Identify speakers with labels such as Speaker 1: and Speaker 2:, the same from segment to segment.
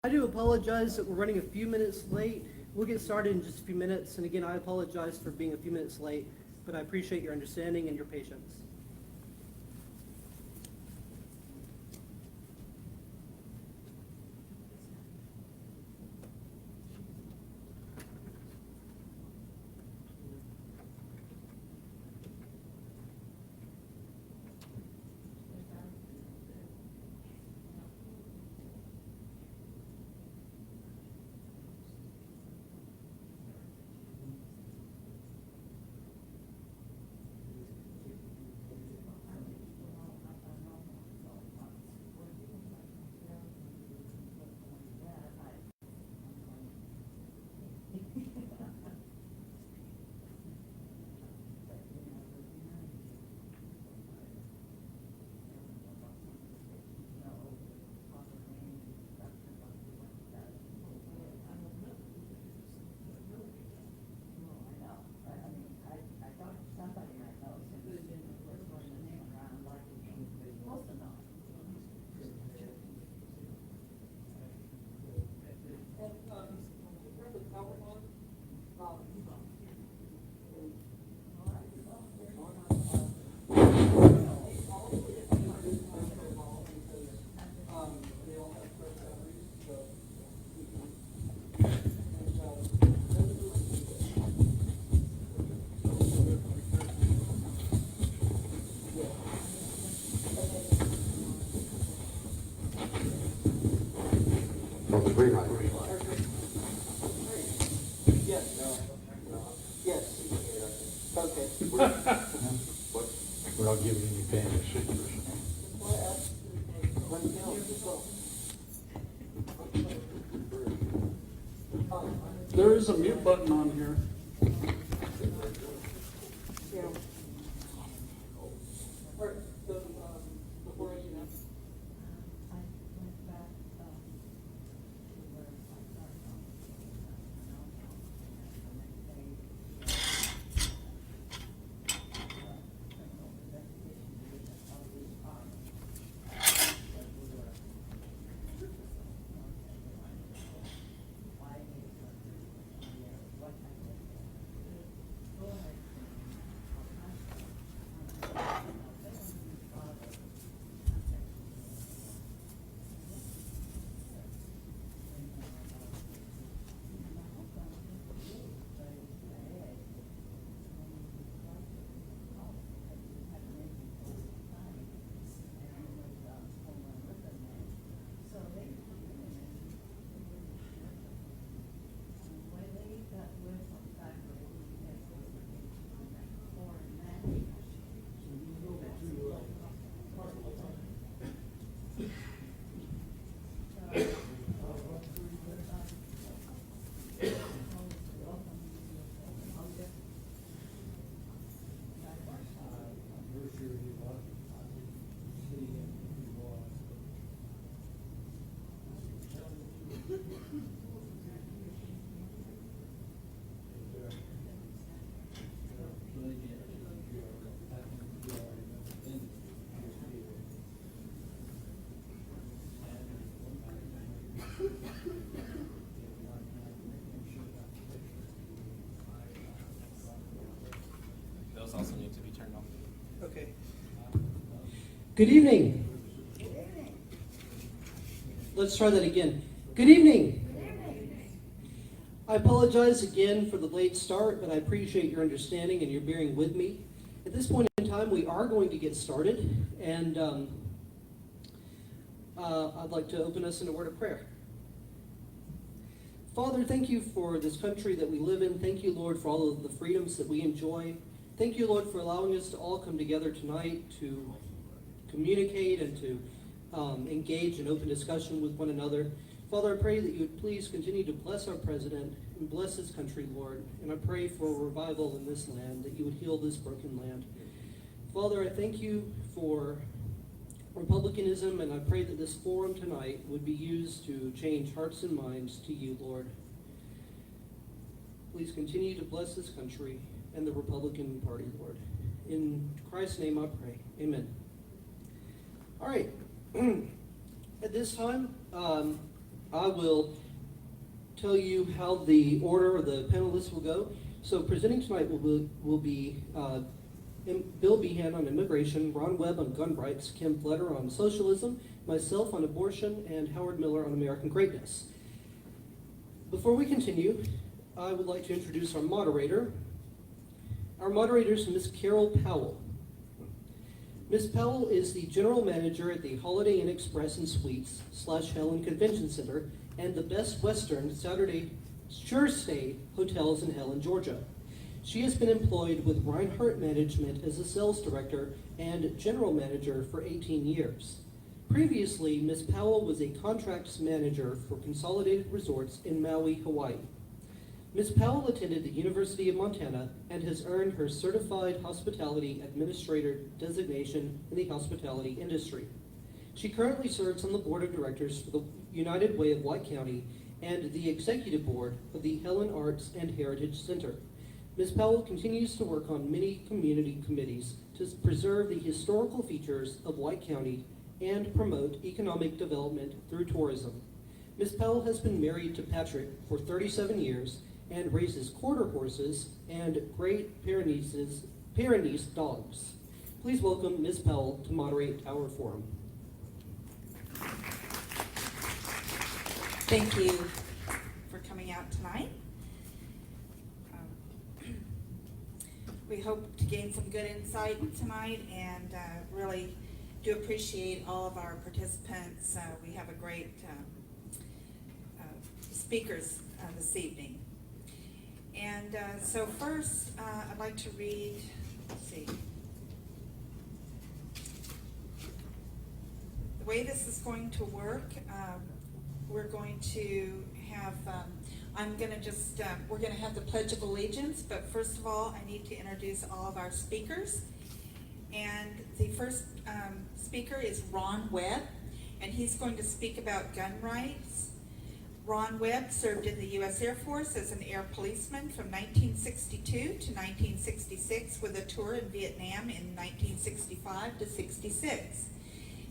Speaker 1: I do apologize that we're running a few minutes late. We'll get started in just a few minutes. And again, I apologize for being a few minutes late, but I appreciate your understanding and your patience.
Speaker 2: Green light.
Speaker 1: Yes. Yes. Okay.
Speaker 2: We're not giving any family secrets.
Speaker 3: There is a mute button on here.
Speaker 4: Those also need to be turned on.
Speaker 1: Okay. Good evening.
Speaker 5: Good evening.
Speaker 1: Let's try that again. Good evening. I apologize again for the late start, but I appreciate your understanding and your bearing with me. At this point in time, we are going to get started, and I'd like to open us in a word of prayer. Father, thank you for this country that we live in. Thank you, Lord, for all of the freedoms that we enjoy. Thank you, Lord, for allowing us to all come together tonight to communicate and to engage in open discussion with one another. Father, I pray that you would please continue to bless our president and bless this country, Lord. And I pray for a revival in this land, that you would heal this broken land. Father, I thank you for republicanism, and I pray that this forum tonight would be used to change hearts and minds to you, Lord. Please continue to bless this country and the Republican Party, Lord. In Christ's name I pray. Amen. All right. At this time, I will tell you how the order of the panelists will go. So presenting tonight will be Bill Beahan on immigration, Ron Webb on gun rights, Kim Fletter on socialism, myself on abortion, and Howard Miller on American greatness. Before we continue, I would like to introduce our moderator. Our moderator is Ms. Carol Powell. Ms. Powell is the general manager at the Holiday Inn Express and Suites / Helen Convention Center and the Best Western Sure Stay hotels in Helen, Georgia. She has been employed with Reinhardt Management as a sales director and general manager for 18 years. Previously, Ms. Powell was a contracts manager for Consolidated Resorts in Maui, Hawaii. Ms. Powell attended the University of Montana and has earned her Certified Hospitality Administrator designation in the hospitality industry. She currently serves on the board of directors for the United Way of White County and the executive board of the Helen Arts and Heritage Center. Ms. Powell continues to work on many community committees to preserve the historical features of White County and promote economic development through tourism. Ms. Powell has been married to Patrick for 37 years and raises quarter horses and Great Pyrenees dogs. Please welcome Ms. Powell to moderate our forum.
Speaker 5: Thank you for coming out tonight. We hope to gain some good insight tonight and really do appreciate all of our participants. We have a great speakers this evening. And so first, I'd like to read, let's see. The way this is going to work, we're going to have, we're going to have the Pledge of Allegiance, but first of all, I need to introduce all of our speakers. And the first speaker is Ron Webb, and he's going to speak about gun rights. Ron Webb served in the U.S. Air Force as an air policeman from 1962 to 1966 with a tour in Vietnam in 1965 to 66.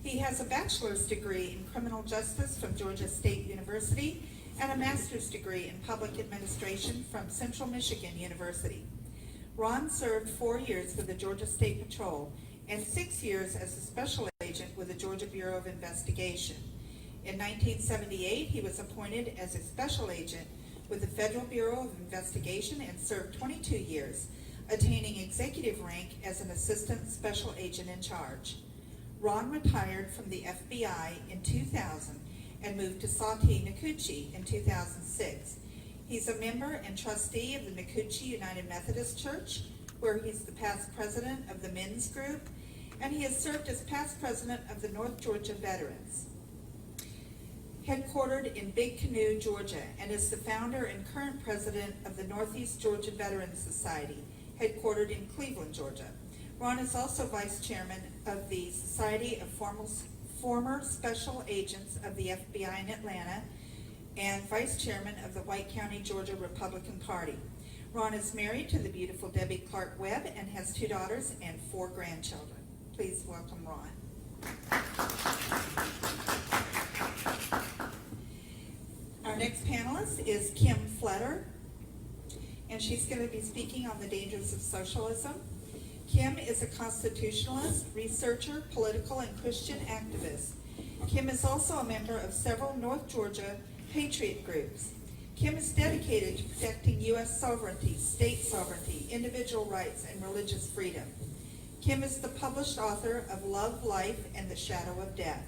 Speaker 5: He has a bachelor's degree in criminal justice from Georgia State University and a master's degree in public administration from Central Michigan University. Ron served 4 years with the Georgia State Patrol and 6 years as a special agent with the Georgia Bureau of Investigation. In 1978, he was appointed as a special agent with the Federal Bureau of Investigation and served 22 years, attaining executive rank as an assistant special agent in charge. Ron retired from the FBI in 2000 and moved to Sati, Nacoochee in 2006. He's a member and trustee of the Nacoochee United Methodist Church, where he's the past president of the men's group, and he has served as past president of the North Georgia Veterans. Headquartered in Big Canoe, Georgia, and is the founder and current president of the Northeast Georgia Veterans Society, headquartered in Cleveland, Georgia. Ron is also vice chairman of the Society of Former Special Agents of the FBI in Atlanta and vice chairman of the White County, Georgia Republican Party. Ron is married to the beautiful Debbie Clark Webb and has 2 daughters and 4 grandchildren. Please welcome Ron. Our next panelist is Kim Fletter, and she's going to be speaking on the dangers of socialism. Kim is a constitutionalist, researcher, political, and Christian activist. Kim is also a member of several North Georgia patriot groups. Kim is dedicated to protecting U.S. sovereignty, state sovereignty, individual rights, and religious freedom. Kim is the published author of Love, Life, and the Shadow of Death.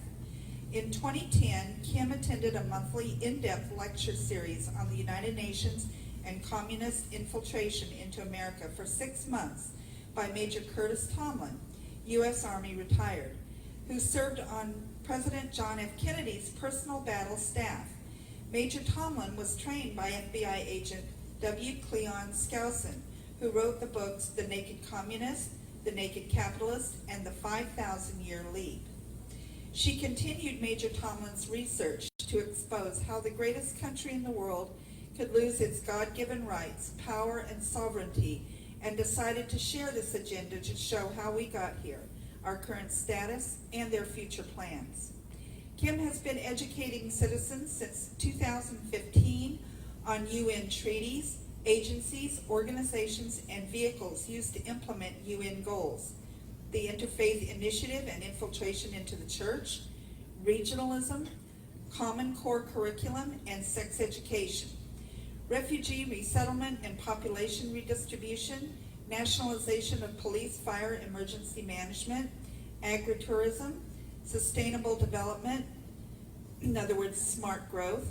Speaker 5: In 2010, Kim attended a monthly in-depth lecture series on the United Nations and communist infiltration into America for 6 months by Major Curtis Tomlin, U.S. Army retired, who served on President John F. Kennedy's personal battle staff. Major Tomlin was trained by FBI agent W. Cleon Skousen, who wrote the books The Naked Communist, The Naked Capitalist, and The 5,000-Year Leap. She continued Major Tomlin's research to expose how the greatest country in the world could lose its God-given rights, power, and sovereignty, and decided to share this agenda to show how we got here, our current status, and their future plans. Kim has been educating citizens since 2015 on UN treaties, agencies, organizations, and vehicles used to implement UN goals, the Interfaith Initiative and infiltration into the church, regionalism, Common Core curriculum, and sex education, refugee resettlement and population redistribution, nationalization of police, fire, emergency management, agritourism, sustainable development, in other words, smart growth,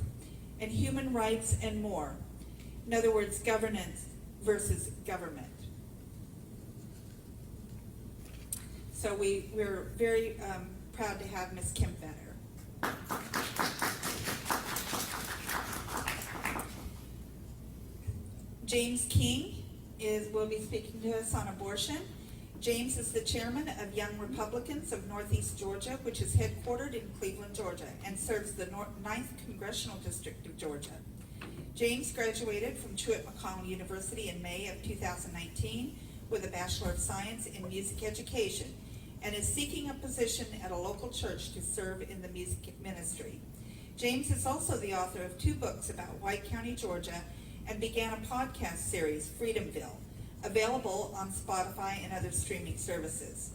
Speaker 5: and human rights and more. In other words, governance versus government. So we're very proud to have Ms. Kim Fletter. James King will be speaking to us on abortion. James is the chairman of Young Republicans of Northeast Georgia, which is headquartered in Cleveland, Georgia, and serves the 9th Congressional District of Georgia. James graduated from Truett McConnell University in May of 2019 with a Bachelor of Science in Music Education and is seeking a position at a local church to serve in the music ministry. James is also the author of 2 books about White County, Georgia, and began a podcast series, Freedomville, available on Spotify and other streaming services.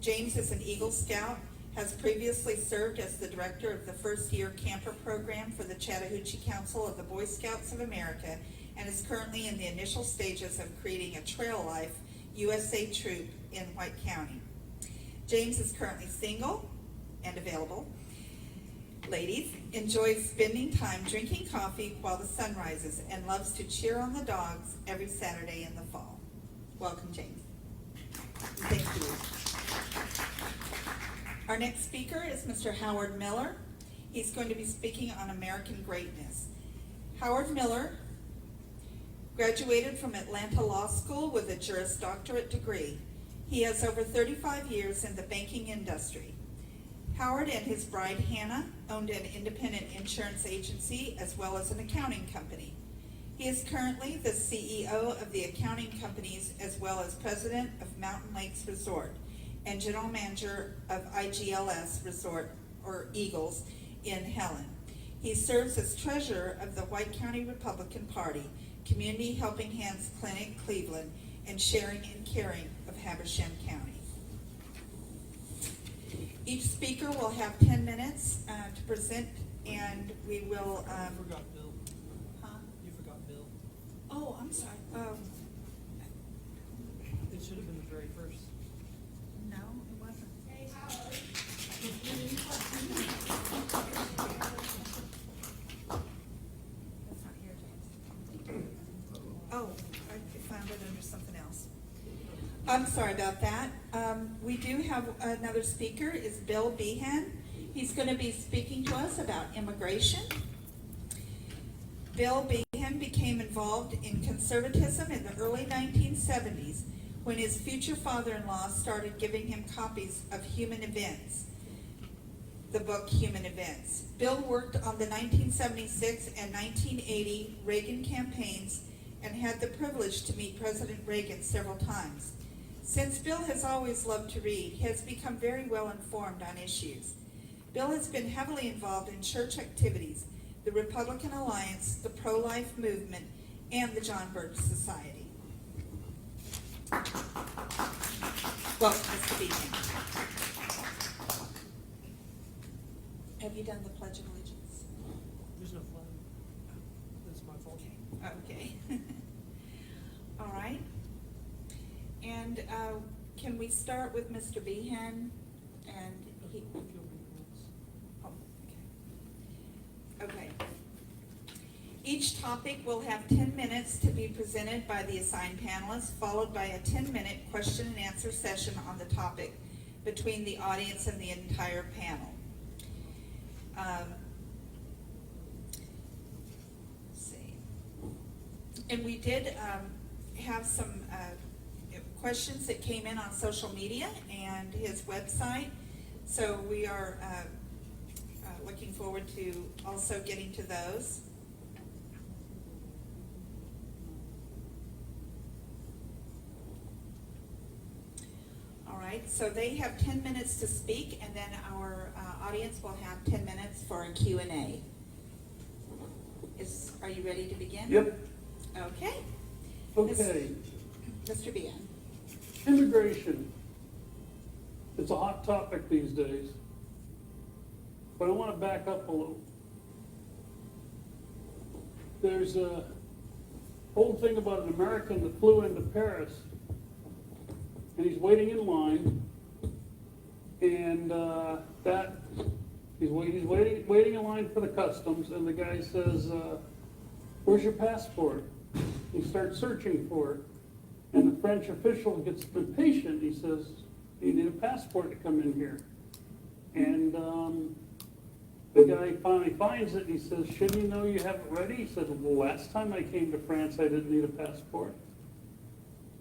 Speaker 5: James is an Eagle Scout, has previously served as the director of the first-year camper program for the Chattahoochee Council of the Boy Scouts of America, and is currently in the initial stages of creating a Trail Life USA troop in White County. James is currently single and available. Ladies, enjoys spending time drinking coffee while the sun rises and loves to cheer on the dogs every Saturday in the fall. Welcome, James. Thank you. Our next speaker is Mr. Howard Miller. He's going to be speaking on American greatness. Howard Miller graduated from Atlanta Law School with a Juris Doctorate degree. He has over 35 years in the banking industry. Howard and his bride Hannah owned an independent insurance agency as well as an accounting company. He is currently the CEO of the accounting companies as well as president of Mountain Lakes Resort and general manager of IGLS Resort, or Eagles, in Helen. He serves as treasurer of the White County Republican Party, Community Helping Hands Clinic, Cleveland, and Sharing and Caring of Habersham County. Each speaker will have 10 minutes to present, and we will...
Speaker 1: You forgot Bill.
Speaker 5: Huh?
Speaker 1: You forgot Bill.
Speaker 5: Oh, I'm sorry.
Speaker 1: It should have been the very first.
Speaker 5: No, it wasn't. That's not here, James. Oh, I found it under something else. I'm sorry about that. We do have another speaker, is Bill Beahan. He's going to be speaking to us about immigration. Bill Beahan became involved in conservatism in the early 1970s when his future father-in-law started giving him copies of Human Events, the book Human Events. Bill worked on the 1976 and 1980 Reagan campaigns and had the privilege to meet President Reagan several times. Since Bill has always loved to read, he has become very well informed on issues. Bill has been heavily involved in church activities, the Republican Alliance, the pro-life movement, and the John Birch Society. Welcome, Mr. Beahan. Have you done the Pledge of Allegiance?
Speaker 1: There's no flag. That's my fault.
Speaker 5: Okay. All right. And can we start with Mr. Beahan? And he. Oh, okay. Okay. Each topic will have 10 minutes to be presented by the assigned panelists, followed by a 10-minute question and answer session on the topic between the audience and the entire panel. Let's see. And we did have some questions that came in on social media and his website, so we are looking forward to also getting to those. All right. right, so they have 10 minutes to speak, and then our audience will have 10 minutes for a Q&A. Are you ready to begin?
Speaker 3: Yep.
Speaker 5: Okay.
Speaker 3: Okay.
Speaker 5: Mr. Beahan.
Speaker 3: Immigration. It's a hot topic these days. But I want to back up a little. There's a old thing about an American that flew into Paris, and he's waiting in line, and he's waiting in line for the customs, and the guy says, "Where's your passport?" He starts searching for it, and the French official gets impatient. He says, "You need a passport to come in here," and the guy finally finds it, and he says, "Shouldn't you know you have it ready?" He said, "Well, last time I came to France, I didn't need a passport."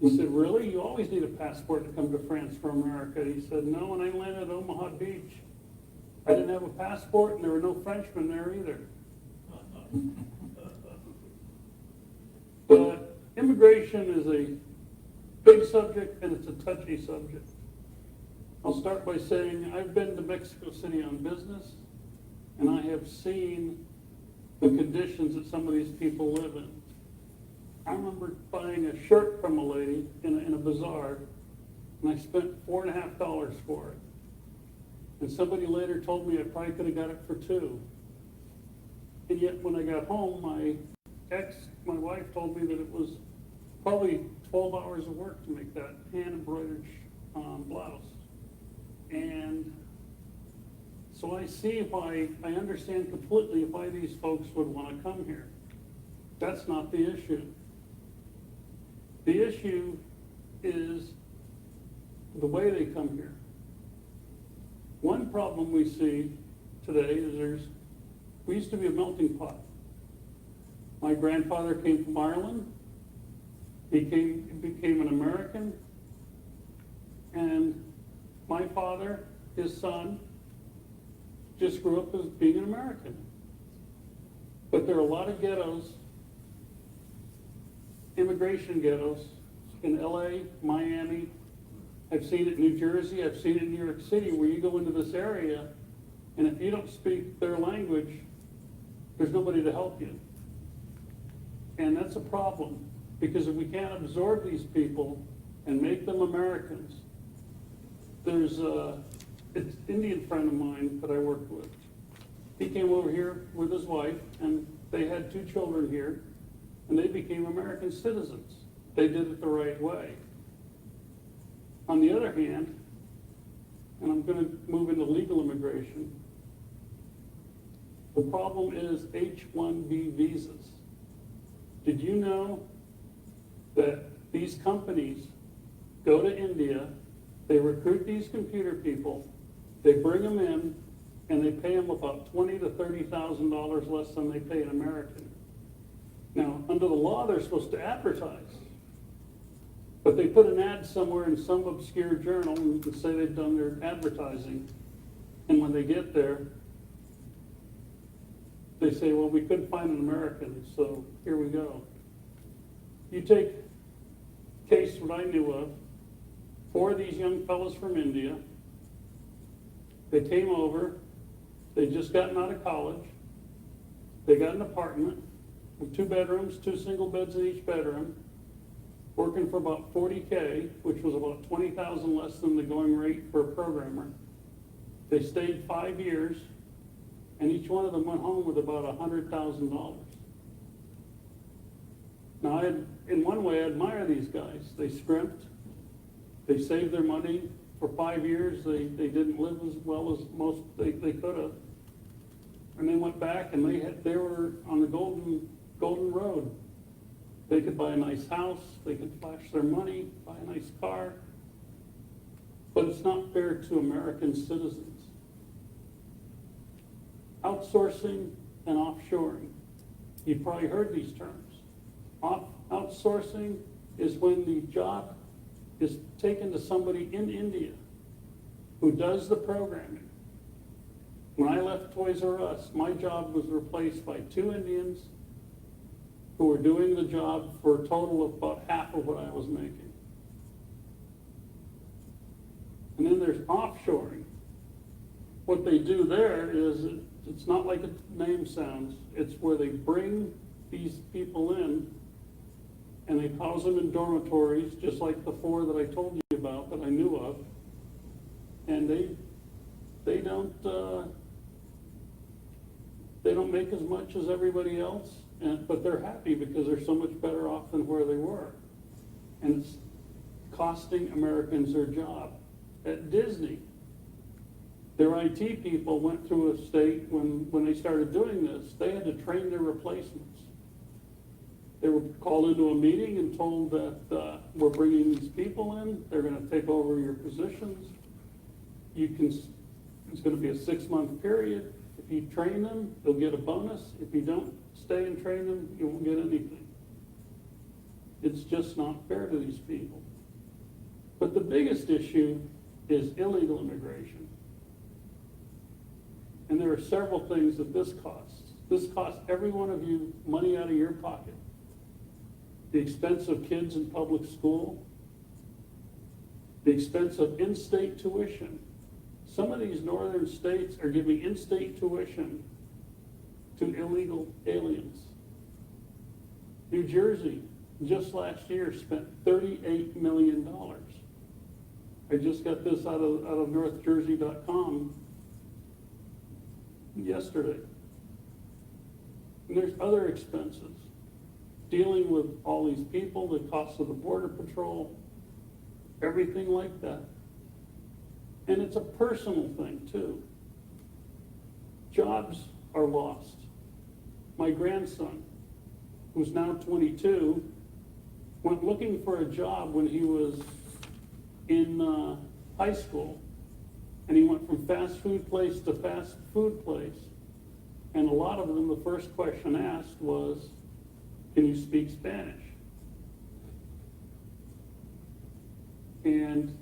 Speaker 3: He said, "Really? You always need a passport to come to France from America." He said, "No, when I landed at Omaha Beach, I didn't have a passport, and there were no Frenchmen there either." But immigration is a big subject, and it's a touchy subject. I'll start by saying I've been to Mexico City on business, and I have seen the conditions that some of these people live in. I remember buying a shirt from a lady in a bazaar, and I spent $4.50 for it. And somebody later told me I probably could have got it for $2. And yet when I got home, my wife told me that it was probably 12 hours of work to make that hand-embroidered blouse. And so I see why, I understand completely why these folks would want to come here. That's not the issue. The issue is the way they come here. One problem we see today is we used to be a melting pot. My grandfather came from Ireland. He became an American. And my father, his son, just grew up as being an American. But there are a lot of ghettos, immigration ghettos, in LA, Miami. I've seen it in New Jersey, I've seen it in New York City, where you go into this area, and if you don't speak their language, there's nobody to help you. And that's a problem, because if we can't absorb these people and make them Americans, there's an Indian friend of mine that I worked with. He came over here with his wife, and they had 2 children here, and they became American citizens. They did it the right way. On the other hand, and I'm going to move into legal immigration, the problem is H-1B visas. Did you know that these companies go to India, they recruit these computer people, they bring them in, and they pay them about $20,000 to $30,000 less than they pay an American? Now, under the law, they're supposed to advertise. But they put an ad somewhere in some obscure journal and say they've done their advertising. And when they get there, they say, well, we couldn't find an American, so here we go. You take a case what I knew of, 4 of these young fellows from India. They came over, they'd just gotten out of college, they got an apartment with 2 bedrooms, 2 single beds in each bedroom, working for about $40K, which was about $20,000 less than the going rate for a programmer. They stayed 5 years, and each one of them went home with about $100,000. Now, in one way, I admire these guys. They scrimped, they saved their money for 5 years. They didn't live as well as most they could have, and they went back, and they were on the golden road. They could buy a nice house, they could flash their money, buy a nice car, but it's not fair to American citizens. Outsourcing and offshoring. You've probably heard these terms. Outsourcing is when the job is taken to somebody in India who does the programming. When I left Toys R Us, my job was replaced by 2 Indians who were doing the job for a total of about half of what I was making. And then there's offshoring. What they do there is, it's not like a name sounds, it's where they bring these people in and they house them in dormitories, just like the 4 that I told you about, that I knew of. And they don't make as much as everybody else, but they're happy because they're so much better off than where they were. And it's costing Americans their job. At Disney, their IT people went through a state when they started doing this, they had to train their replacements. They were called into a meeting and told that we're bringing these people in, they're going to take over your positions. It's going to be a 6-month period. If you train them, they'll get a bonus. If you don't stay and train them, you won't get anything. It's just not fair to these people. But the biggest issue is illegal immigration. And there are several things that this costs. This costs every one of you money out of your pocket. The expense of kids in public school, the expense of in-state tuition. Some of these northern states are giving in-state tuition to illegal aliens. New Jersey, just last year, spent $38 million. I just got this out of northjersey.com yesterday. And there's other expenses. Dealing with all these people, the cost of the border patrol, everything like that. And it's a personal thing too. Jobs are lost. My grandson, who's now 22, went looking for a job when he was in high school. And he went from fast food place to fast food place. And a lot of them, the first question asked was, can you speak Spanish? And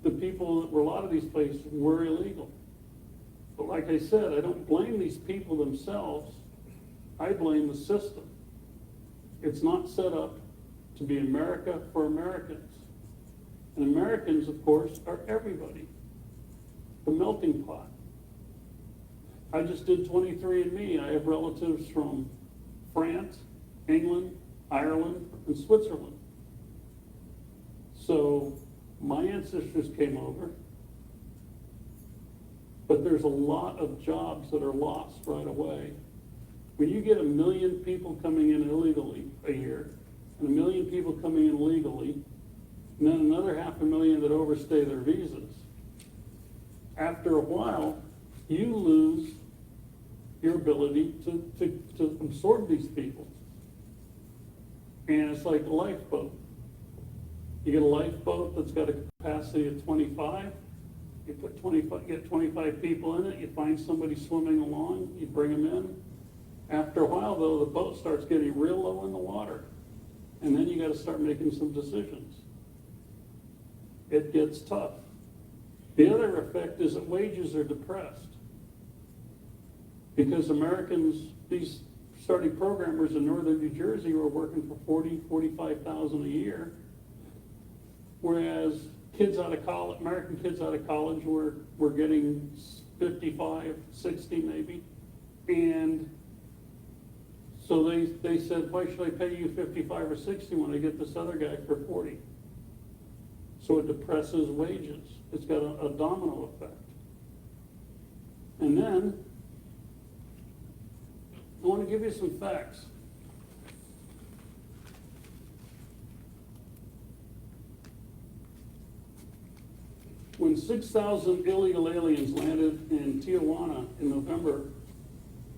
Speaker 3: the people that were a lot of these places were illegal. But like I said, I don't blame these people themselves. I blame the system. It's not set up to be America for Americans. And Americans, of course, are everybody. The melting pot. I just did 23andMe. I have relatives from France, England, Ireland, and Switzerland. So my ancestors came over, but there's a lot of jobs that are lost right away. When you get 1 million people coming in illegally a year, and 1 million people coming in legally, and then another 500,000 that overstay their visas, after a while, you lose your ability to absorb these people. And it's like a lifeboat. You get a lifeboat that's got a capacity of 25, you get 25 people in it, you find somebody swimming along, you bring them in. After a while, though, the boat starts getting real low in the water. And then you got to start making some decisions. It gets tough. The other effect is that wages are depressed. Because Americans, these starting programmers in northern New Jersey were working for $40,000, $45,000 a year. Whereas kids out of college, American kids out of college were getting 55, 60 maybe. And so they said, why should I pay you 55 or 60 when I get this other guy for 40? So it depresses wages. It's got a domino effect. And then, I want to give you some facts. When 6,000 illegal aliens landed in Tijuana in November,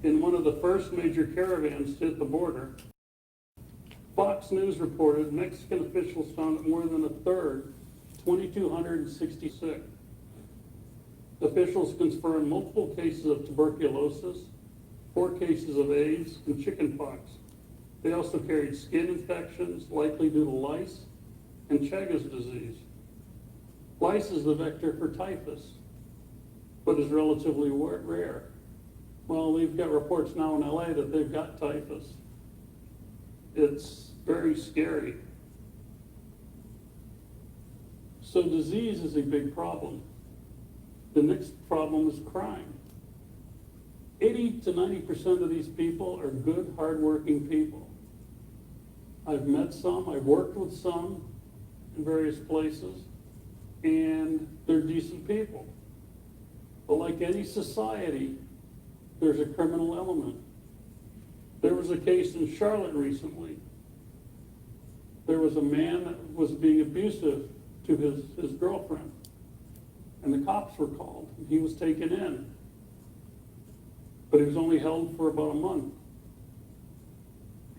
Speaker 3: in one of the first major caravans to hit the border, Fox News reported Mexican officials found that more than a third, 2,266. Officials confirmed multiple cases of tuberculosis, 4 cases of AIDS, and chickenpox. They also carried skin infections, likely due to lice, and Chagas disease. Lice is the vector for typhus, but is relatively rare. Well, we've got reports now in LA that they've got typhus. It's very scary. So disease is a big problem. The next problem is crime. 80 to 90% of these people are good, hardworking people. I've met some, I've worked with some in various places, and they're decent people. But like any society, there's a criminal element. There was a case in Charlotte recently. There was a man that was being abusive to his girlfriend. And the cops were called. And he was taken in. But he was only held for about a month.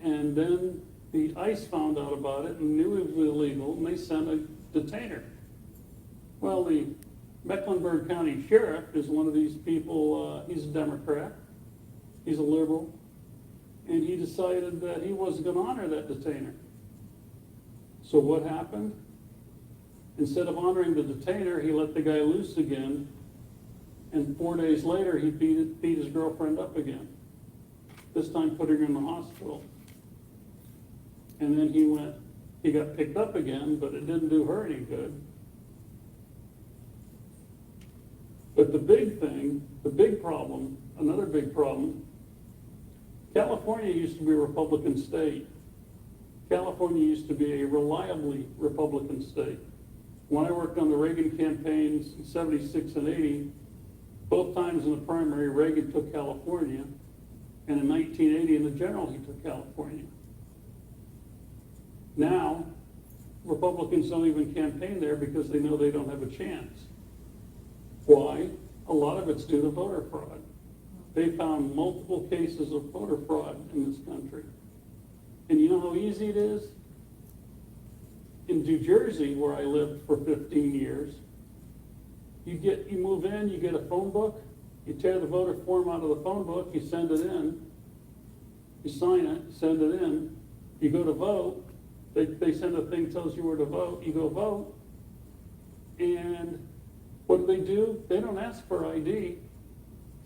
Speaker 3: And then the ICE found out about it and knew it was illegal, and they sent a detainer. Well, the Mecklenburg County Sheriff is one of these people, he's a Democrat, he's a liberal, and he decided that he wasn't going to honor that detainer. So what happened? Instead of honoring the detainer, he let the guy loose again, and 4 days later he beat his girlfriend up again, this time putting her in the hospital. And then he got picked up again, but it didn't do her any good. But the big thing, the big problem, another big problem, California used to be a Republican state. California used to be a reliably Republican state. When I worked on the Reagan campaigns in 76 and 80, both times in the primary, Reagan took California, and in 1980 in the general, he took California. Now, Republicans don't even campaign there because they know they don't have a chance. Why? A lot of it's due to voter fraud. They found multiple cases of voter fraud in this country. And you know how easy it is? In New Jersey, where I lived for 15 years, you move in, you get a phone book, you tear the voter form out of the phone book, you send it in, you sign it, send it in, you go to vote, they send a thing tells you where to vote, you go vote, and what do? They don't ask for ID.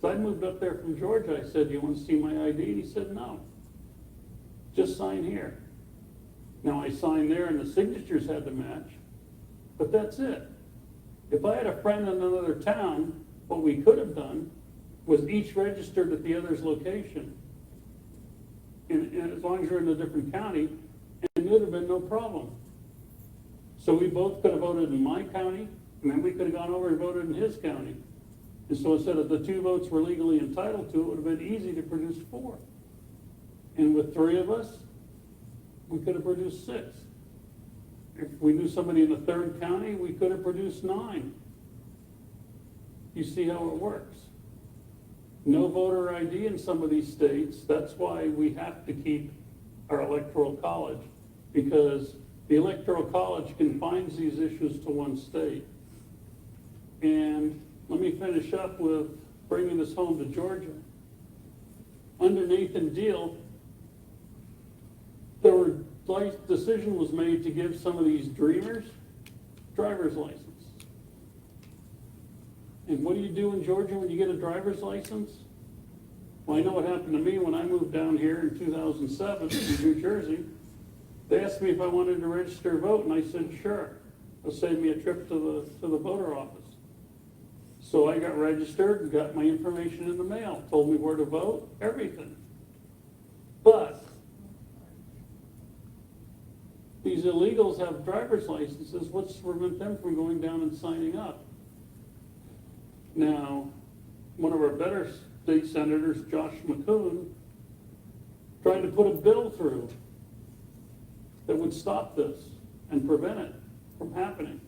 Speaker 3: So I moved up there from Georgia. I said, "Do you want to see my ID?" And he said, "No. Just sign here." Now I signed there and the signatures had to match, but that's it. If I had a friend in another town, what we could have done was each registered at the other's location. And as long as you're in a different county, and it would have been no problem. So we both could have voted in my county, and then we could have gone over and voted in his county. And so instead of the 2 votes we're legally entitled to, it would have been easy to produce 4. And with 3 of us, we could have produced 6. If we knew somebody in the 3rd county, we could have produced 9. You see how it works. No voter ID in some of these states. That's why we have to keep our electoral college, because the electoral college confines these issues to one state. And let me finish up with bringing this home to Georgia. Under Nathan Deal, decision was made to give some of these dreamers driver's license. And what do you do in Georgia when you get a driver's license? Well, I know what happened to me when I moved down here in 2007 in New Jersey. They asked me if I wanted to register to vote, and I said, sure. It'll save me a trip to the voter office. So I got registered and got my information in the mail, told me where to vote, everything. But these illegals have driver's licenses. What's to prevent them from going down and signing up? Now, one of our better state senators, Josh McCoon, tried to put a bill through that would stop this and prevent it from happening.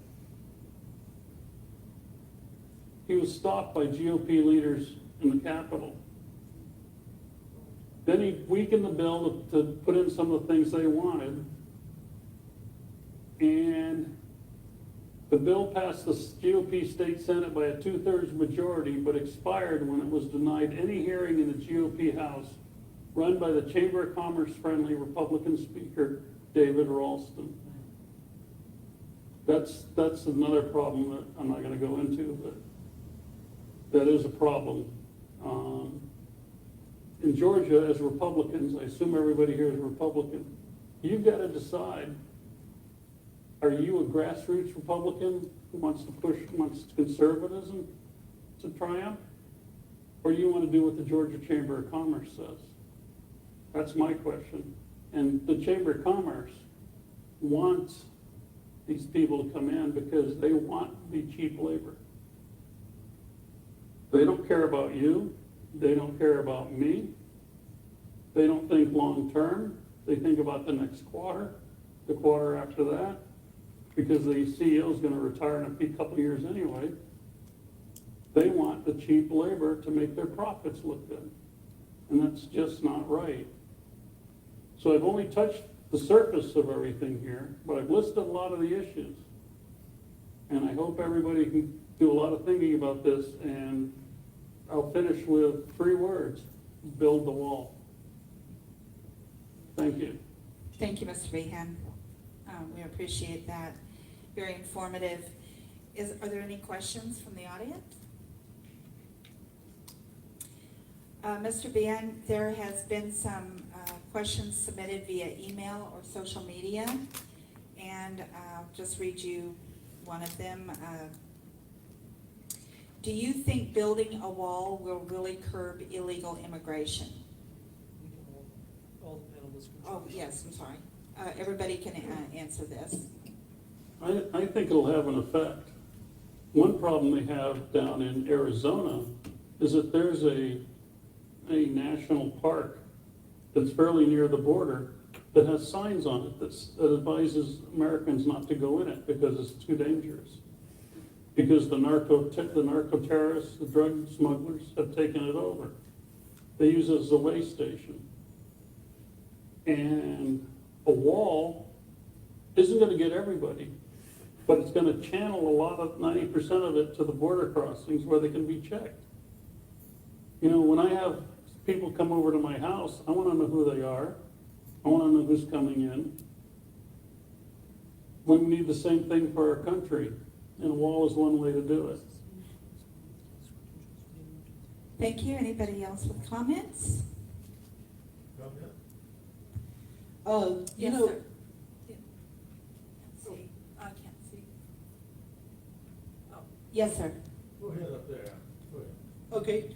Speaker 3: He was stopped by GOP leaders in the Capitol. Then he weakened the bill to put in some of the things they wanted. And the bill passed the GOP state Senate by a 2/3 majority, but expired when it was denied any hearing in the GOP House, run by the Chamber of Commerce-friendly Republican Speaker, David Ralston. That's another problem that I'm not going to go into, but that is a problem. In Georgia, as Republicans, I assume everybody here is a Republican, you've got to decide, are you a grassroots Republican who wants conservatism, to triumph? Or you want to do what the Georgia Chamber of Commerce says? That's my question. And the Chamber of Commerce wants these people to come in because they want the cheap labor. They don't care about you. They don't care about me. They don't think long term. They think about the next quarter, the quarter after that, because the CEO is going to retire in a couple of years anyway. They want the cheap labor to make their profits look good. And that's just not right. So I've only touched the surface of everything here, but I've listed a lot of the issues. And I hope everybody can do a lot of thinking about this, and I'll finish with 3 words: build the wall. Thank you.
Speaker 5: Thank you, Mr. Beahan. We appreciate that. Very informative. Are there any questions from the audience? Mr. Beahan, there has been some questions submitted via email or social media, and I'll just read you one of them. Do you think building a wall will really curb illegal immigration?
Speaker 1: All the panelists can
Speaker 5: Oh, yes, I'm sorry. Everybody can answer this.
Speaker 3: I think it'll have an effect. One problem they have down in Arizona is that there's a national park that's fairly near the border that has signs on it that advises Americans not to go in it because it's too dangerous. Because the narco terrorists, the drug smugglers have taken it over. They use it as a way station. And a wall isn't going to get everybody, but it's going to channel a lot of 90% of it to the border crossings where they can be checked. You know, when I have people come over to my house, I want to know who they are. I want to know who's coming in. We need the same thing for our country, and a wall is one way to do it.
Speaker 5: Thank you. Anybody else with comments?
Speaker 1: You
Speaker 5: Yes,
Speaker 1: know,
Speaker 5: sir. Yeah. See, I can't see. Oh, yes, sir.
Speaker 2: Go ahead up there. Go ahead.
Speaker 1: okay.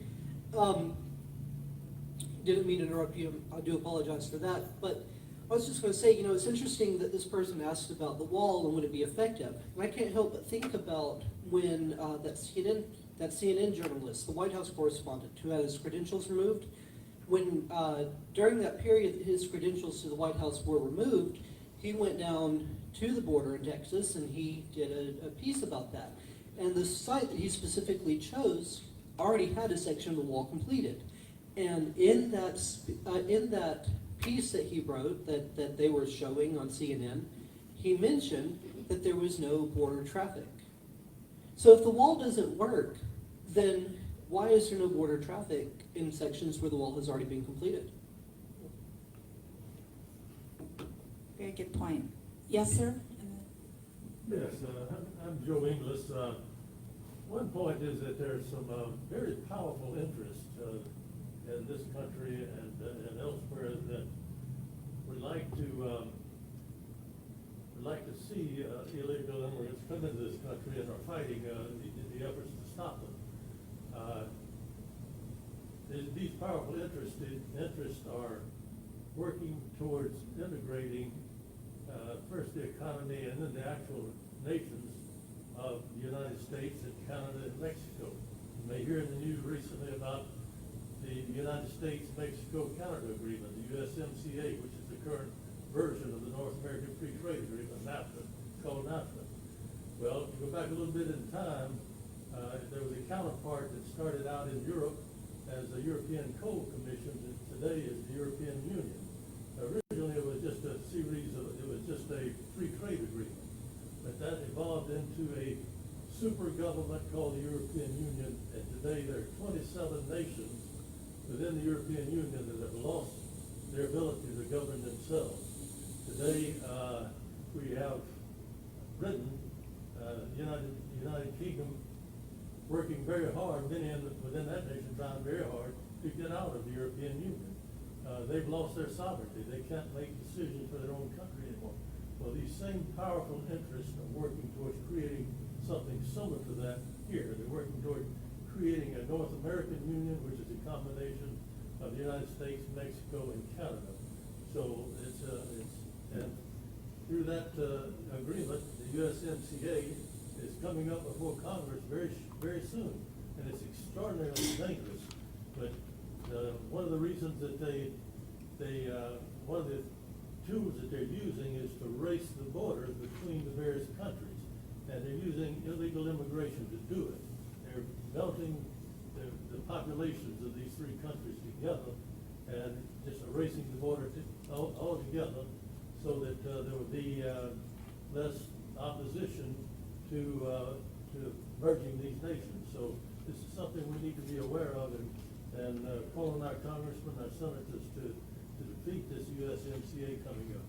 Speaker 1: Didn't mean to interrupt you. I do apologize for that. But I was just going to say, you know, it's interesting that this person asked about the wall and would it be effective. And I can't help but think about when that CNN journalist, the White House correspondent, who had his credentials removed, when during that period his credentials to the White House were removed, he went down to the border in Texas and he did a piece about that. And the site that he specifically chose already had a section of the wall completed. And in that piece that he wrote that they were showing on CNN, he mentioned that there was no border traffic. So if the wall doesn't work, then why is there no border traffic in sections where the wall has already been completed?
Speaker 5: Very good point. Yes, sir?
Speaker 6: Yes, I'm Joe Inglis. One point is that there's some very powerful interest in this country and elsewhere that would like to see illegal immigrants come into this country and are fighting the efforts to stop them. These powerful interests are working towards integrating first the economy and then the actual nations of the United States and Canada and Mexico. You may hear in the news recently about the United States-Mexico-Canada Agreement, the USMCA, which is the current version of the North American Free Trade Agreement, NAFTA, called NAFTA. Well, to go back a little bit in time, there was a counterpart that started out in Europe as the European Coal Commission, that today is the European Union. Originally, it was just a free trade agreement, but that evolved into a super government called the European Union, and today there are 27 nations within the European Union that have lost their ability to govern themselves. Today, we have Britain, United Kingdom, working very hard, many within that nation trying very hard to get out of the European Union. They've lost their sovereignty. They can't make decisions for their own country anymore. Well, these same powerful interests are working towards creating something similar to that here. They're working toward creating a North American Union, which is a combination of the United States, Mexico, and Canada. So and through that agreement, the USMCA is coming up before Congress very soon, and it's extraordinarily dangerous. But one of the reasons that one of the tools that they're using is to race the borders between the various countries, and they're using illegal immigration to do it. They're melting the populations of these three countries together and just erasing the border all together, so that there would be less opposition to merging these nations. So this is something we need to be aware of, and call on our congressmen, our senators to defeat this USMCA coming up.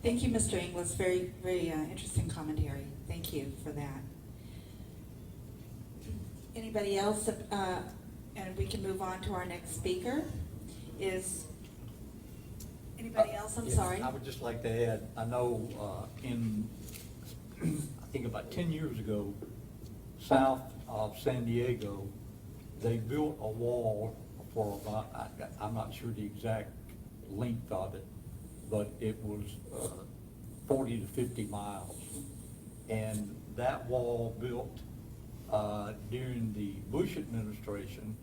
Speaker 5: Thank you, Mr. Inglis. Very, very interesting commentary. Thank you for that. Anybody else? And we can move on to our next speaker. Is anybody else? I'm
Speaker 7: Yes,
Speaker 5: sorry.
Speaker 7: I would just like to add, I know I think about 10 years ago, south of San Diego, they built a wall for about, I'm not sure the exact length of it, but it was 40 to 50 miles. And that wall built during the Bush administration,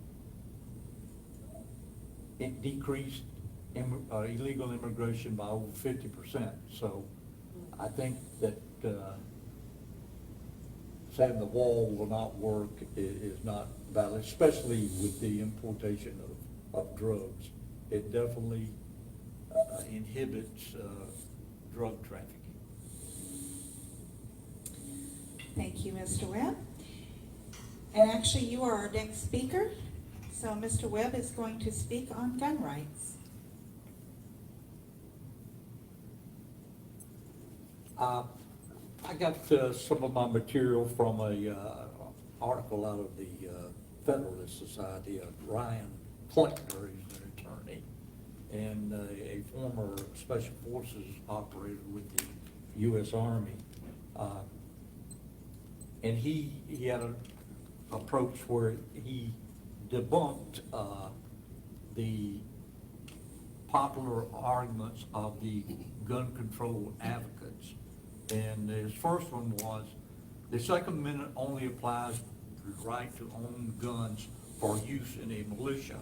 Speaker 7: it decreased illegal immigration by over 50%. So I think that saying the wall will not work is not valid, especially with the importation of drugs. It definitely inhibits drug trafficking.
Speaker 5: Thank you, Mr. Webb. And actually, you are our next speaker. So Mr. Webb is going to speak on gun rights.
Speaker 7: I got some of my material from a article out of the Federalist Society of Ryan Kleckner. He's an attorney and a former Special Forces operator with the U.S. Army. And he had an approach where he debunked the popular arguments of the gun control advocates. And his first one was, the Second Amendment only applies to the right to own guns for use in a militia.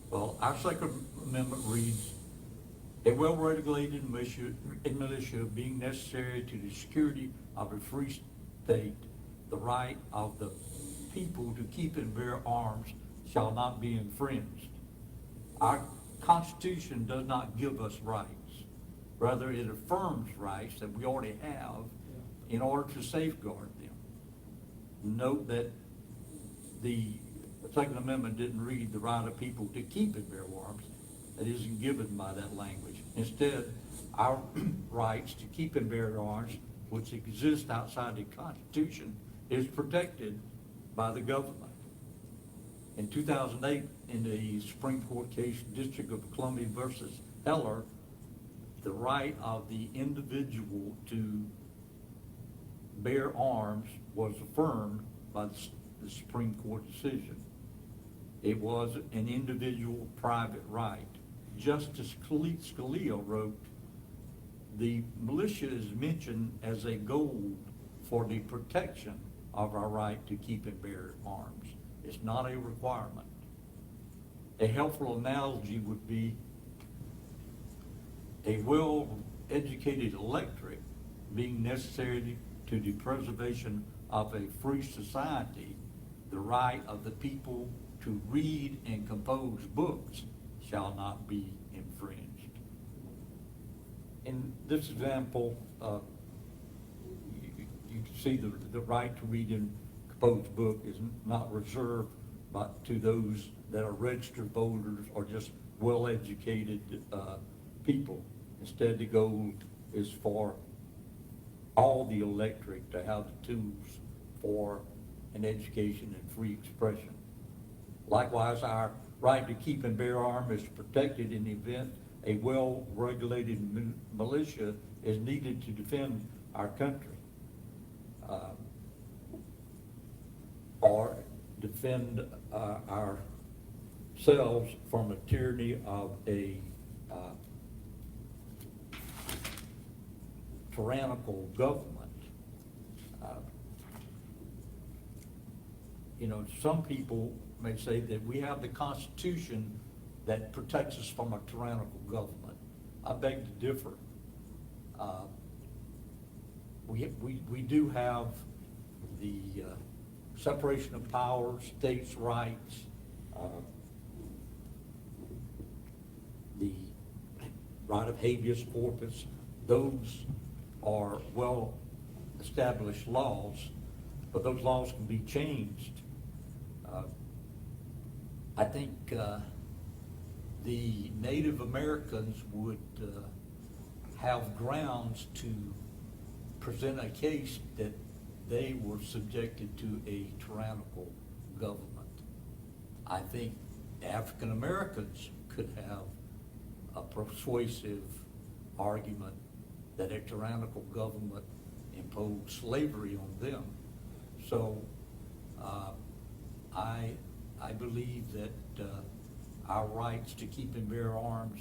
Speaker 7: Well, our Second Amendment reads, a well-regulated militia being necessary to the security of a free state, the right of the people to keep and bear arms shall not be infringed. Our Constitution does not give us rights. Rather, it affirms rights that we already have in order to safeguard them. Note that the Second Amendment didn't read the right of people to keep and bear arms. That isn't given by that language. Instead, our rights to keep and bear arms, which exist outside the Constitution, is protected by the government. In 2008, in the Supreme Court case, District of Columbia versus Heller, the right of the individual to bear arms was affirmed by the Supreme Court decision. It was an individual private right. Justice Scalia wrote, the militia is mentioned as a goal for the protection of our right to keep and bear arms. It's not a requirement. A helpful analogy would be a well-educated electorate being necessary to the preservation of a free society. The right of the people to read and compose books shall not be infringed. In this example, you can see the right to read and compose book is not reserved to those that are registered voters or just well-educated people. Instead, the goal is for all the electorate to have the tools for an education and free expression. Likewise, our right to keep and bear arms is protected in the event a well-regulated militia is needed to defend our country. or defend ourselves from the tyranny of a tyrannical government. You know, some people may say that we have the Constitution that protects us from a tyrannical government. I beg to differ. We do have the separation of powers, states' rights, the right of habeas corpus. Those are well-established laws, but those laws can be changed. I think the Native Americans would have grounds to present a case that they were subjected to a tyrannical government. I think African Americans could have a persuasive argument that a tyrannical government imposed slavery on them. So I believe that our rights to keep and bear arms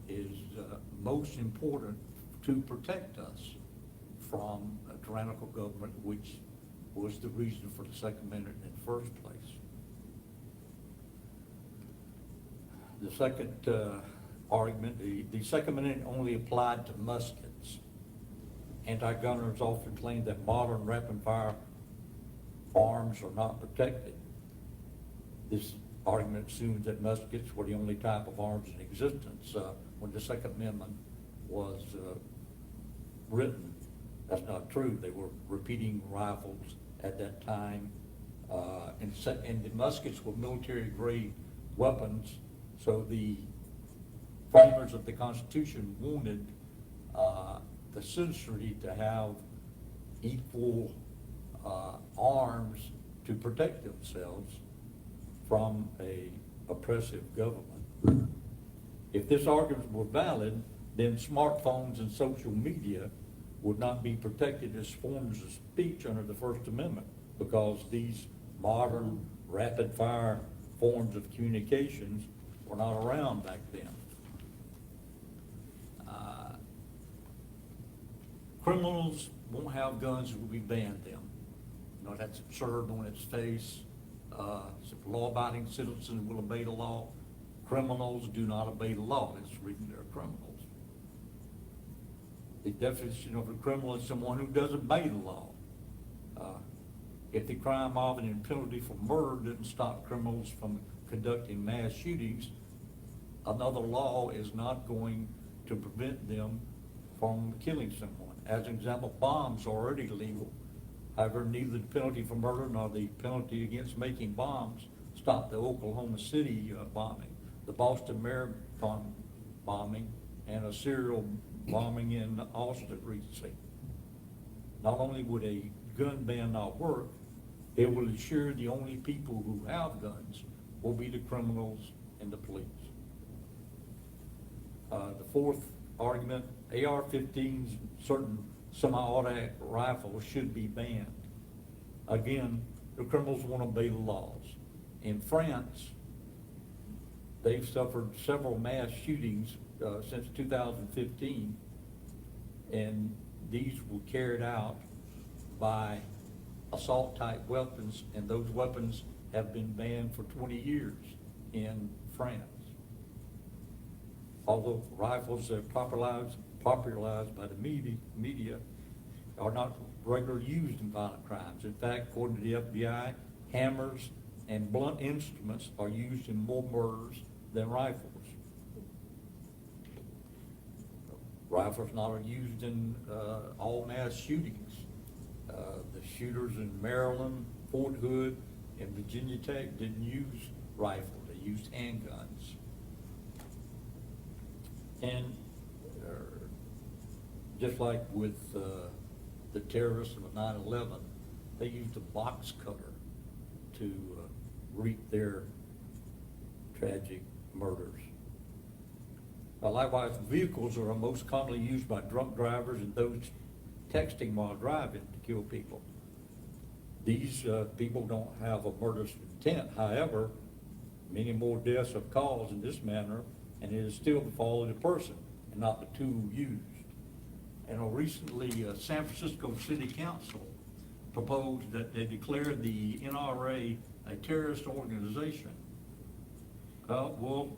Speaker 7: is most important to protect us from a tyrannical government, which was the reason for the Second Amendment in the first place. The second argument, the Second Amendment only applied to muskets. Anti-gunners often claim that modern rapid-fire arms are not protected. This argument assumes that muskets were the only type of arms in existence when the Second Amendment was written. That's not true. They were repeating rifles at that time, and the muskets were military-grade weapons. So the framers of the Constitution wanted the citizenry to have equal arms to protect themselves from a oppressive government. If this argument were valid, then smartphones and social media would not be protected as forms of speech under the First Amendment, because these modern rapid-fire forms of communications were not around back then. Criminals won't have guns if we ban them. You know, that's absurd on its face. Law-abiding citizens will obey the law. Criminals do not obey the law. It's written they're criminals. The definition of a criminal is someone who doesn't obey the law. If the crime of and penalty for murder didn't stop criminals from conducting mass shootings, another law is not going to prevent them from killing someone. As an example, bombs are already legal. However, neither the penalty for murder nor the penalty against making bombs stopped the Oklahoma City bombing, the Boston Marathon bombing, and a serial bombing in Austin recently. Not only would a gun ban not work, it will ensure the only people who have guns will be the criminals and the police. The fourth argument, AR-15s, certain semi-automatic rifles should be banned. Again, the criminals won't obey the laws. In France, they've suffered several mass shootings since 2015, and these were carried out by assault-type weapons, and those weapons have been banned for 20 years in France. Although rifles are popularized by the media are not regularly used in violent crimes. In fact, according to the FBI, hammers and blunt instruments are used in more murders than rifles. Rifles not used in all mass shootings. The shooters in Maryland, Fort Hood, and Virginia Tech didn't use rifles, they used handguns. And just like with the terrorists of 9/11, they used a box cutter to wreak their tragic murders. Likewise, vehicles are most commonly used by drunk drivers and those texting while driving to kill people. These people don't have a murderous intent. However, many more deaths have caused in this manner, and it is still the fault of the person and not the tool used. And recently, San Francisco City Council proposed that they declare the NRA a terrorist organization. Will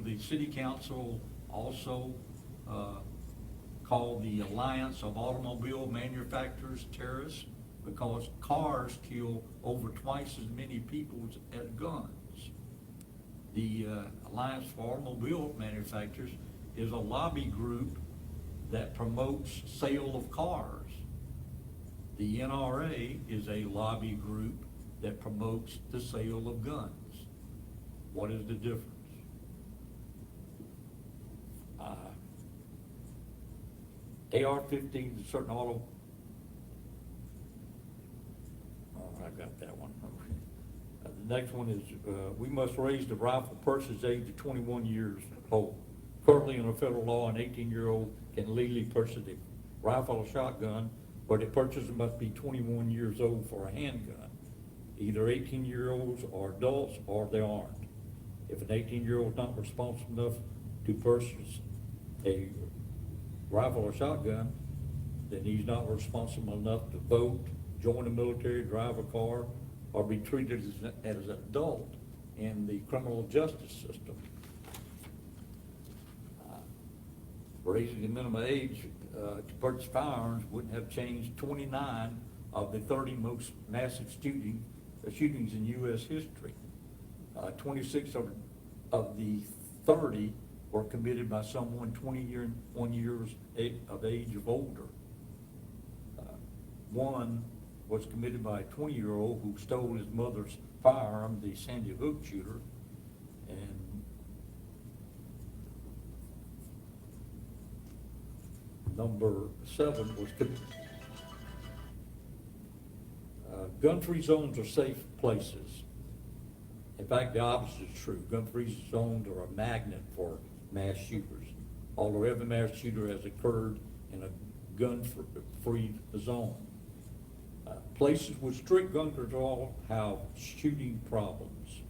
Speaker 7: the City Council also call the Alliance of Automobile Manufacturers terrorists? Because cars kill over twice as many people as guns. The Alliance for Automobile Manufacturers is a lobby group that promotes sale of cars. The NRA is a lobby group that promotes the sale of guns. What is the difference? AR-15 is a certain auto. Oh, I got that one. The next one is, we must raise the rifle purchase age to 21 years old. Currently, under federal law, an 18-year-old can legally purchase a rifle or shotgun, but the purchaser must be 21 years old for a handgun. Either 18-year-olds are adults or they aren't. If an 18-year-old is not responsible enough to purchase a rifle or shotgun, then he's not responsible enough to vote, join the military, drive a car, or be treated as an adult in the criminal justice system. Raising the minimum age to purchase firearms wouldn't have changed 29 of the 30 most massive shootings in U.S. history. 26 of the 30 were committed by someone 21 years of age or older. One was committed by a 20-year-old who stole his mother's firearm, the Sandy Hook shooter, and number 7 was gun-free zones are safe places. In fact, the opposite is true. Gun-free zones are a magnet for mass shooters. Although every mass shooter has occurred in a gun-free zone. Places with strict gun control have shooting problems.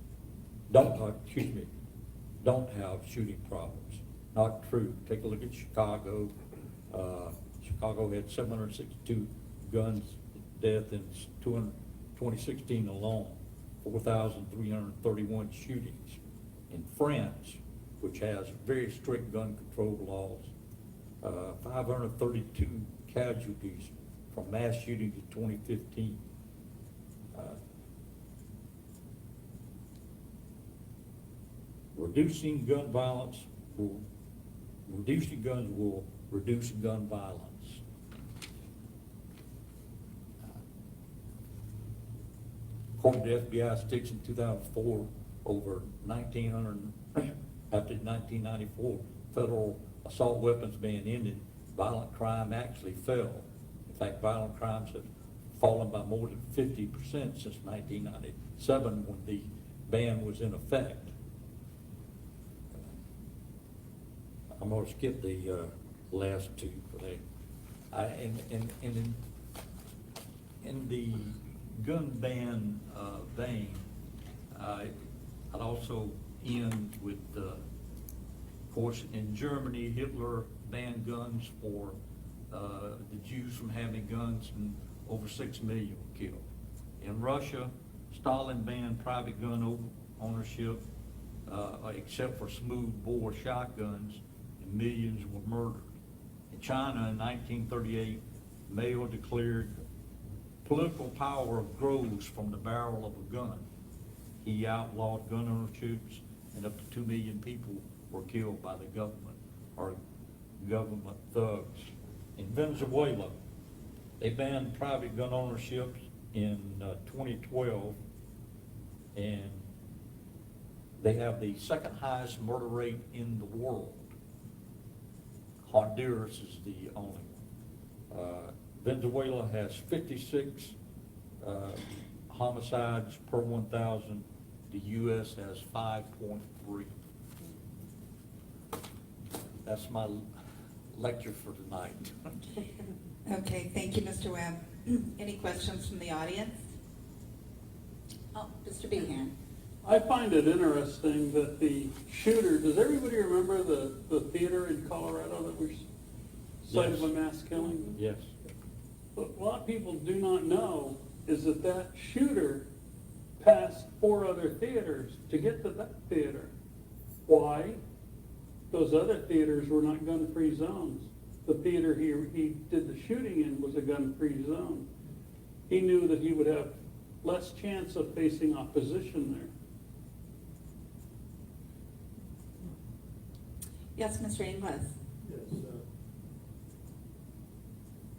Speaker 7: Don't have shooting problems. Not true. Take a look at Chicago. Chicago had 762 guns death in 2016 alone. 4,331 shootings. In France, which has very strict gun control laws, 532 casualties from mass shootings in 2015. Reducing guns will reduce gun violence. According to FBI statistics in 2004, over 1,900, after 1994 federal assault weapons ban ended, violent crime actually fell. In fact, violent crimes have fallen by more than 50% since 1997 when the ban was in effect. I'm going to skip the last two for that. In the gun ban vein, I'd also end with, of course, in Germany, Hitler banned guns for the Jews from having guns, and over 6 million were killed. In Russia, Stalin banned private gun ownership, except for smooth bore shotguns, and millions were murdered. In China, in 1938, Mao declared political power grows from the barrel of a gun. He outlawed gun ownerships, and up to 2 million people were killed by the government or government thugs. In Venezuela, they banned private gun ownership in 2012, and they have the second highest murder rate in the world. Honduras is the only one. Venezuela has 56 homicides per 1,000. The U.S. has 5.3. That's my lecture for tonight.
Speaker 5: Okay, thank you, Mr. Webb. Any questions from the audience? Oh, Mr. Beahan.
Speaker 3: I find it interesting that the shooter, does everybody remember the theater in Colorado that was site of a mass killing?
Speaker 7: Yes.
Speaker 3: What a lot of people do not know is that that shooter passed 4 other theaters to get to that theater. Why? Those other theaters were not gun-free zones. The theater he did the shooting in was a gun-free zone. He knew that he would have less chance of facing opposition there.
Speaker 5: Yes, Mr. Inglis.
Speaker 6: Yes,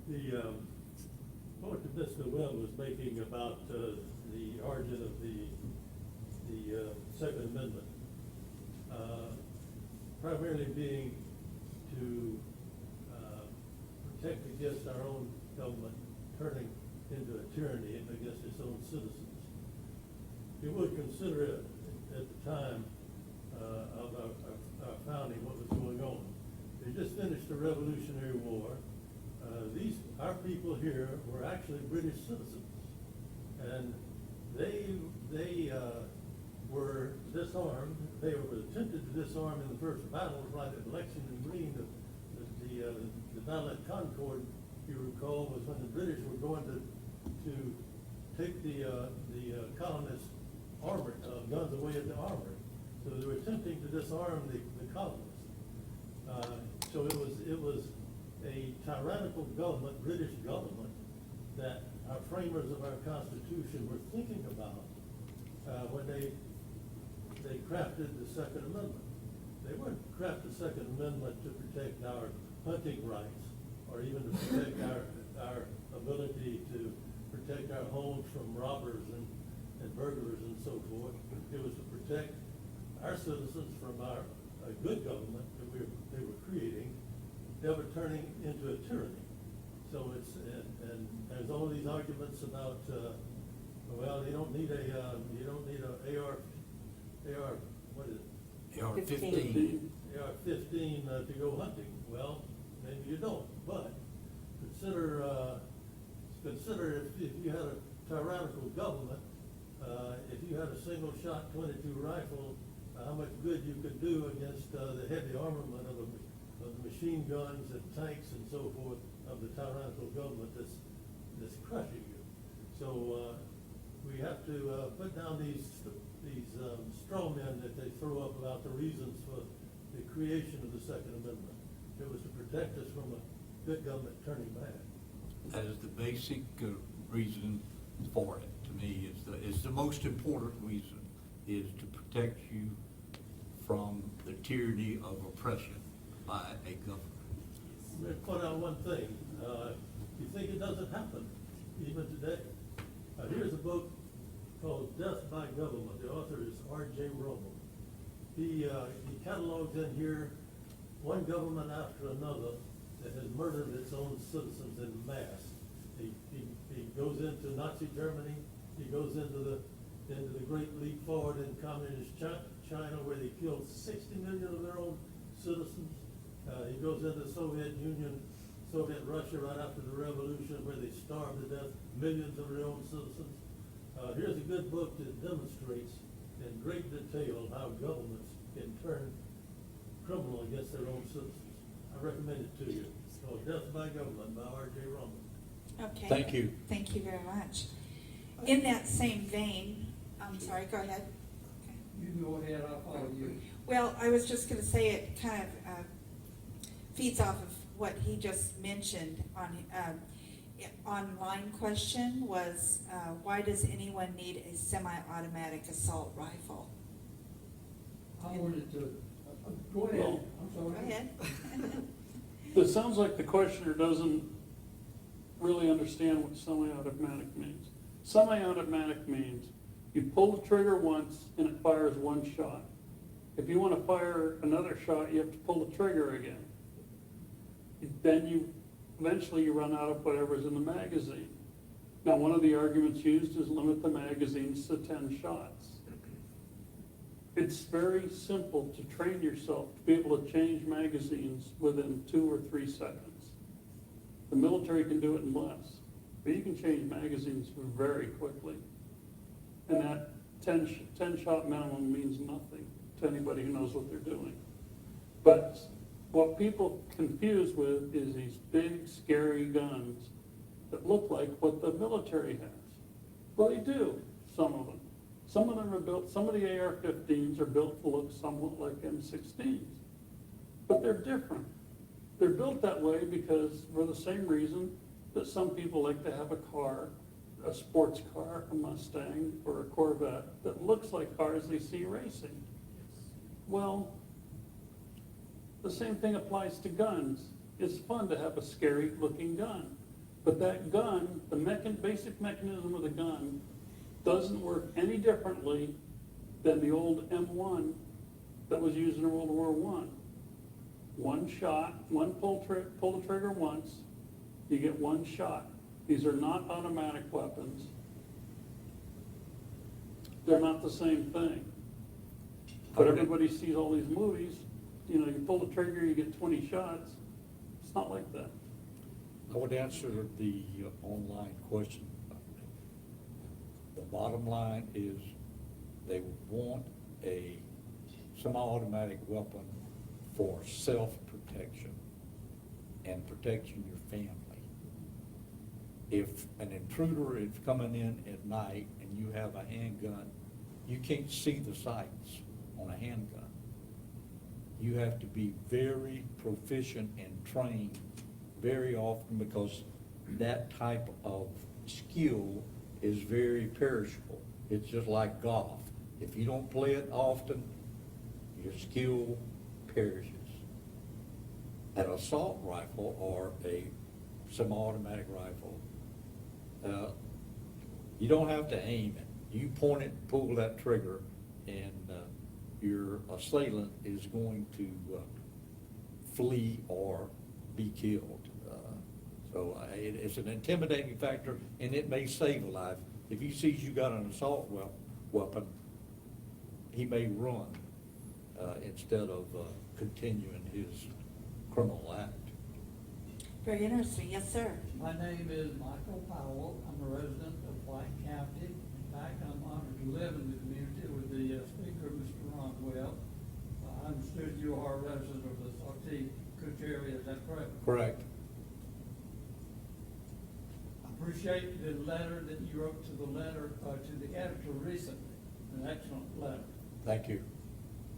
Speaker 6: the point that Mr. Webb was making about the origin of the Second Amendment, primarily being to protect against our own government turning into a tyranny against its own citizens. You would consider it at the time of our founding what was going on. They just finished the Revolutionary War. Our people here were actually British citizens, and they were disarmed. They were attempted to disarm in the first battle, right at Lexington Green. The battle at Concord, if you recall, was when the British were going to take the colonists' armor guns away at the armory. So they were attempting to disarm the colonists. So it was a tyrannical government, British government, that our framers of our Constitution were thinking about when they crafted the Second Amendment. They weren't crafting the Second Amendment to protect our hunting rights or even to protect our ability to protect our homes from robbers and burglars and so forth. It was to protect our citizens from a good government that they were creating, never turning into a tyranny. So and there's all these arguments about well, you don't need a AR what is it?
Speaker 7: AR-15.
Speaker 6: AR-15 to go hunting. Well, maybe you don't, but consider if you had a tyrannical government, if you had a single shot 22 rifle, how much good you could do against the heavy armament of the machine guns and tanks and so forth of the tyrannical government that's crushing you. So we have to put down these straw men that they throw up about the reasons for the creation of the Second Amendment. It was to protect us from a good government turning bad.
Speaker 7: That is the basic reason for it, to me, is the most important reason, is to protect you from the tyranny of oppression by a government.
Speaker 6: I'm going to point out one thing. You think it doesn't happen, even today. Here's a book called Death by Government. The author is R.J. Rommel. He catalogs in here one government after another that has murdered its own citizens in mass. He goes into Nazi Germany. He goes into the Great Leap Forward in Communist China, where they killed 60 million of their own citizens. He goes into Soviet Union, Soviet Russia right after the revolution, where they starved to death millions of their own citizens. Here's a good book that demonstrates in great detail how governments can turn criminal against their own citizens. I recommend it to you. It's called Death by Government by R.J. Rommel.
Speaker 5: Okay.
Speaker 7: Thank you.
Speaker 5: Thank you very much. In that same vein, I'm sorry, go ahead. Okay.
Speaker 2: You go ahead, I'll follow you.
Speaker 5: Well, I was just gonna say it kind of feeds off of what he just mentioned on, online question was, why does anyone need a semi-automatic assault rifle?
Speaker 2: I wanted to, go ahead, I'm sorry.
Speaker 5: Go ahead.
Speaker 3: It sounds like the questioner doesn't really understand what semi-automatic means. Semi-automatic means you pull the trigger once and it fires one shot. If you want to fire another shot, you have to pull the trigger again. Then eventually you run out of whatever's in the magazine. Now, one of the arguments used is limit the magazines to 10 shots. It's very simple to train yourself to be able to change magazines within 2 or 3 seconds. The military can do it in less, but you can change magazines very quickly. And that 10 shot minimum means nothing to anybody who knows what they're doing. But what people confuse with is these big, scary guns that look like what the military has. Well, they do, some of them. Some of them are built, some of the AR-15s are built to look somewhat like M16s. But they're different. They're built that way because, for the same reason that some people like to have a car, a sports car, a Mustang, or a Corvette, that looks like cars they see racing. Well, the same thing applies to guns. It's fun to have a scary-looking gun. But that gun, the basic mechanism of the gun, doesn't work any differently than the old M1 that was used in World War I. One shot, pull the trigger once, you get one shot. These are not automatic weapons. They're not the same thing. But everybody sees all these movies, you pull the trigger, you get 20 shots. It's not like that.
Speaker 7: I would answer the online question. The bottom line is they want a semi-automatic weapon for self-protection and protecting your family. If an intruder is coming in at night and you have a handgun, you can't see the sights on a handgun. You have to be very proficient and trained very often, because that type of skill is very perishable. It's just like golf. If you don't play it often, your skill perishes. An assault rifle or a semi-automatic rifle, you don't have to aim it. You point it, pull that trigger, and your assailant is going to flee or be killed. So it's an intimidating factor, and it may save a life. If he sees you got an assault weapon, he may run instead of continuing his criminal act.
Speaker 5: Very interesting. Yes, sir.
Speaker 2: My name is Michael Powell. I'm a resident of White County. In fact, I'm honored to live in the community with the speaker, Mr. Ron Webb. I understood you are a resident of the Saltee Coach area. Is that correct?
Speaker 7: Correct.
Speaker 2: I appreciate the letter that you wrote to the editor recently. An excellent letter.
Speaker 7: Thank you.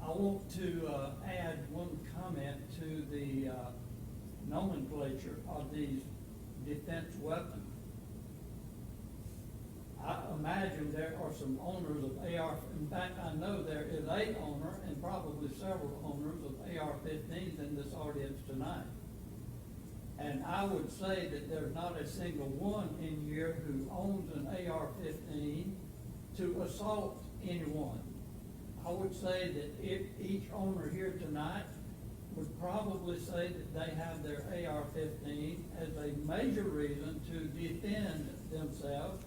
Speaker 2: I want to add one comment to the nomenclature of these defense weapons. I imagine there are some owners of AR. In fact, I know there is a owner and probably several owners of AR-15s in this audience tonight. And I would say that there's not a single one in here who owns an AR-15 to assault anyone. I would say that if each owner here tonight would probably say that they have their AR-15 as a major reason to defend themselves,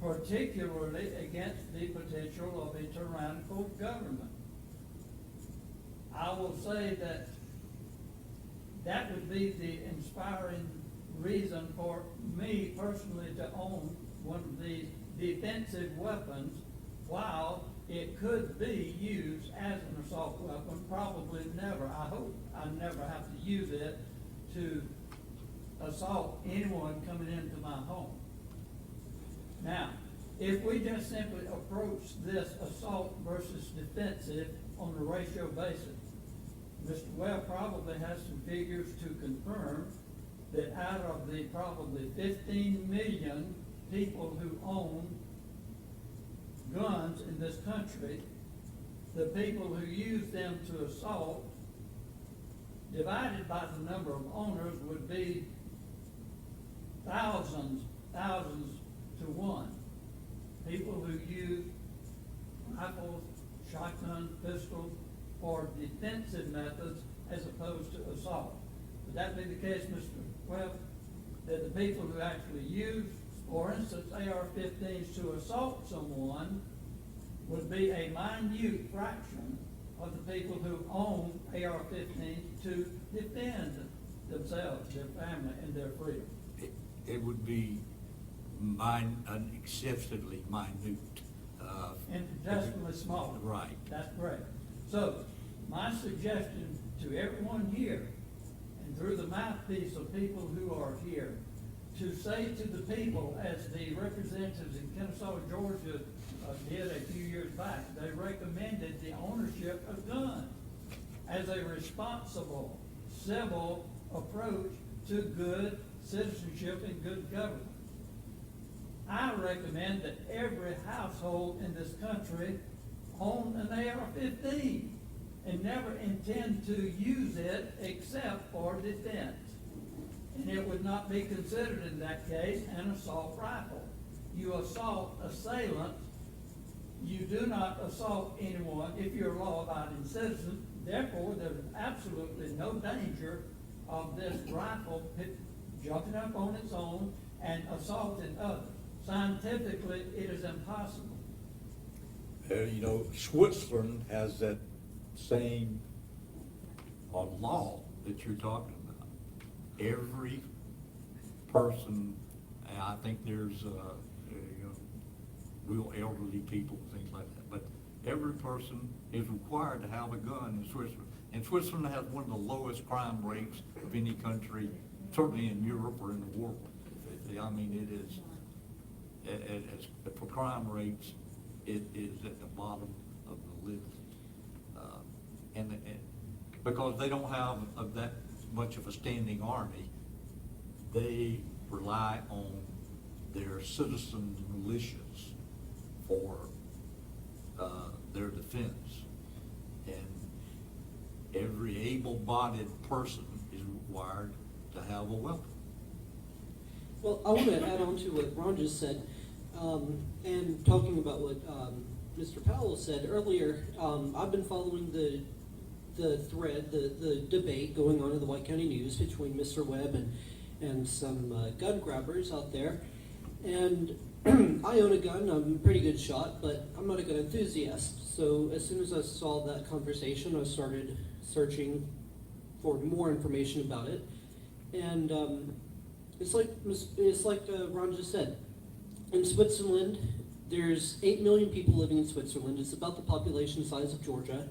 Speaker 2: particularly against the potential of a tyrannical government. I will say that that would be the inspiring reason for me personally to own one of these defensive weapons, while it could be used as an assault weapon. Probably never. I hope I never have to use it to assault anyone coming into my home. Now, if we just simply approach this assault versus defensive on a ratio basis, Mr. Webb probably has some figures to confirm that out of the probably 15 million people who own guns in this country, the people who use them to assault, divided by the number of owners, would be thousands to one. People who use rifles, shotguns, pistols, for defensive methods as opposed to assault. Would that be the case, Mr. Webb? That the people who actually use, for instance, AR-15s to assault someone would be a minute fraction of the people who own AR-15s to defend themselves, their family, and their freedom?
Speaker 7: It would be excessively minute.
Speaker 2: Infinitesimally smaller.
Speaker 7: Right.
Speaker 2: That's correct. So, my suggestion to everyone here, and through the mouthpiece of people who are here, to say to the people, as the representatives in Kennesaw, Georgia did a few years back, they recommended the ownership of guns as a responsible, civil approach to good citizenship and good government. I recommend that every household in this country own an AR-15 and never intend to use it except for defense. And it would not be considered in that case an assault rifle. You assault assailants. You do not assault anyone if you're a law-abiding citizen. Therefore, there's absolutely no danger of this rifle jumping up on its own and assaulting others. Scientifically, it is impossible.
Speaker 7: You know, Switzerland has that same law that you're talking about. Every person, and I think there's, real elderly people, things like that, but every person is required to have a gun in Switzerland. And Switzerland has one of the lowest crime rates of any country, certainly in Europe or in the world. I mean, it is, for crime rates, it is at the bottom of the list. And because they don't have that much of a standing army, they rely on their citizen militias for their defense. And every able-bodied person is required to have a weapon.
Speaker 1: Well, I want to add on to what Ron just said, and talking about what Mr. Powell said earlier. I've been following the thread, the debate going on in the White County News between Mr. Webb and some gun grabbers out there. And I own a gun. I'm a pretty good shot, but I'm not a gun enthusiast. So as soon as I saw that conversation, I started searching for more information about it. And it's like Ron just said. In Switzerland, there's 8 million people living in Switzerland. It's about the population size of Georgia.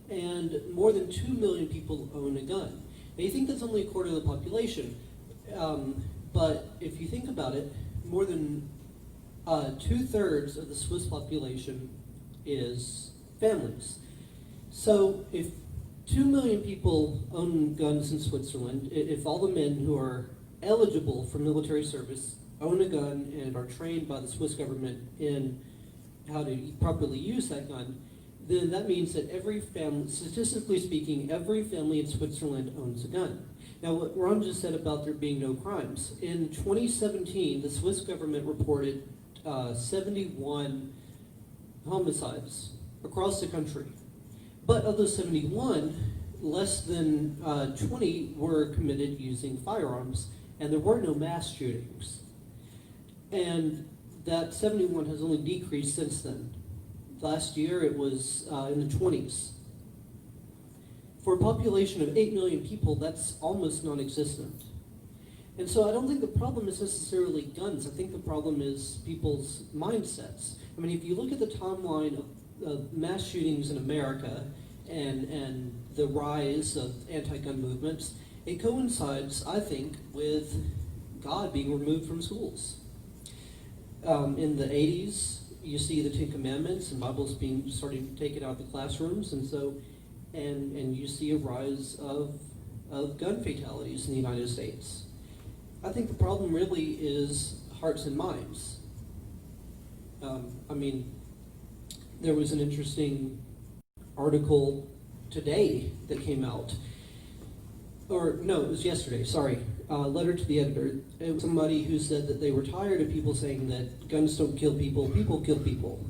Speaker 1: And more than 2 million people own a gun. Now you think that's only a quarter of the population. But if you think about it, more than 2/3 of the Swiss population is families. So if 2 million people own guns in Switzerland, if all the men who are eligible for military service own a gun and are trained by the Swiss government in how to properly use that gun, then that means that every family, statistically speaking, every family in Switzerland owns a gun. Now, what Ron just said about there being no crimes, in 2017, the Swiss government reported 71 homicides across the country. But of those 71, less than 20 were committed using firearms, and there were no mass shootings. And that 71 has only decreased since then. Last year it was in the 20s. For a population of 8 million people, that's almost non-existent. And so I don't think the problem is necessarily guns. I think the problem is people's mindsets. I mean, if you look at the timeline of mass shootings in America and the rise of anti-gun movements, it coincides, I think, with God being removed from schools. In the 80s, you see the Ten Commandments and Bibles being starting to take it out of the classrooms, and so and you see a rise of gun fatalities in the United States. I think the problem really is hearts and minds. I mean, there was an interesting article today that came out, or no, it was yesterday, sorry, letter to the editor. It was somebody who said that they were tired of people saying that guns don't kill people, people kill people.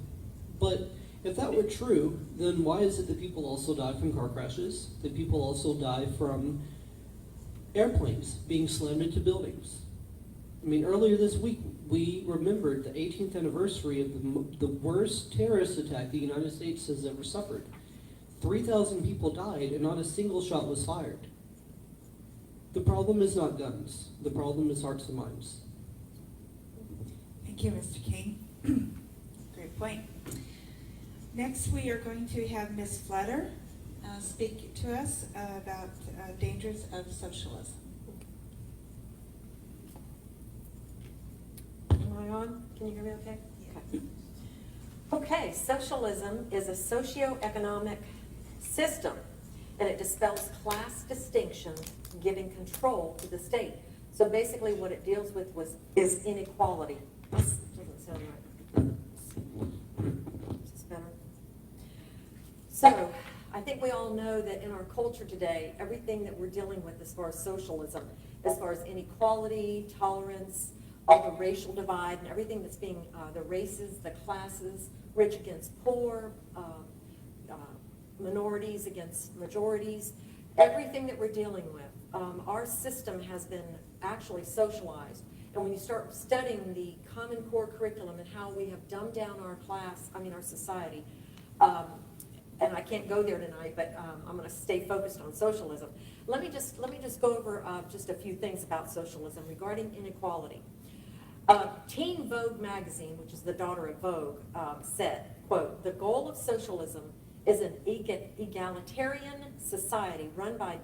Speaker 1: But if that were true, then why is it that people also die from car crashes, that people also die from airplanes being slammed into buildings? I mean, earlier this week, we remembered the 18th anniversary of the worst terrorist attack the United States has ever suffered. 3,000 people died and not a single shot was fired. The problem is not guns. The problem is hearts and minds.
Speaker 5: Thank you, Mr. King. Great. point. Next, we are going to have Ms. Fletter speak to us about dangers of socialism.
Speaker 8: Am I on? Can you hear me okay? Okay. Okay, socialism is a socio-economic system, and it dispels class distinction, giving control to the state. So basically what it deals with is inequality. This doesn't sound right. Is this better? So I think we all know that in our culture today, everything that we're dealing with as far as socialism, as far as inequality, tolerance, all the racial divide, and everything that's being, the races, the classes, rich against poor, minorities against majorities, everything that we're dealing with, our system has been actually socialized. And when you start studying the Common Core curriculum and how we have dumbed down our our society, and I can't go there tonight, but I'm going to stay focused on socialism. Let me just go over just a few things about socialism regarding inequality. Teen Vogue magazine, which is the daughter of Vogue, said, quote, "The goal of socialism is an egalitarian society run by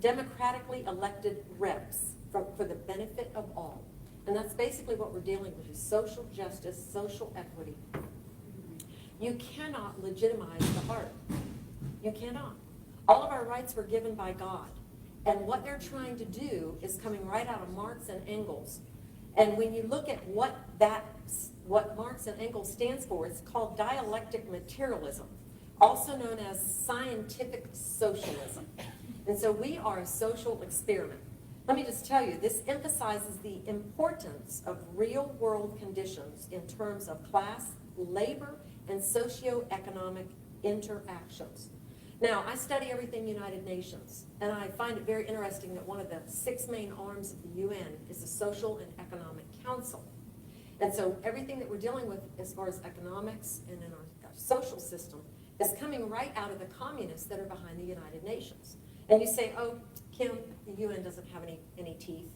Speaker 8: democratically elected reps for the benefit of all." And that's basically what we're dealing with, is social justice, social equity. You cannot legitimize the heart. You cannot. All of our rights were given by God. And what they're trying to do is coming right out of Marx and Engels. And when you look at what Marx and Engels stands for, it's called dialectic materialism, also known as scientific socialism. And so we are a social experiment. Let me just tell you, this emphasizes the importance of real world conditions in terms of class, labor, and socioeconomic interactions. Now, I study everything United Nations, and I find it very interesting that one of the 6 main arms of the UN is the Social and Economic Council. And so everything that we're dealing with as far as economics and in our social system is coming right out of the communists that are behind the United Nations. And you say, oh, Kim, the UN doesn't have any teeth.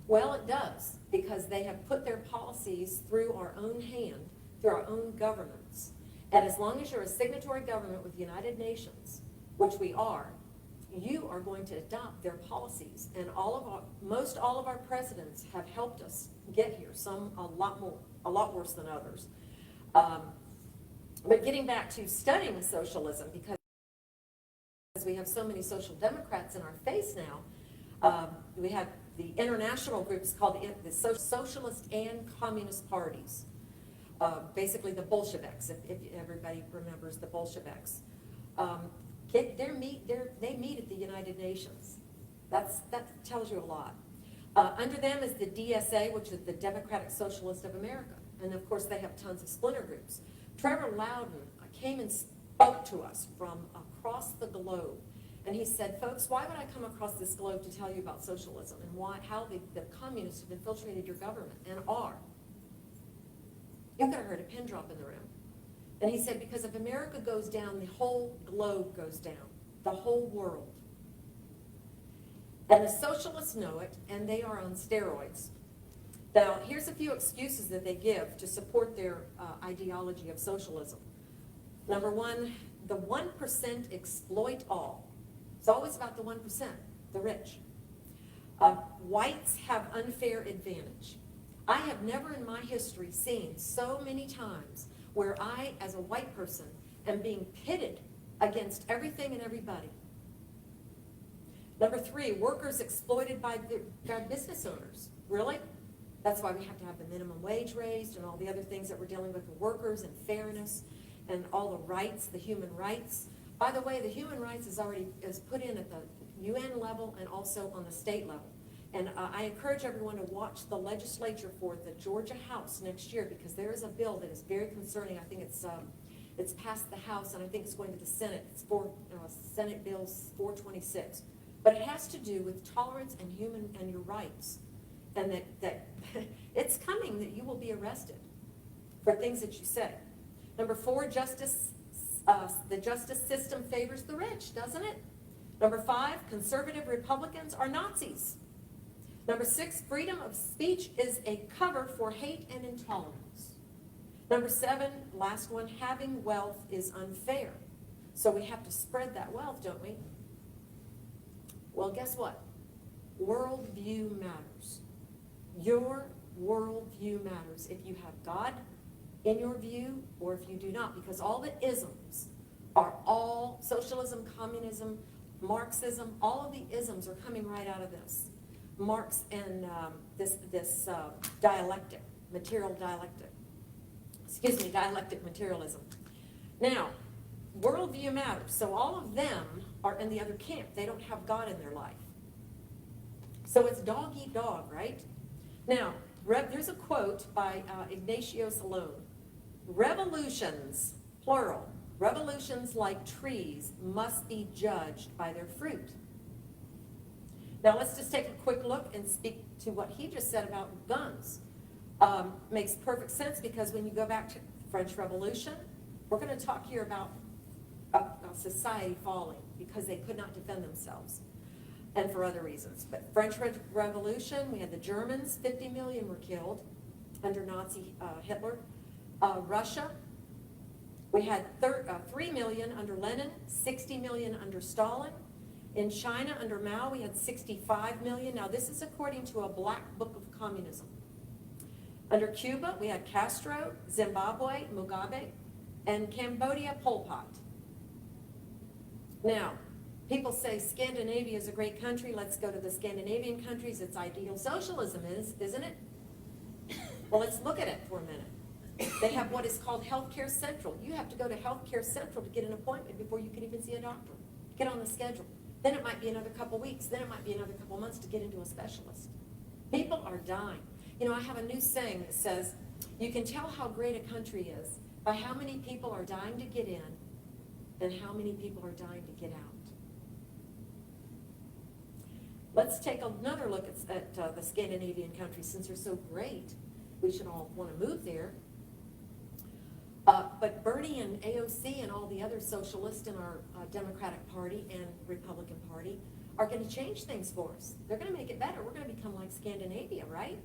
Speaker 8: Well, it does, because they have put their policies through our own hand, through our own governments. And as long as you're a signatory government with the United Nations, which we are, you are going to adopt their policies. And most all of our presidents have helped us get here, some a lot worse than others. But getting back to studying socialism, because we have so many social democrats in our face now, we have the international groups called the Socialist and Communist Parties. Basically the Bolsheviks, if everybody remembers the Bolsheviks. They meet at the United Nations. That tells you a lot. Under them is the DSA, which is the Democratic Socialist of America. And of course they have tons of splinter groups. Trevor Loudon came and spoke to us from across the globe. And he said, folks, why would I come across this globe to tell you about socialism and how the communists have infiltrated your government and are? You could have heard a pin drop in the room. And he said, because if America goes down, the whole globe goes down, the whole world. And the socialists know it, and they are on steroids. Now, here's a few excuses that they give to support their ideology of socialism. Number one, the 1% exploit all. It's always about the 1%, the rich. Whites have unfair advantage. I have never in my history seen so many times where I, as a white person, am being pitted against everything and everybody. Number three, workers exploited by business owners. Really? That's why we have to have the minimum wage raised and all the other things that we're dealing with workers and fairness and all the rights, the human rights. By the way, the human rights is put in at the UN level and also on the state level. And I encourage everyone to watch the legislature for the Georgia House next year, because there is a bill that is very concerning. I think it's passed the House, and I think it's going to the Senate. It's for Senate Bill 426. But it has to do with tolerance and your rights, and that it's coming that you will be arrested for things that you say. Number four, justice. The justice system favors the rich, doesn't it? Number five, conservative Republicans are Nazis. Number six, freedom of speech is a cover for hate and intolerance. Number 7, last one, having wealth is unfair. So we have to spread that wealth, don't we? Well, guess what? Worldview matters. Your worldview matters if you have God in your view or if you do not, because all the isms are all socialism, communism, Marxism, all of the isms are coming right out of this. Marx and this dialectic, dialectic materialism. Now, worldview matters. So all of them are in the other camp. They don't have God in their life. So it's dog eat dog, right? Now, there's a quote by Ignacio Salone. Revolutions, plural, revolutions like trees must be judged by their fruit. Now let's just take a quick look and speak to what he just said about guns. Makes perfect sense because when you go back to the French Revolution, we're going to talk here about a society falling because they could not defend themselves and for other reasons. But French Revolution, we had the Germans, 50 million were killed under Nazi Hitler. Russia, we had 3 million under Lenin, 60 million under Stalin. In China, under Mao, we had 65 million. Now, this is according to a black book of communism. Under Cuba, we had Castro, Zimbabwe, Mugabe, and Cambodia, Pol Pot. Now, people say Scandinavia is a great country. Let's go to the Scandinavian countries. It's ideal socialism, isn't it? Well, let's look at it for a minute. They have what is called Healthcare Central. You have to go to Healthcare Central to get an appointment before you can even see a doctor. Get on the schedule. Then it might be another couple weeks. Then it might be another couple months to get into a specialist. People are dying. You know, I have a new saying that says, you can tell how great a country is by how many people are dying to get in and how many people are dying to get out. Let's take another look at the Scandinavian countries. Since they're so great, we should all want to move there. But Bernie and AOC and all the other socialists in our Democratic Party and Republican Party are going to change things for us. They're going to make it better. We're going to become like Scandinavia, right?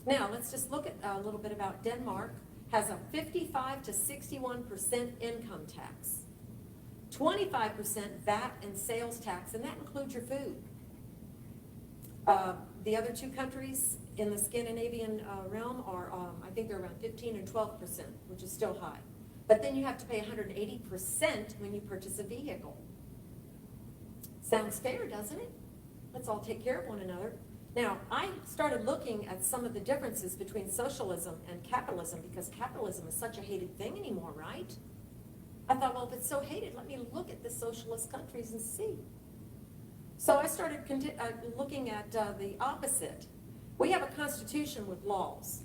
Speaker 8: Now, let's just look at a little bit about Denmark. Has a 55 to 61% income tax, 25% VAT and sales tax, and that includes your food. The other two countries in the Scandinavian realm are, I think they're around 15 and 12%, which is still high. But then you have to pay 180% when you purchase a vehicle. Sounds fair, doesn't it? Let's all take care of one another. Now, I started looking at some of the differences between socialism and capitalism because capitalism is such a hated thing anymore, right? I thought, well, if it's so hated, let me look at the socialist countries and see. So I started looking at the opposite. We have a constitution with laws,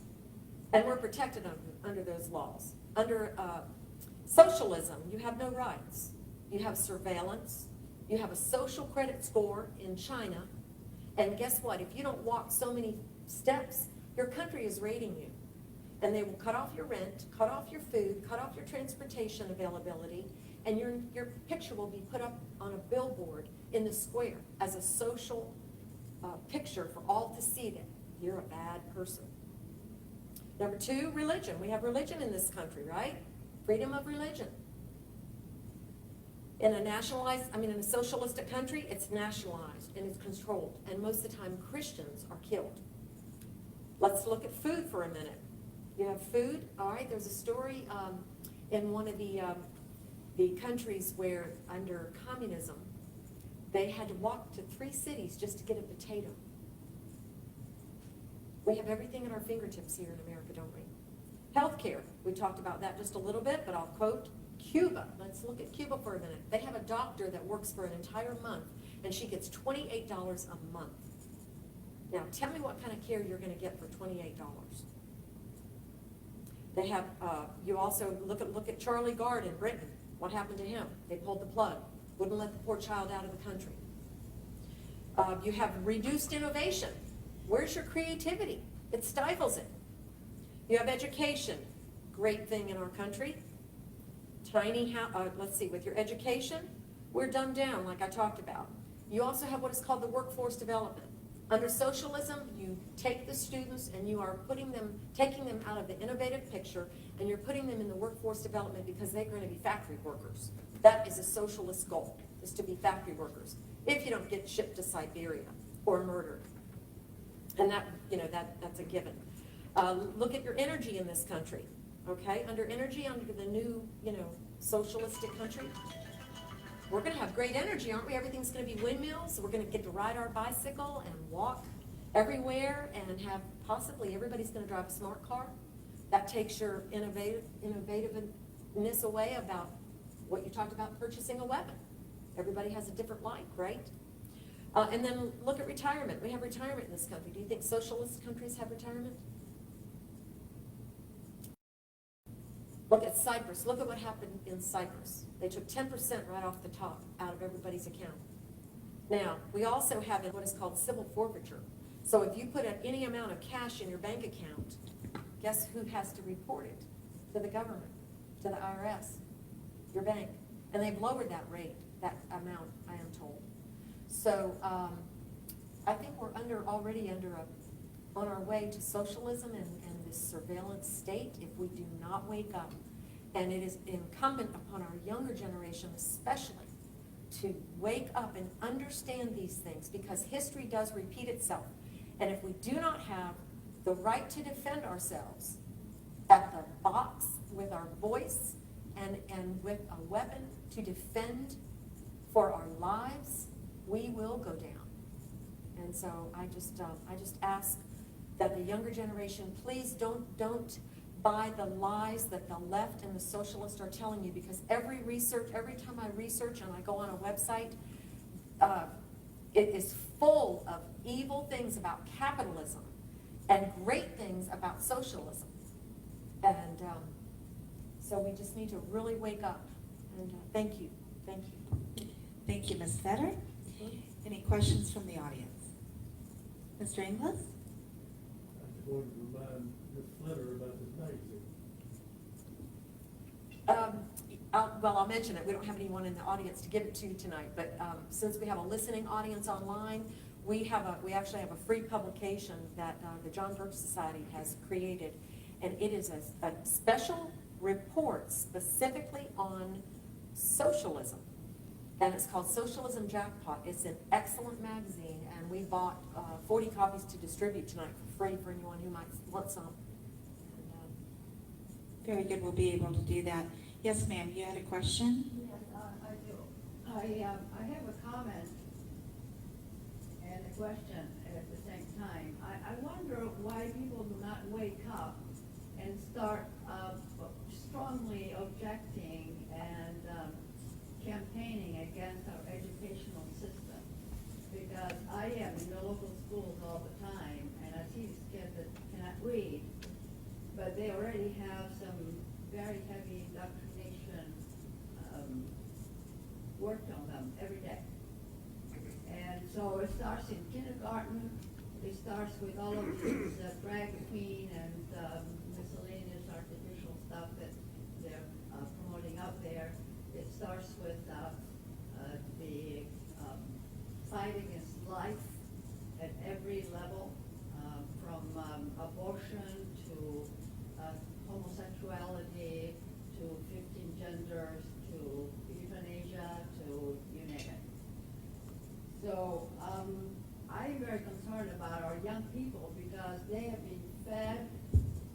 Speaker 8: and we're protected under those laws. Under socialism, you have no rights. You have surveillance. You have a social credit score in China. And guess what? If you don't walk so many steps, your country is raiding you. And they will cut off your rent, cut off your food, cut off your transportation availability, and your picture will be put up on a billboard in the square as a social picture for all to see that you're a bad person. Number 2, religion. We have religion in this country, right? Freedom of religion. In a socialistic country, it's nationalized and it's controlled. And most of the time, Christians are killed. Let's look at food for a minute. You have food, all right? There's a story in one of the countries where, under communism, they had to walk to 3 cities just to get a potato. We have everything at our fingertips here in America, don't we? Healthcare. We talked about that just a little bit, but I'll quote Cuba. Let's look at Cuba for a minute. They have a doctor that works for an entire month, and she gets $28 a month. Now, tell me what kind of care you're going to get for $28. They have. You also look at Charlie Gard in Britain. What happened to him? They pulled the plug. Wouldn't let the poor child out of the country. You have reduced innovation. Where's your creativity? It stifles it. You have education. Great thing in our country. Let's see, with your education, we're dumbed down like I talked about. You also have what is called the workforce development. Under socialism, you take the students and you are taking them out of the innovative picture, and you're putting them in the workforce development because they're going to be factory workers. That is a socialist goal, is to be factory workers, if you don't get shipped to Siberia or murdered. And that's a given. Look at your energy in this country, okay? Under energy, under the new, socialistic country, we're going to have great energy, aren't we? Everything's going to be windmills. We're going to get to ride our bicycle and walk everywhere, and have possibly everybody's going to drive a smart car. That takes your innovativeness away about what you talked about, purchasing a weapon. Everybody has a different like, right? And then look at retirement. We have retirement in this country. Do you think socialist countries have retirement? Look at Cyprus. Look at what happened in Cyprus. They took 10% right off the top out of everybody's account. Now, we also have what is called civil forfeiture. So if you put any amount of cash in your bank account, guess who has to report it? To the government, to the IRS, your bank. And they've lowered that rate, that amount, I am told. So I think we're already on our way to socialism and this surveillance state if we do not wake up. And it is incumbent upon our younger generation especially to wake up and understand these things, because history does repeat itself. And if we do not have the right to defend ourselves at the box with our voice and with a weapon to defend for our lives, we will go down. And so I just ask that the younger generation, please don't buy the lies that the left and the socialists are telling you, because every time I research and I go on a website, it is full of evil things about capitalism and great things about socialism. And so we just need to really wake up. And thank you. Thank you.
Speaker 5: Thank you, Ms. Fletter. Any questions from the audience? Mr. Inglis?
Speaker 6: I just wanted to remind Ms. Fletter about this magazine.
Speaker 8: I'll mention it. We don't have anyone in the audience to give it to tonight, but since we have a listening audience online, we actually have a free publication that the John Birch Society has created, and it is a special report specifically on socialism, and it's called Socialism Jackpot. It's an excellent magazine, and we bought 40 copies to distribute tonight for free for anyone who might want some.
Speaker 5: Very good. We'll be able to do that. Yes, ma'am. You had a question?
Speaker 9: Yes, I do. I have a comment and a question at the same time. I wonder why people do not wake up and start strongly objecting and campaigning against our educational system. Because I am in the local schools all the time, and I see these kids that cannot read, but they already have some very heavy indoctrination worked on them every day. And so it starts in kindergarten. It starts with all of these drag queen and miscellaneous artificial stuff that they're promoting out there. It starts with the fight against life at every level, from abortion to homosexuality to 15 genders to euthanasia to you name it. So I'm very concerned about our young people, because they have been fed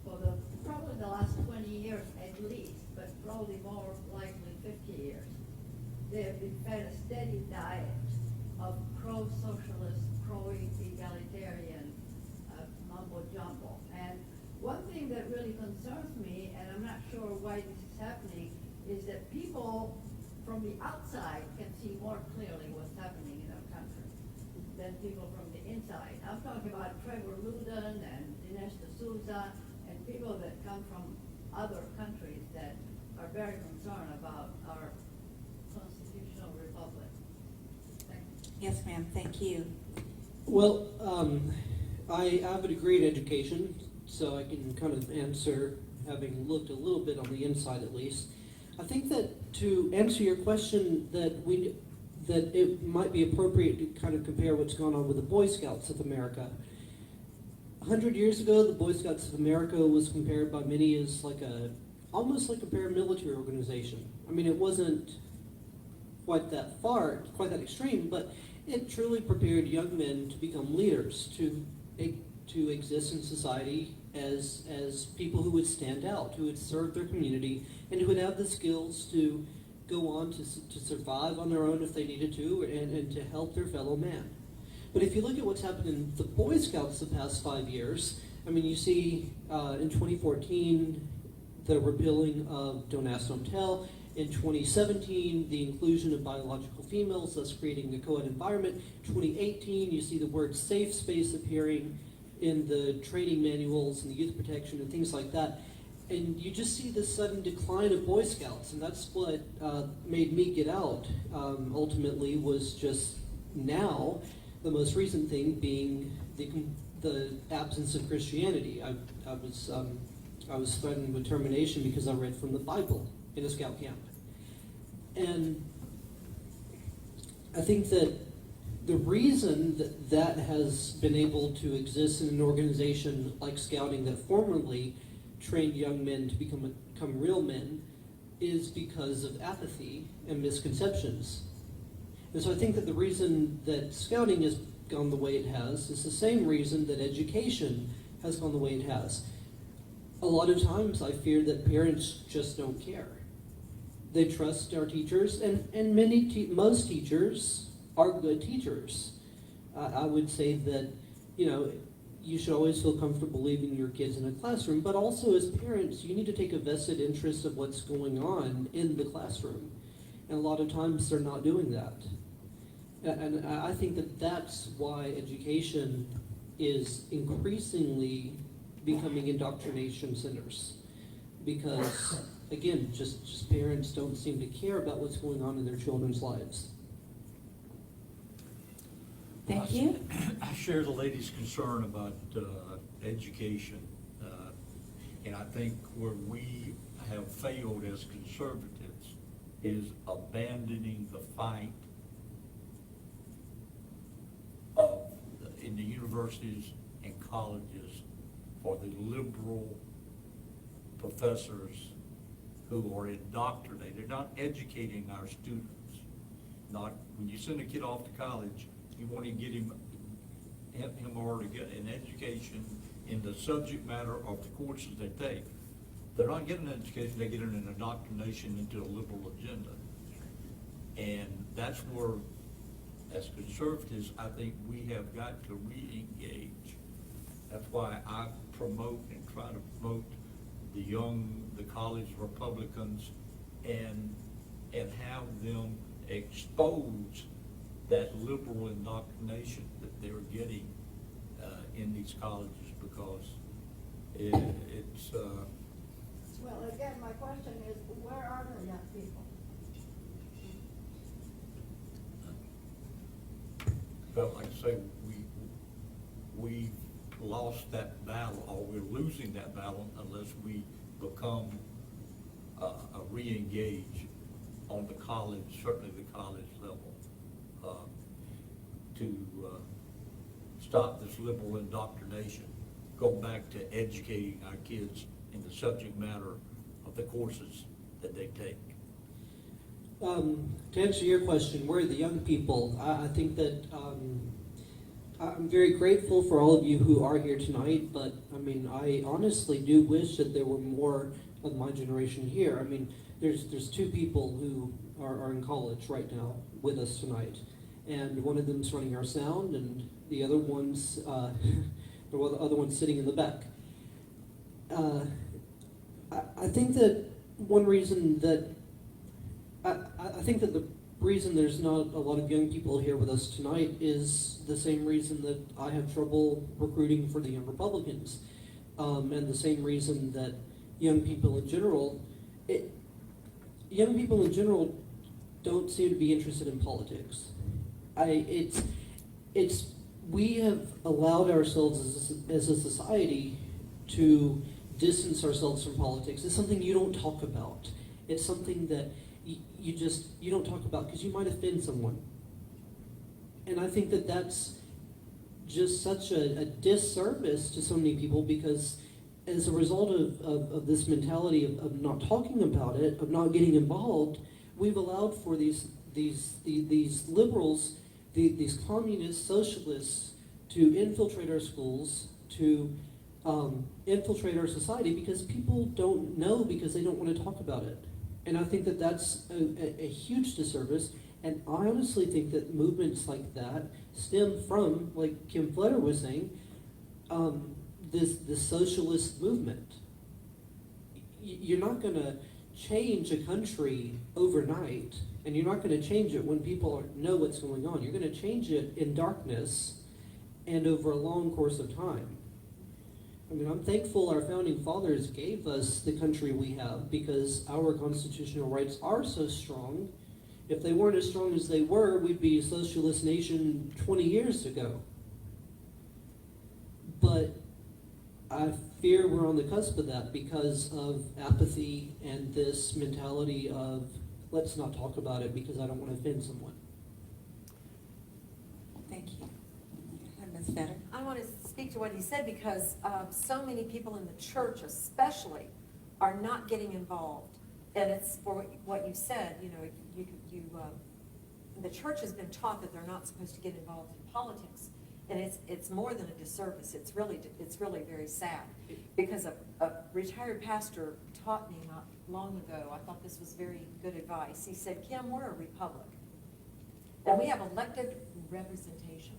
Speaker 9: for probably the last 20 years at least, but probably more likely 50 years. They have been fed a steady diet of pro-socialist, pro-egalitarian mumbo jumbo. And one thing that really concerns me, and I'm not sure why this is happening, is that people from the outside can see more clearly what's happening in our country than people from the inside. I'm talking about Trevor Loudon and Dinesh D'Souza and people that come from other countries that are very concerned about our constitutional republic. Thank you.
Speaker 5: Yes, ma'am. Thank you.
Speaker 1: Well, I have a degree in education, so I can kind of answer, having looked a little bit on the inside at least. I think that to answer your question, that that it might be appropriate to kind of compare what's going on with the Boy Scouts of America. 100 years ago, the Boy Scouts of America was compared by many as almost like a paramilitary organization. I mean, it wasn't quite that far, quite that extreme, but it truly prepared young men to become leaders, to exist in society as people who would stand out, who would serve their community, and who would have the skills to go on to survive on their own if they needed to, and to help their fellow man. But if you look at what's happened in the Boy Scouts the past 5 years, I mean, you see in 2014 the repealing of Don't Ask, Don't Tell. In 2017, the inclusion of biological females, thus creating a co-ed environment. 2018, you see the word safe space appearing in the training manuals and the youth protection and things like that. And you just see this sudden decline of Boy Scouts, and that's what made me get out, ultimately, was just now, the most recent thing being the absence of Christianity. I was threatened with termination because I read from the Bible in a scout camp. And I think that the reason that that has been able to exist in an organization like Scouting that formerly trained young men to become real men is because of apathy and misconceptions. And so I think that the reason that Scouting has gone the way it has is the same reason that education has gone the way it has. A lot of times I fear that parents just don't care. They trust our teachers, and most teachers are good teachers. I would say that, you should always feel comfortable leaving your kids in a classroom, but also as parents, you need to take a vested interest of what's going on in the classroom. And a lot of times they're not doing that. And I think that that's why education is increasingly becoming indoctrination centers. Because, again, just parents don't seem to care about what's going on in their children's lives.
Speaker 5: Thank you.
Speaker 7: I share the lady's concern about education. And I think where we have failed as conservatives is abandoning the fight in the universities and colleges for the liberal professors who are indoctrinated. They're not educating our students. When you send a kid off to college, you want to get him or her to get an education in the subject matter of the courses they take. They're not getting an education, they get an indoctrination into a liberal agenda. And that's where, as conservatives, I think we have got to re-engage. That's why I promote and try to promote the college Republicans and have them expose that liberal indoctrination that they're getting in these colleges, because it's
Speaker 9: Well, again, my question is, where are the young people?
Speaker 7: Well, like I say, we lost that battle, or we're losing that battle unless we become a re-engage on the college, certainly the college level, to stop this liberal indoctrination, go back to educating our kids in the subject matter of the courses that they take.
Speaker 1: To answer your question, where are the young people? I think that I'm very grateful for all of you who are here tonight, but I honestly do wish that there were more of my generation here. There's two people who are in college right now with us tonight, and one of them's running our sound, and the other one's sitting in the back. I think that one reason that I think that the reason there's not a lot of young people here with us tonight is the same reason that I have trouble recruiting for the young Republicans, and the same reason that young people in general don't seem to be interested in politics. We have allowed ourselves as a society to distance ourselves from politics. It's something you don't talk about. It's something that you don't talk about because you might offend someone. And I think that that's just such a disservice to so many people, because as a result of this mentality of not talking about it, of not getting involved, we've allowed for these liberals, these communist socialists to infiltrate our schools, to infiltrate our society, because people don't know, because they don't want to talk about it. And I think that that's a huge disservice. And I honestly think that movements like that stem from, like Kim Fletter was saying, this socialist movement. You're not going to change a country overnight, and you're not going to change it when people know what's going on. You're going to change it in darkness and over a long course of time. I mean, I'm thankful our founding fathers gave us the country we have, because our constitutional rights are so strong. If they weren't as strong as they were, we'd be a socialist nation 20 years ago. But I fear we're on the cusp of that because of apathy and this mentality of, let's not talk about it because I don't want to offend someone.
Speaker 5: Thank you. And Ms. Fletter?
Speaker 8: I want to speak to what he said, because so many people in the church especially are not getting involved. And it's for what you said, the church has been taught that they're not supposed to get involved in politics. And it's more than a disservice. It's really very sad, because a retired pastor taught me not long ago. I thought this was very good advice. He said, Kim, we're a republic, and we have elected representation,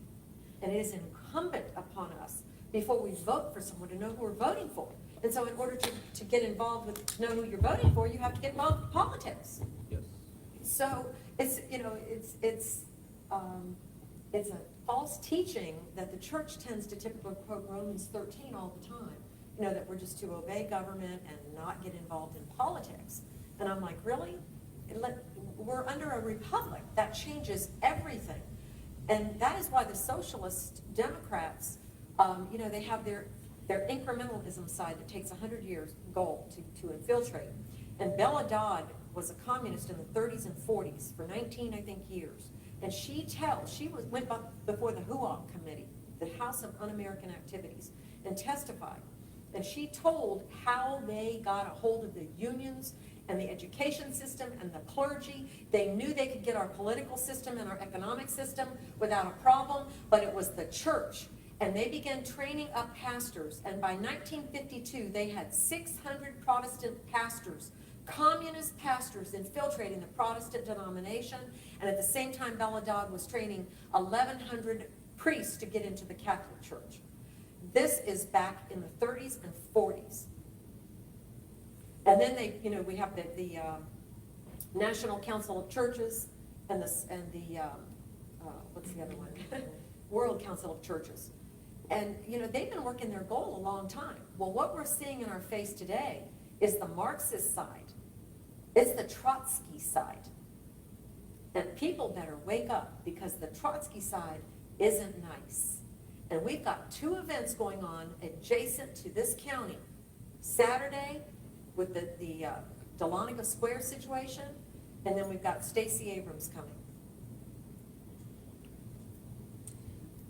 Speaker 8: and it is incumbent upon us before we vote for someone to know who we're voting for. And so, in order to get involved with, to know who you're voting for, you have to get involved with politics.
Speaker 1: Yes.
Speaker 8: So it's a false teaching that the church tends to typically quote Romans 13 all the time. That we're just to obey government and not get involved in politics. And I'm like, really? We're under a republic. That changes everything. And that is why the socialist Democrats, they have their incrementalism side that takes 100 years goal to infiltrate. And Bella Dodd was a communist in the 30s and 40s for 19, I think, years. And she went before the HUAC committee, the House of Un-American Activities, and testified. And she told how they got a hold of the unions and the education system and the clergy. They knew they could get our political system and our economic system without a problem, but it was the church. And they began training up pastors. And by 1952, they had 600 Protestant pastors, communist pastors, infiltrating the Protestant denomination. And at the same time, Bella Dodd was training 1,100 priests to get into the Catholic Church. This is back in the 30s and 40s. And then we have the National Council of Churches and the what's the other one? World Council of Churches. And, they've been working their goal a long time. Well, what we're seeing in our face today is the Marxist side. It's the Trotsky side. And people better wake up, because the Trotsky side isn't nice. And we've got 2 events going on adjacent to this county. Saturday with the Dahlonega Square situation, and then we've got Stacey Abrams coming.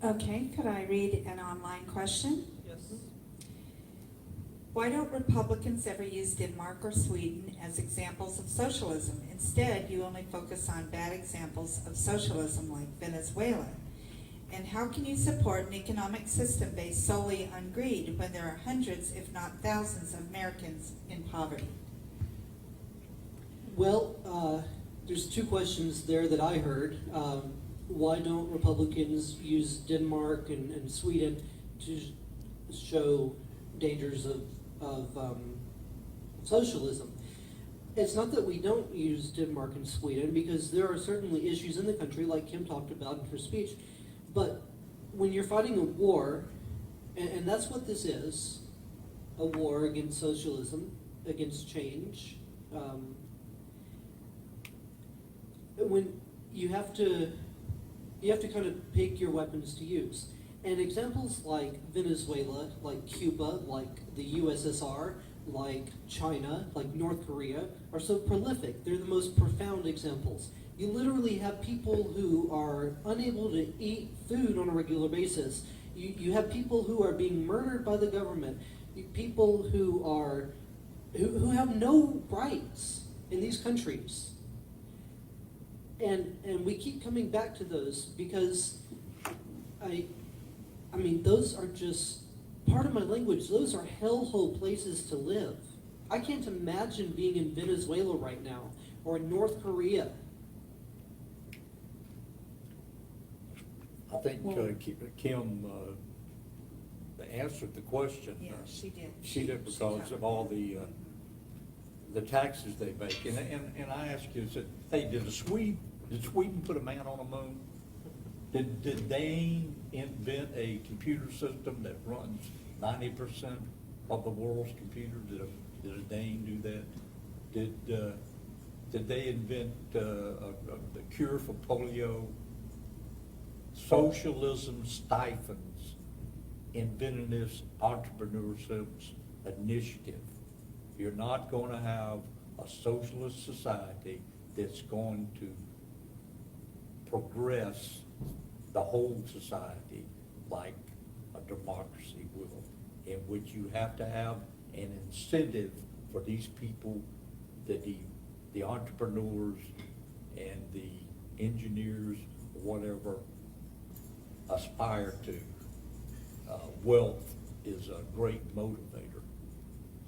Speaker 5: Okay, could I read an online question?
Speaker 1: Yes.
Speaker 5: Why don't Republicans ever use Denmark or Sweden as examples of socialism? Instead, you only focus on bad examples of socialism like Venezuela. And how can you support an economic system based solely on greed when there are hundreds, if not thousands, of Americans in poverty?
Speaker 1: Well, there's 2 questions there that I heard. Why don't Republicans use Denmark and Sweden to show dangers of socialism? It's not that we don't use Denmark and Sweden, because there are certainly issues in the country, like Kim talked about in her speech. But when you're fighting a war, and that's what this is, a war against socialism, against change, when you have to kind of pick your weapons to use. And examples like Venezuela, like Cuba, like the USSR, like China, like North Korea, are so prolific. They're the most profound examples. You literally have people who are unable to eat food on a regular basis. You have people who are being murdered by the government. People who have no rights in these countries. And we keep coming back to those because I mean, those are just part of my language. Those are hellhole places to live. I can't imagine being in Venezuela right now or in North Korea.
Speaker 7: I think Kim answered the question.
Speaker 5: Yeah, she did.
Speaker 7: She did because of all the taxes they make. And I ask you, hey, did Sweden put a man on the moon? Did they invent a computer system that runs 90% of the world's computers? Did a Dane do that? Did they invent the cure for polio? Socialism stifles inventiveness, entrepreneurship initiative. You're not going to have a socialist society that's going to progress the whole society like a democracy will, in which you have to have an incentive for these people, that the entrepreneurs and the engineers, whatever, aspire to. Wealth is a great motivator.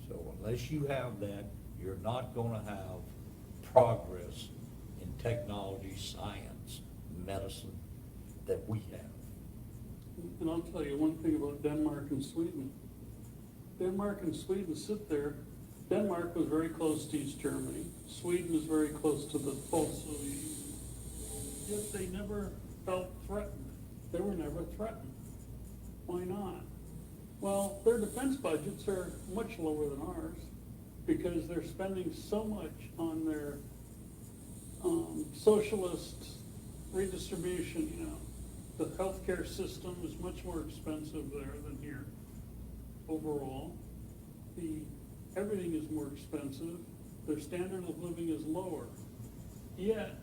Speaker 7: So unless you have that, you're not going to have progress in technology, science, medicine that we have.
Speaker 3: And I'll tell you one thing about Denmark and Sweden. Denmark and Sweden sit there. Denmark was very close to East Germany. Sweden was very close to the post-Soviet Union. Yet they never felt threatened. They were never threatened. Why not? Well, their defense budgets are much lower than ours because they're spending so much on their socialist redistribution. The healthcare system is much more expensive there than here overall. Everything is more expensive. Their standard of living is lower. Yet,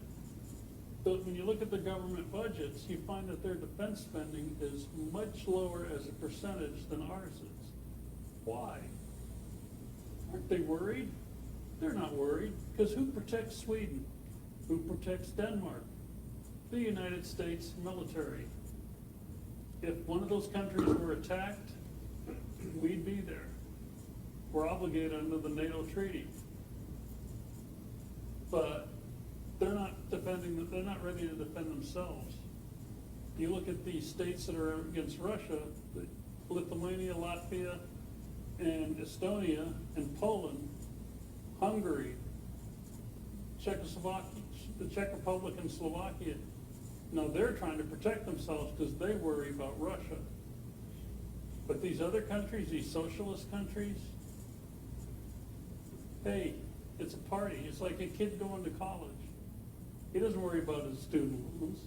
Speaker 3: when you look at the government budgets, you find that their defense spending is much lower as a percentage than ours is. Why? Aren't they worried? They're not worried, because who protects Sweden? Who protects Denmark? The United States military. If one of those countries were attacked, we'd be there. We're obligated under the NATO treaty. But they're not ready to defend themselves. You look at the states that are against Russia, Lithuania, Latvia, and Estonia, and Poland, Hungary, Czechoslovakia, the Czech Republic and Slovakia. Now they're trying to protect themselves because they worry about Russia. But these other countries, these socialist countries, hey, it's a party. It's like a kid going to college. He doesn't worry about his student loans.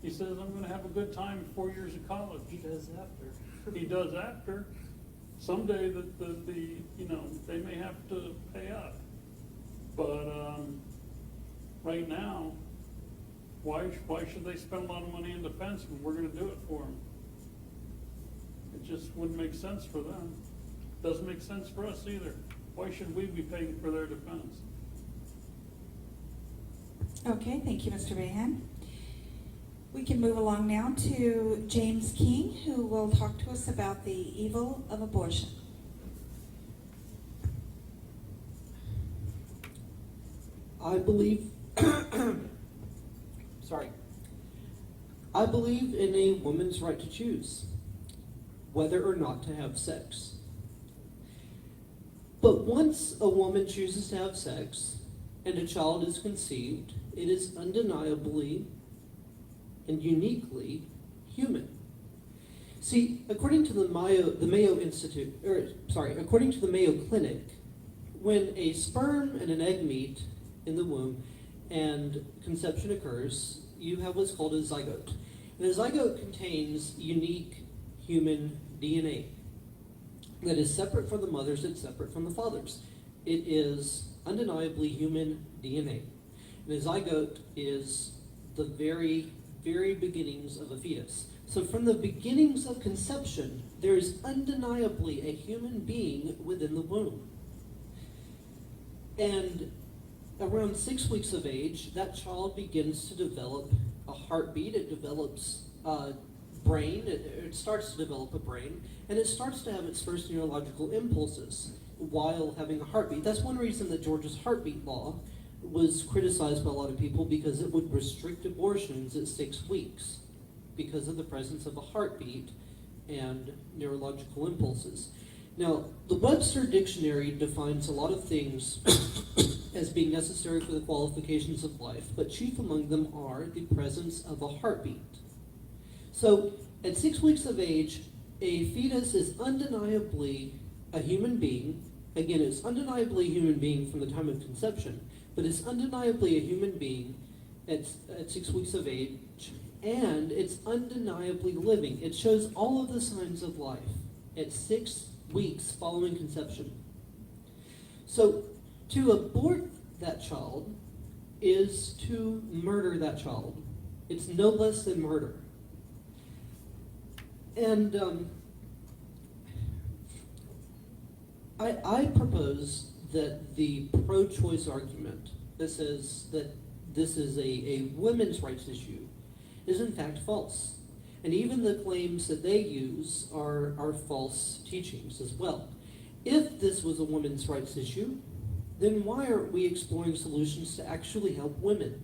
Speaker 3: He says, I'm going to have a good time in 4 years of college.
Speaker 1: He does after.
Speaker 3: He does after. Someday they may have to pay up. But right now, why should they spend a lot of money in defense when we're going to do it for them? It just wouldn't make sense for them. Doesn't make sense for us either. Why should we be paying for their defense?
Speaker 5: Okay, thank you, Mr. Beahan. We can move along now to James King, who will talk to us about the evil of abortion.
Speaker 1: I believe, I believe in a woman's right to choose whether or not to have sex. But once a woman chooses to have sex and a child is conceived, it is undeniably and uniquely human. See, according to the Mayo Institute, according to the Mayo Clinic, when a sperm and an egg meet in the womb and conception occurs, you have what's called a zygote. And a zygote contains unique human DNA that is separate from the mother's, it's separate from the father's. It is undeniably human DNA. And a zygote is the very, very beginnings of a fetus. So from the beginnings of conception, there is undeniably a human being within the womb. And around 6 weeks of age, that child begins to develop a heartbeat. It develops a brain. It starts to develop a brain, and it starts to have its first neurological impulses while having a heartbeat. That's one reason that Georgia's heartbeat law was criticized by a lot of people, because it would restrict abortions at 6 weeks because of the presence of a heartbeat and neurological impulses. Now, the Webster Dictionary defines a lot of things as being necessary for the qualifications of life, but chief among them are the presence of a heartbeat. So, at 6 weeks of age, a fetus is undeniably a human being. Again, it's undeniably a human being from the time of conception, but it's undeniably a human being at 6 weeks of age, and it's undeniably living. It shows all of the signs of life at 6 weeks following conception. So, to abort that child is to murder that child. It's no less than murder. And I propose that the pro-choice argument that says that this is a women's rights issue is in fact false. And even the claims that they use are false teachings as well. If this was a women's rights issue, then why aren't we exploring solutions to actually help women?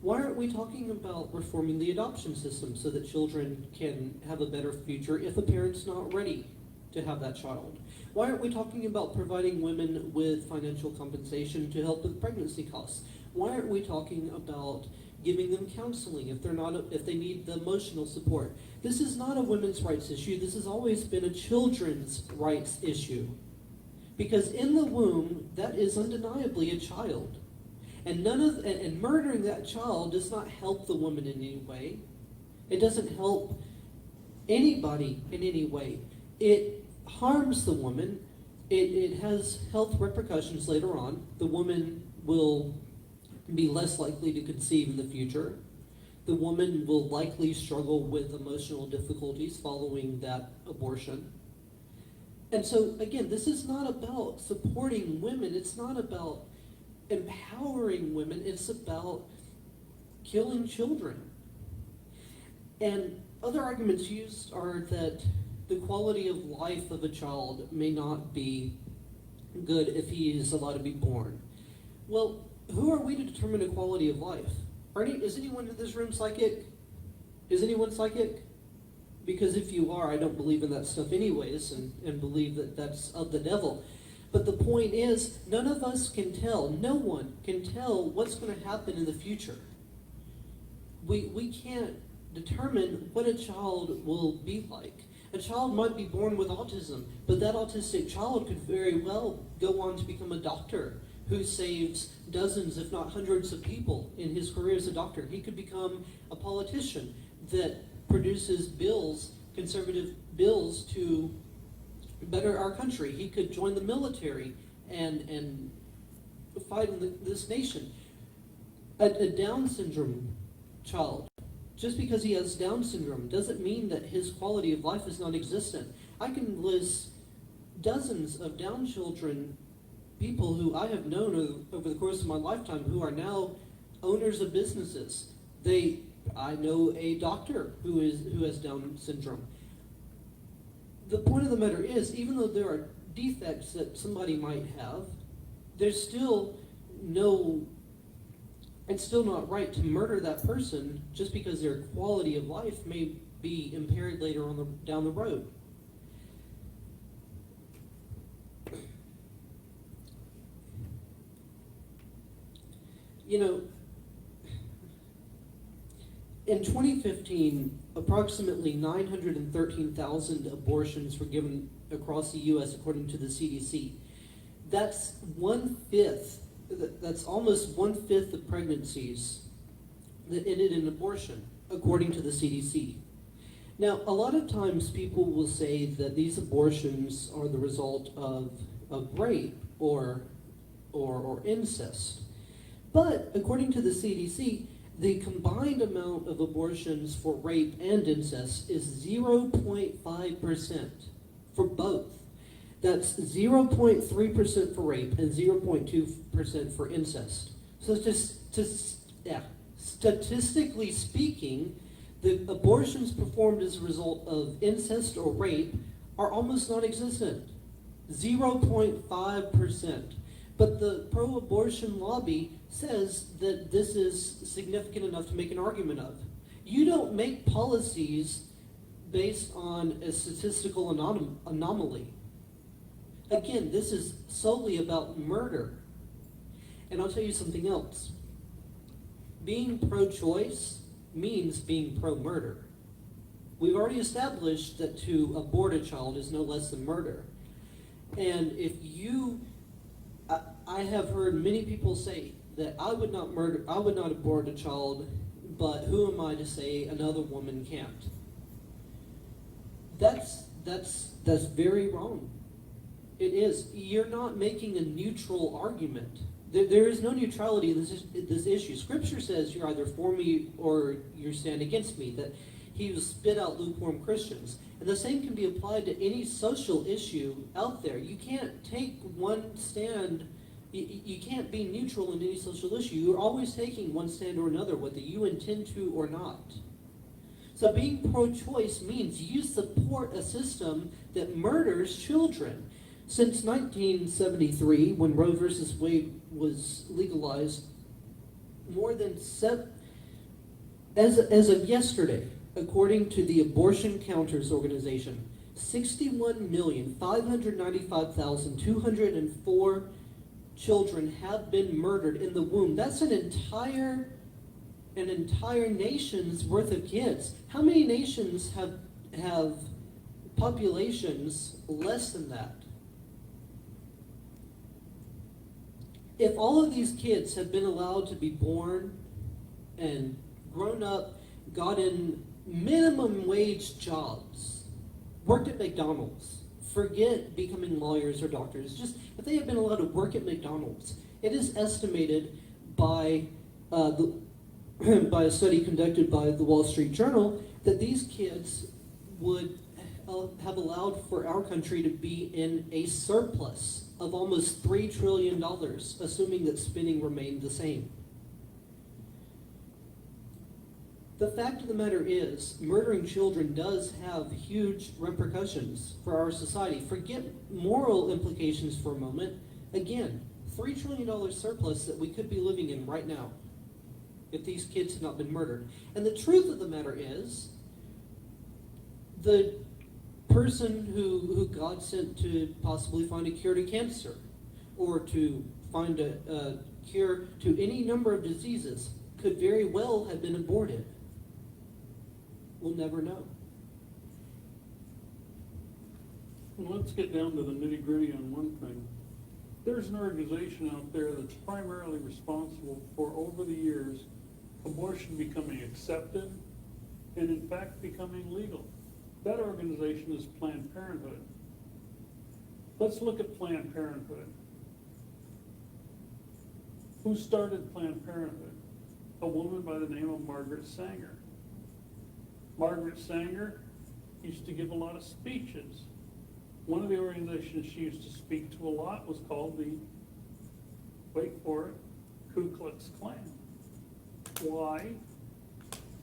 Speaker 1: Why aren't we talking about reforming the adoption system so that children can have a better future if a parent's not ready to have that child? Why aren't we talking about providing women with financial compensation to help with pregnancy costs? Why aren't we talking about giving them counseling if they need the emotional support? This is not a women's rights issue. This has always been a children's rights issue. Because in the womb, that is undeniably a child. And murdering that child does not help the woman in any way. It doesn't help anybody in any way. It harms the woman. It has health repercussions later on. The woman will be less likely to conceive in the future. The woman will likely struggle with emotional difficulties following that abortion. And so, again, this is not about supporting women. It's not about empowering women. It's about killing children. And other arguments used are that the quality of life of a child may not be good if he is allowed to be born. Well, who are we to determine the quality of life? Is anyone in this room psychic? Is anyone psychic? Because if you are, I don't believe in that stuff anyways, and believe that that's of the devil. But the point is, none of us can tell, no one can tell what's going to happen in the future. We can't determine what a child will be like. A child might be born with autism, but that autistic child could very well go on to become a doctor who saves dozens, if not hundreds of people in his career as a doctor. He could become a politician that produces bills, conservative bills to better our country. He could join the military and fight in this nation. A Down syndrome child, just because he has Down syndrome doesn't mean that his quality of life is non-existent. I can list dozens of Down children, people who I have known over the course of my lifetime who are now owners of businesses. I know a doctor who has Down syndrome. The point of the matter is, even though there are defects that somebody might have, it's still not right to murder that person just because their quality of life may be impaired later on down the road. You know, in 2015, approximately 913,000 abortions were given across the U.S. according to the CDC. That's almost one-fifth of pregnancies that ended in abortion, according to the CDC. Now, a lot of times people will say that these abortions are the result of rape or incest. But according to the CDC, the combined amount of abortions for rape and incest is 0.5% for both. That's 0.3% for rape and 0.2% for incest. So statistically speaking, the abortions performed as a result of incest or rape are almost non-existent. 0.5%. But the pro-abortion lobby says that this is significant enough to make an argument of. You don't make policies based on a statistical anomaly. Again, this is solely about murder. And I'll tell you something else. Being pro-choice means being pro-murder. We've already established that to abort a child is no less than murder. And if you, I have heard many people say that I would not abort a child, but who am I to say another woman can't? That's very wrong. It is. You're not making a neutral argument. There is no neutrality in this issue. Scripture says you're either for me or you stand against me, that he will spit out lukewarm Christians. And the same can be applied to any social issue out there. You can't take one stand. You can't be neutral in any social issue. You're always taking one stand or another, whether you intend to or not. So being pro-choice means you support a system that murders children. Since 1973, when Roe versus Wade was legalized, more than as of yesterday, according to the Abortion Counters organization, 61,595,204 children have been murdered in the womb. That's an entire nation's worth of kids. How many nations have populations less than that? If all of these kids had been allowed to be born and grown up, got in minimum wage jobs, worked at McDonald's, forget becoming lawyers or doctors, just if they had been allowed to work at McDonald's, it is estimated by by a study conducted by the Wall Street Journal that these kids would have allowed for our country to be in a surplus of almost $3 trillion, assuming that spending remained the same. The fact of the matter is, murdering children does have huge repercussions for our society. Forget moral implications for a moment. Again, $3 trillion surplus that we could be living in right now if these kids had not been murdered. And the truth of the matter is, the person who God sent to possibly find a cure to cancer or to find a cure to any number of diseases could very well have been aborted. We'll never know.
Speaker 3: Well, let's get down to the nitty-gritty on one thing. There's an organization out there that's primarily responsible for, over the years, abortion becoming accepted and, in fact, becoming legal. That organization is Planned Parenthood. Let's look at Planned Parenthood. Who started Planned Parenthood? A woman by the name of Margaret Sanger. Margaret Sanger used to give a lot of speeches. One of the organizations she used to speak to a lot was called the, wait for it, Ku Klux Klan. Why?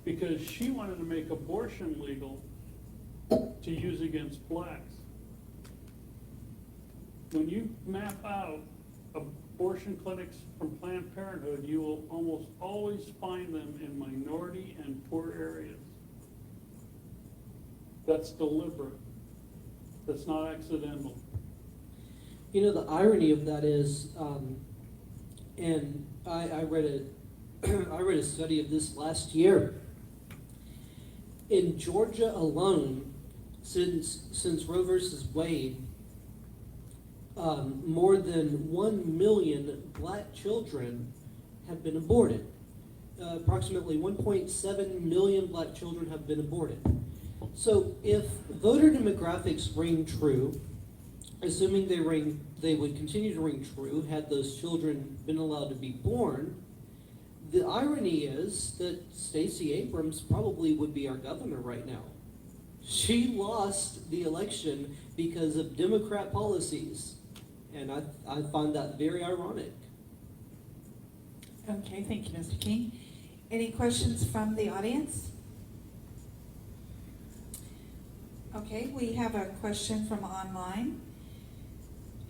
Speaker 3: Because she wanted to make abortion legal to use against blacks. When you map out abortion clinics from Planned Parenthood, you will almost always find them in minority and poor areas. That's deliberate. That's not accidental.
Speaker 1: You know, the irony of that is, and I read a study of this last year. In Georgia alone, since Roe versus Wade, more than 1 million black children have been aborted. Approximately 1.7 million black children have been aborted. So if voter demographics ring true, assuming they would continue to ring true had those children been allowed to be born, The irony is that Stacey Abrams probably would be our governor right now. She lost the election because of Democrat policies, and I find that very ironic.
Speaker 5: Okay, thank you, Mr. King. Any questions from the audience? Okay, we have a question from online.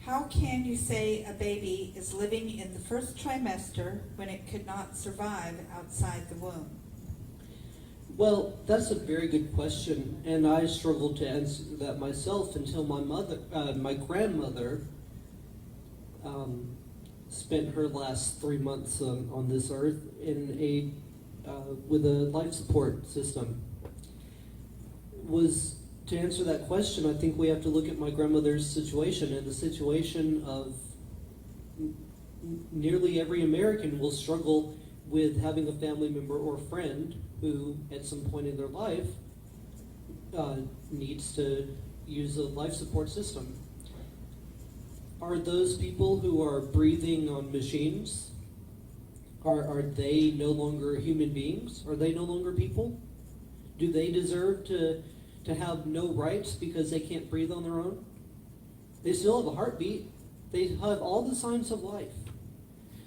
Speaker 5: How can you say a baby is living in the first trimester when it could not survive outside the womb?
Speaker 1: Well, that's a very good question, and I struggled to answer that myself until my grandmother, spent her last 3 months on this earth in with a life support system. To answer that question, I think we have to look at my grandmother's situation, and the situation of nearly every American will struggle with having a family member or friend who, at some point in their life, needs to use a life support system. Are those people who are breathing on machines, are they no longer human beings? Are they no longer people? Do they deserve to have no rights because they can't breathe on their own? They still have a heartbeat. They have all the signs of life.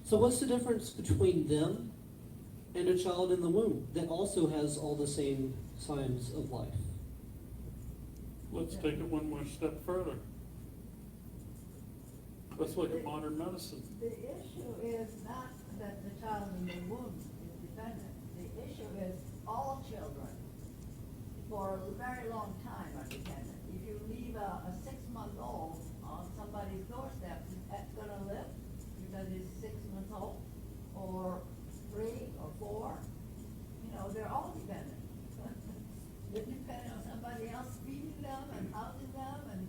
Speaker 1: So what's the difference between them and a child in the womb that also has all the same signs of life?
Speaker 3: Let's take it one more step further. Let's look at modern medicine.
Speaker 9: The issue is not that the child in the womb is dependent. The issue is all children for a very long time are dependent. If you leave a 6-month-old on somebody's doorstep, is that going to live because he's 6 months old, or 3 or 4? You know, they're all dependent. They depend on somebody else feeding them and housing them and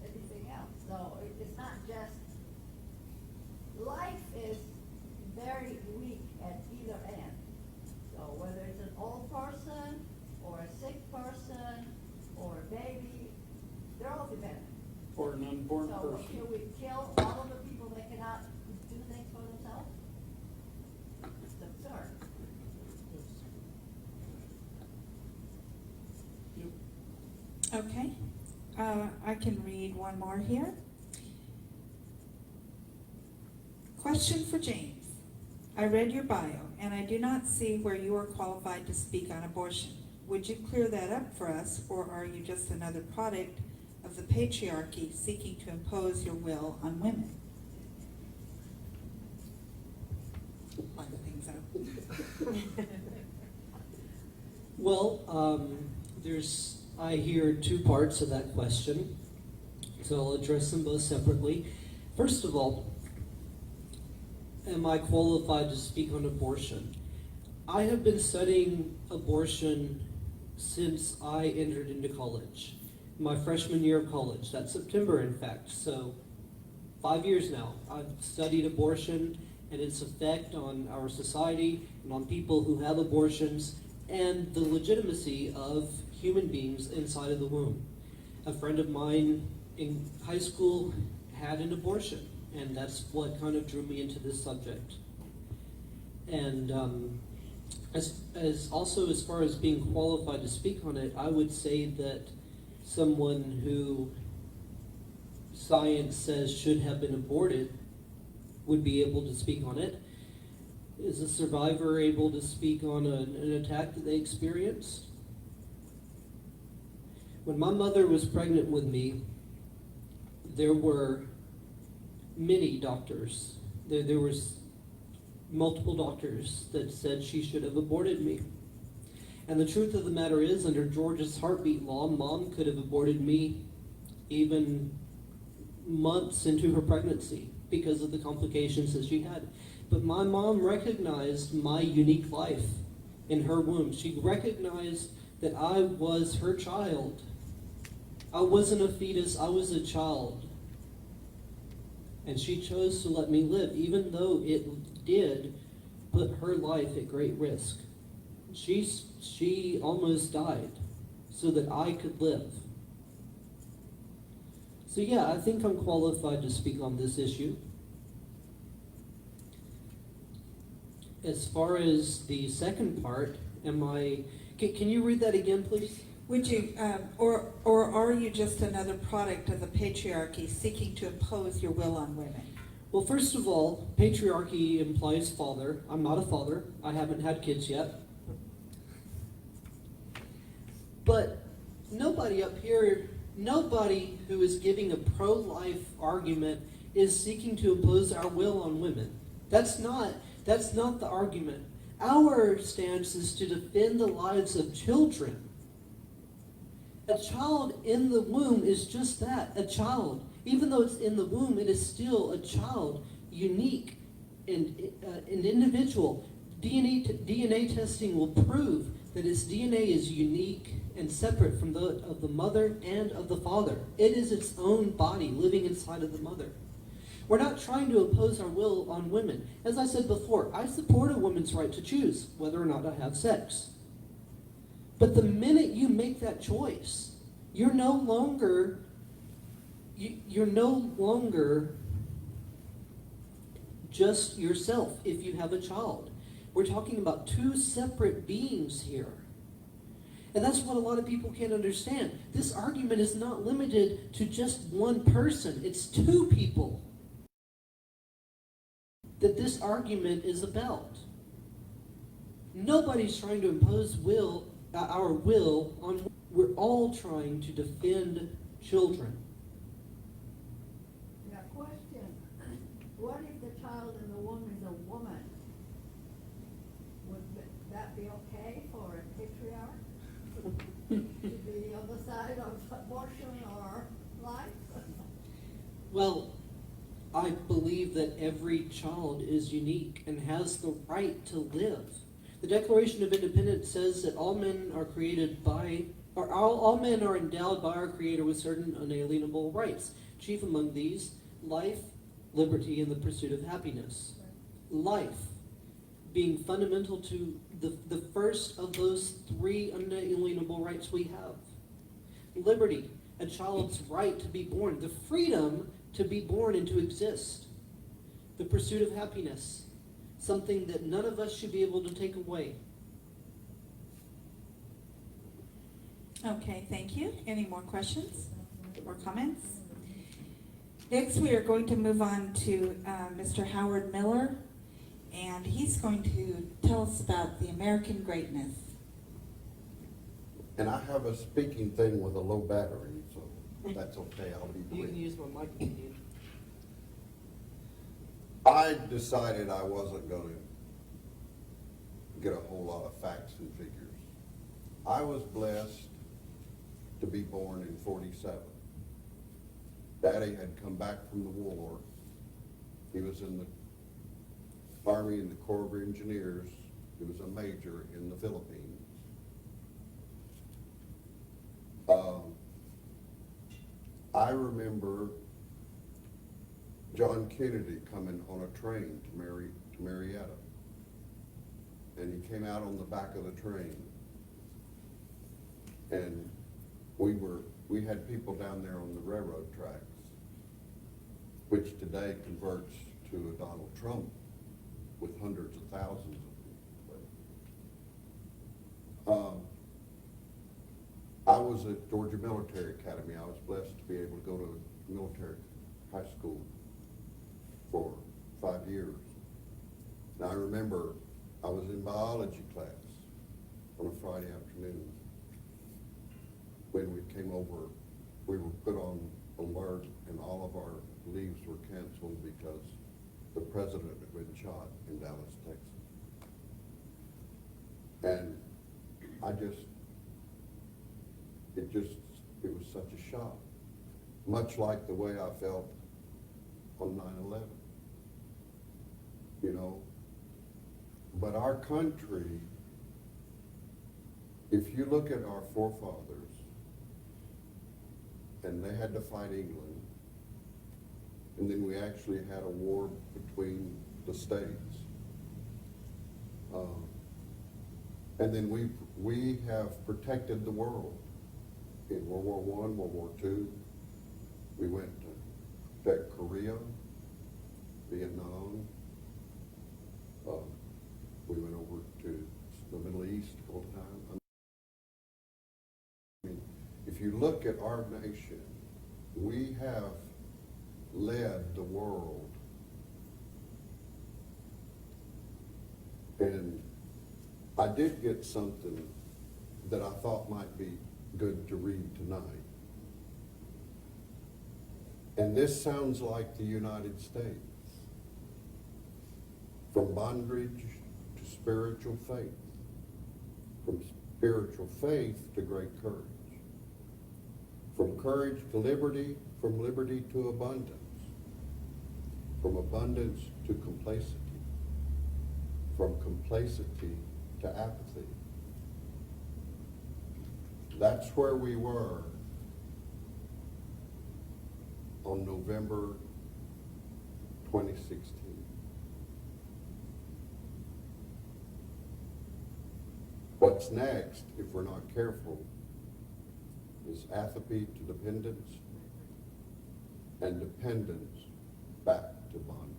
Speaker 9: everything else. So it's not just, life is very weak at either end. So whether it's an old person or a sick person or a baby, they're all dependent.
Speaker 3: Or an unborn
Speaker 9: So
Speaker 3: person.
Speaker 9: should we kill all of the people that cannot do things for themselves? It's absurd.
Speaker 5: Okay, I can read one more here. Question for James. I read your bio, and I do not see where you are qualified to speak on abortion. Would you clear that up for us, or are you just another product of the patriarchy seeking to impose your will on women? I think so.
Speaker 1: Well, I hear two parts of that question, so I'll address them both separately. First of all, am I qualified to speak on abortion? I have been studying abortion since I entered into college. My freshman year of college, that's September in fact, so 5 years now. I've studied abortion and its effect on our society and on people who have abortions and the legitimacy of human beings inside of the womb. A friend of mine in high school had an abortion, and that's what kind of drew me into this subject. And as far as being qualified to speak on it, I would say that someone who science says should have been aborted would be able to speak on it. Is a survivor able to speak on an attack that they experienced? When my mother was pregnant with me, there were many doctors. There was multiple doctors that said she should have aborted me. And the truth of the matter is, under Georgia's heartbeat law, Mom could have aborted me even months into her pregnancy because of the complications that she had. But my mom recognized my unique life in her womb. She recognized that I was her child. I wasn't a fetus, I was a child. And she chose to let me live, even though it did put her life at great risk. She almost died so that I could live. So yeah, I think I'm qualified to speak on this issue. as far as the second part, can you read that again, please?
Speaker 5: Would you, or are you just another product of the patriarchy seeking to impose your will on women?
Speaker 1: Well, first of all, patriarchy implies father. I'm not a father. I haven't had kids yet. But nobody up here, nobody who is giving a pro-life argument is seeking to impose our will on women. That's not the argument. Our stance is to defend the lives of children. A child in the womb is just that, a child. Even though it's in the womb, it is still a child, unique and an individual. DNA testing will prove that its DNA is unique and separate from of the mother and of the father. It is its own body living inside of the mother. We're not trying to impose our will on women. As I said before, I support a woman's right to choose whether or not to have sex. But the minute you make that choice, you're no longer just yourself if you have a child. We're talking about two separate beings here. And that's what a lot of people can't understand. This argument is not limited to just one person. It's two people that this argument is about. Nobody's trying to impose our will on. We're all trying to defend children.
Speaker 9: Now, question, what if the child in the womb is a woman? Would that be okay for a patriarch to be on the side of abortion or life?
Speaker 1: Well, I believe that every child is unique and has the right to live. The Declaration of Independence says that all men are created by, or all men are endowed by our Creator with certain unalienable rights. Chief among these, life, liberty, and the pursuit of happiness. Life being fundamental to the first of those three unalienable rights we have. Liberty, a child's right to be born, the freedom to be born and to exist. The pursuit of happiness, something that none of us should be able to take away.
Speaker 5: Okay, thank you. Any more questions or comments? Next, we are going to move on to Mr. Howard Miller, and he's going to tell us about the American greatness.
Speaker 10: And I have a speaking thing with a low battery, so that's okay, I'll be
Speaker 1: You can
Speaker 10: brief.
Speaker 1: use my mic if you need.
Speaker 10: I decided I wasn't gonna get a whole lot of facts and figures. I was blessed to be born in 47. Daddy had come back from the war. He was in the Army and the Corps of Engineers. He was a major in the Philippines. I remember John Kennedy coming on a train to Marietta. And he came out on the back of the train. And we had people down there on the railroad tracks, which today converts to a Donald Trump with hundreds of thousands of people. I was at Georgia Military Academy. I was blessed to be able to go to military high school for 5 years. And I remember I was in biology class on a Friday afternoon. When we came over, we were put on alert and all of our leaves were canceled because the president had been shot in Dallas, Texas. And it was such a shock. Much like the way I felt on 9/11. You know, but our country, if you look at our forefathers, and they had to fight England, and then we actually had a war between the states. And then we have protected the world in World War I, World War II. We went to protect Korea, Vietnam, We went over to the Middle East all the time. I mean, if you look at our nation, we have led the world. And I did get something that I thought might be good to read tonight. And this sounds like the United States. From bondage to spiritual faith. From spiritual faith to great courage. From courage to liberty, from liberty to abundance. From abundance to complacency. From complacency to apathy. That's where we were on November 2016. What's next, if we're not careful, is apathy to dependence, and dependence back to bondage.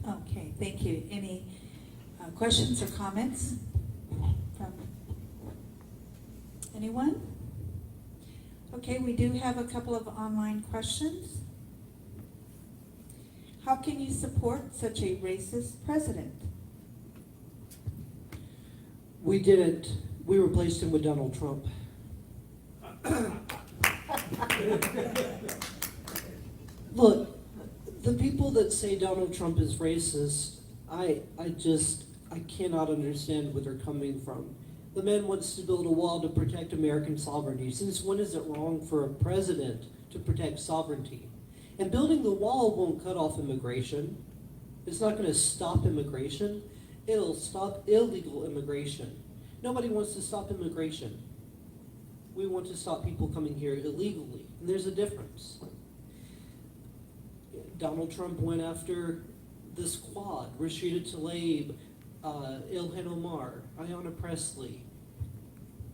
Speaker 5: Okay, thank you. Any questions or comments from anyone? Okay, we do have a couple of online questions. How can you support such a racist president?
Speaker 1: We didn't. We replaced him with Donald Trump. Look, the people that say Donald Trump is racist, I cannot understand where they're coming from. The man wants to build a wall to protect American sovereignty. Since when is it wrong for a president to protect sovereignty? And building the wall won't cut off immigration. It's not going to stop immigration. It'll stop illegal immigration. Nobody wants to stop immigration. We want to stop people coming here illegally. And there's a difference. Donald Trump went after the Squad, Rashida Tlaib, Ilhan Omar, Ayanna Pressley,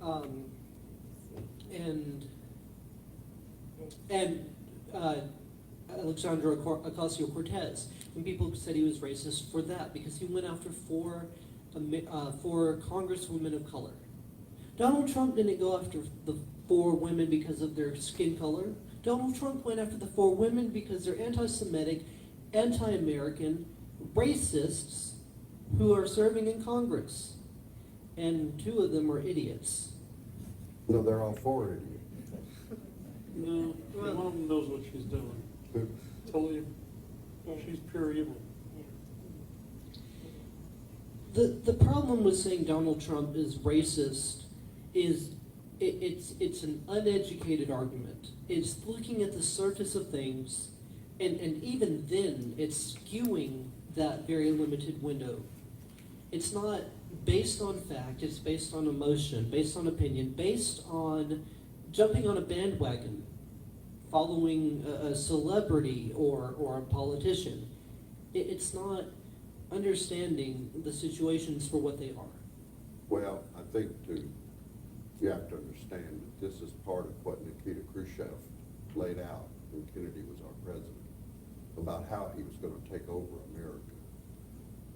Speaker 1: and Alexandra Ocasio-Cortez. And people said he was racist for that because he went after four congresswomen of color. Donald Trump didn't go after the 4 women because of their skin color. Donald Trump went after the 4 women because they're anti-Semitic, anti-American, racists who are serving in Congress. And 2 of them are idiots.
Speaker 10: No, they're all 4 idiots.
Speaker 3: No, one of them knows what she's doing. Tell you, she's pure evil.
Speaker 1: The problem with saying Donald Trump is racist is it's an uneducated argument. It's looking at the surface of things, and even then, it's skewing that very limited window. It's not based on fact, it's based on emotion, based on opinion, based on jumping on a bandwagon, following a celebrity or a politician. It's not understanding the situations for what they are.
Speaker 10: Well, I think you have to understand that this is part of what Nikita Khrushchev laid out when Kennedy was our president, about how he was going to take over America.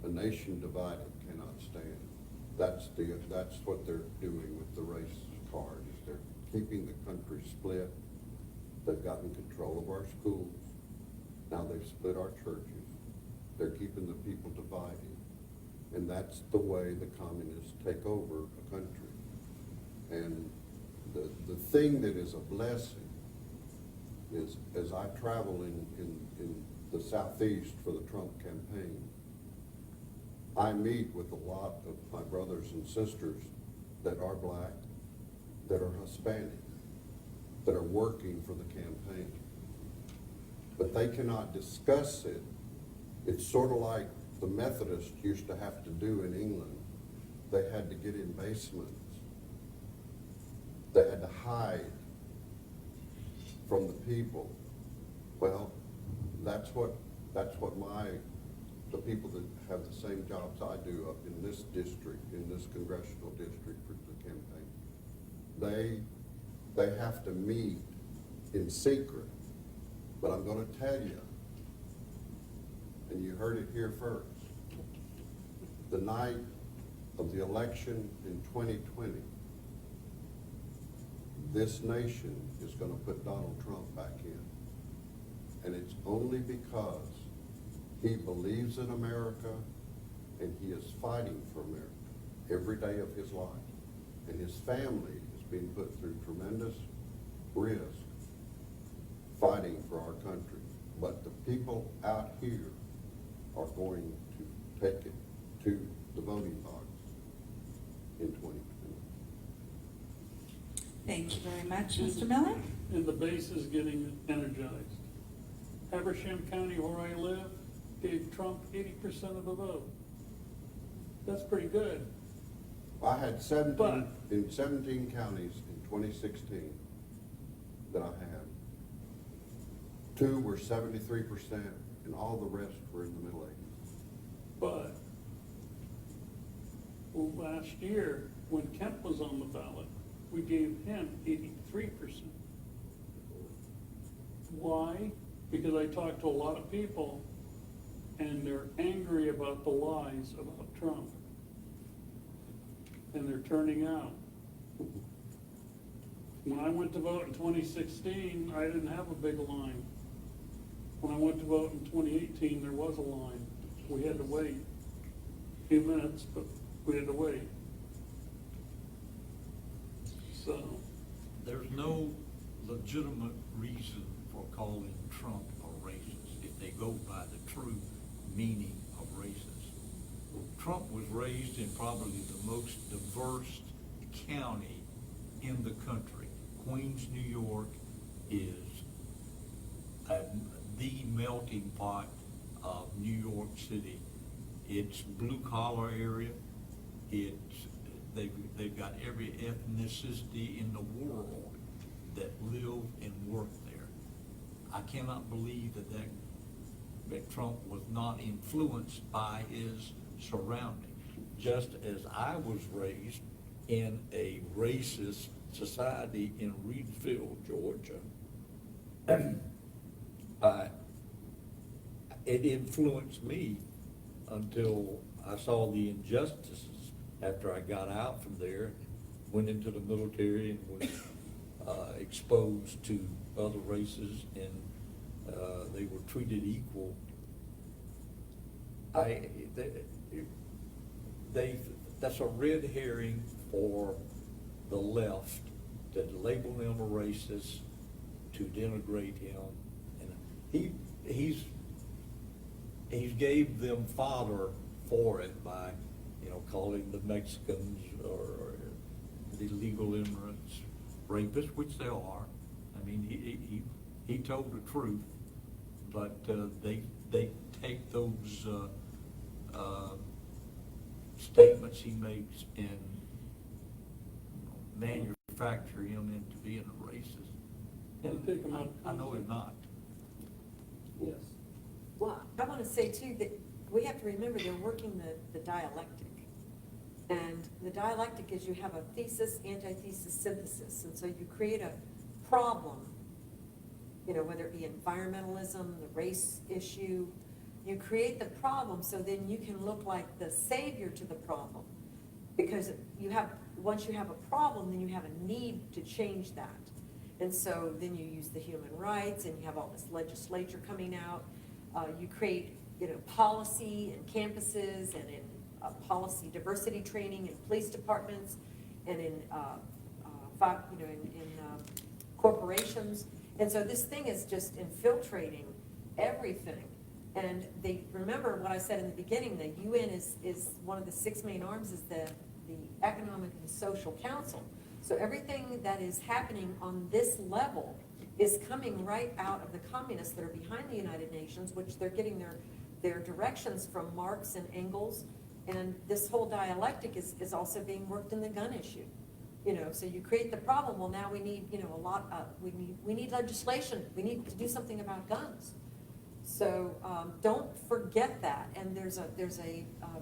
Speaker 10: A nation divided cannot stand. That's what they're doing with the race card, is they're keeping the country split. They've gotten control of our schools. Now they've split our churches. They're keeping the people divided. And that's the way the communists take over a country. And the thing that is a blessing is, as I travel in the Southeast for the Trump campaign, I meet with a lot of my brothers and sisters that are black, that are Hispanic, that are working for the campaign. But they cannot discuss it. It's sort of like the Methodists used to have to do in England. They had to get in basements. They had to hide from the people. Well, that's what the people that have the same jobs I do up in this district, in this congressional district for the campaign, they have to meet in secret But I'm gonna tell you, and you heard it here first, the night of the election in 2020, this nation is gonna put Donald Trump back in. And it's only because he believes in America and he is fighting for America every day of his life. And his family is being put through tremendous risk fighting for our country. But the people out here are going to take it to the voting box in 2020.
Speaker 5: Thank you very much, Mr. Miller.
Speaker 3: And the base is getting energized. Habersham County, where I live, gave Trump 80% of the vote. That's pretty good.
Speaker 10: I had 17,
Speaker 3: But-
Speaker 10: in 17 counties in 2016 that I had. 2 were 73% and all the rest were in the middle 80s.
Speaker 3: But last year, when Kemp was on the ballot, we gave him 83%. Why? Because I talked to a lot of people and they're angry about the lies about Trump. And they're turning out. When I went to vote in 2016, I didn't have a big line. When I went to vote in 2018, there was a line. We had to wait a few minutes, but we had to wait. So,
Speaker 7: There's no legitimate reason for calling Trump a racist if they go by the true meaning of racist. Trump was raised in probably the most diverse county in the country. Queens, New York is the melting pot of New York City. It's blue collar area. They've got every ethnicity in the world that live and work there. I cannot believe that Trump was not influenced by his surroundings. Just as I was raised in a racist society in Reedsville, Georgia, it influenced me until I saw the injustices after I got out from there, went into the military and was exposed to other races, and they were treated equal. That's a red herring for the left to label him a racist, to denigrate him, and he's gave them fodder for it by, calling the Mexicans or the illegal immigrants rapists, which they are. I mean, he told the truth, but they take those statements he makes and manufacture him into being a racist. And
Speaker 3: Take him out.
Speaker 7: I know he's not.
Speaker 3: yes.
Speaker 8: Well, I want to say too that we have to remember they're working the dialectic. And the dialectic is you have a thesis, antithesis, synthesis. And so you create a problem, whether it be environmentalism, the race issue. You create the problem so then you can look like the savior to the problem. Because once you have a problem, then you have a need to change that. And so then you use the human rights and you have all this legislature coming out. You create, policy in campuses and in policy diversity training in police departments and in corporations. And so this thing is just infiltrating everything. And remember what I said in the beginning, the UN is one of the 6 main arms is the Economic and Social Council. So everything that is happening on this level is coming right out of the communists that are behind the United Nations, which they're getting their directions from Marx and Engels. And this whole dialectic is also being worked in the gun issue. So you create the problem. Well, now we need, we need legislation. We need to do something about guns. So don't forget that. And there's a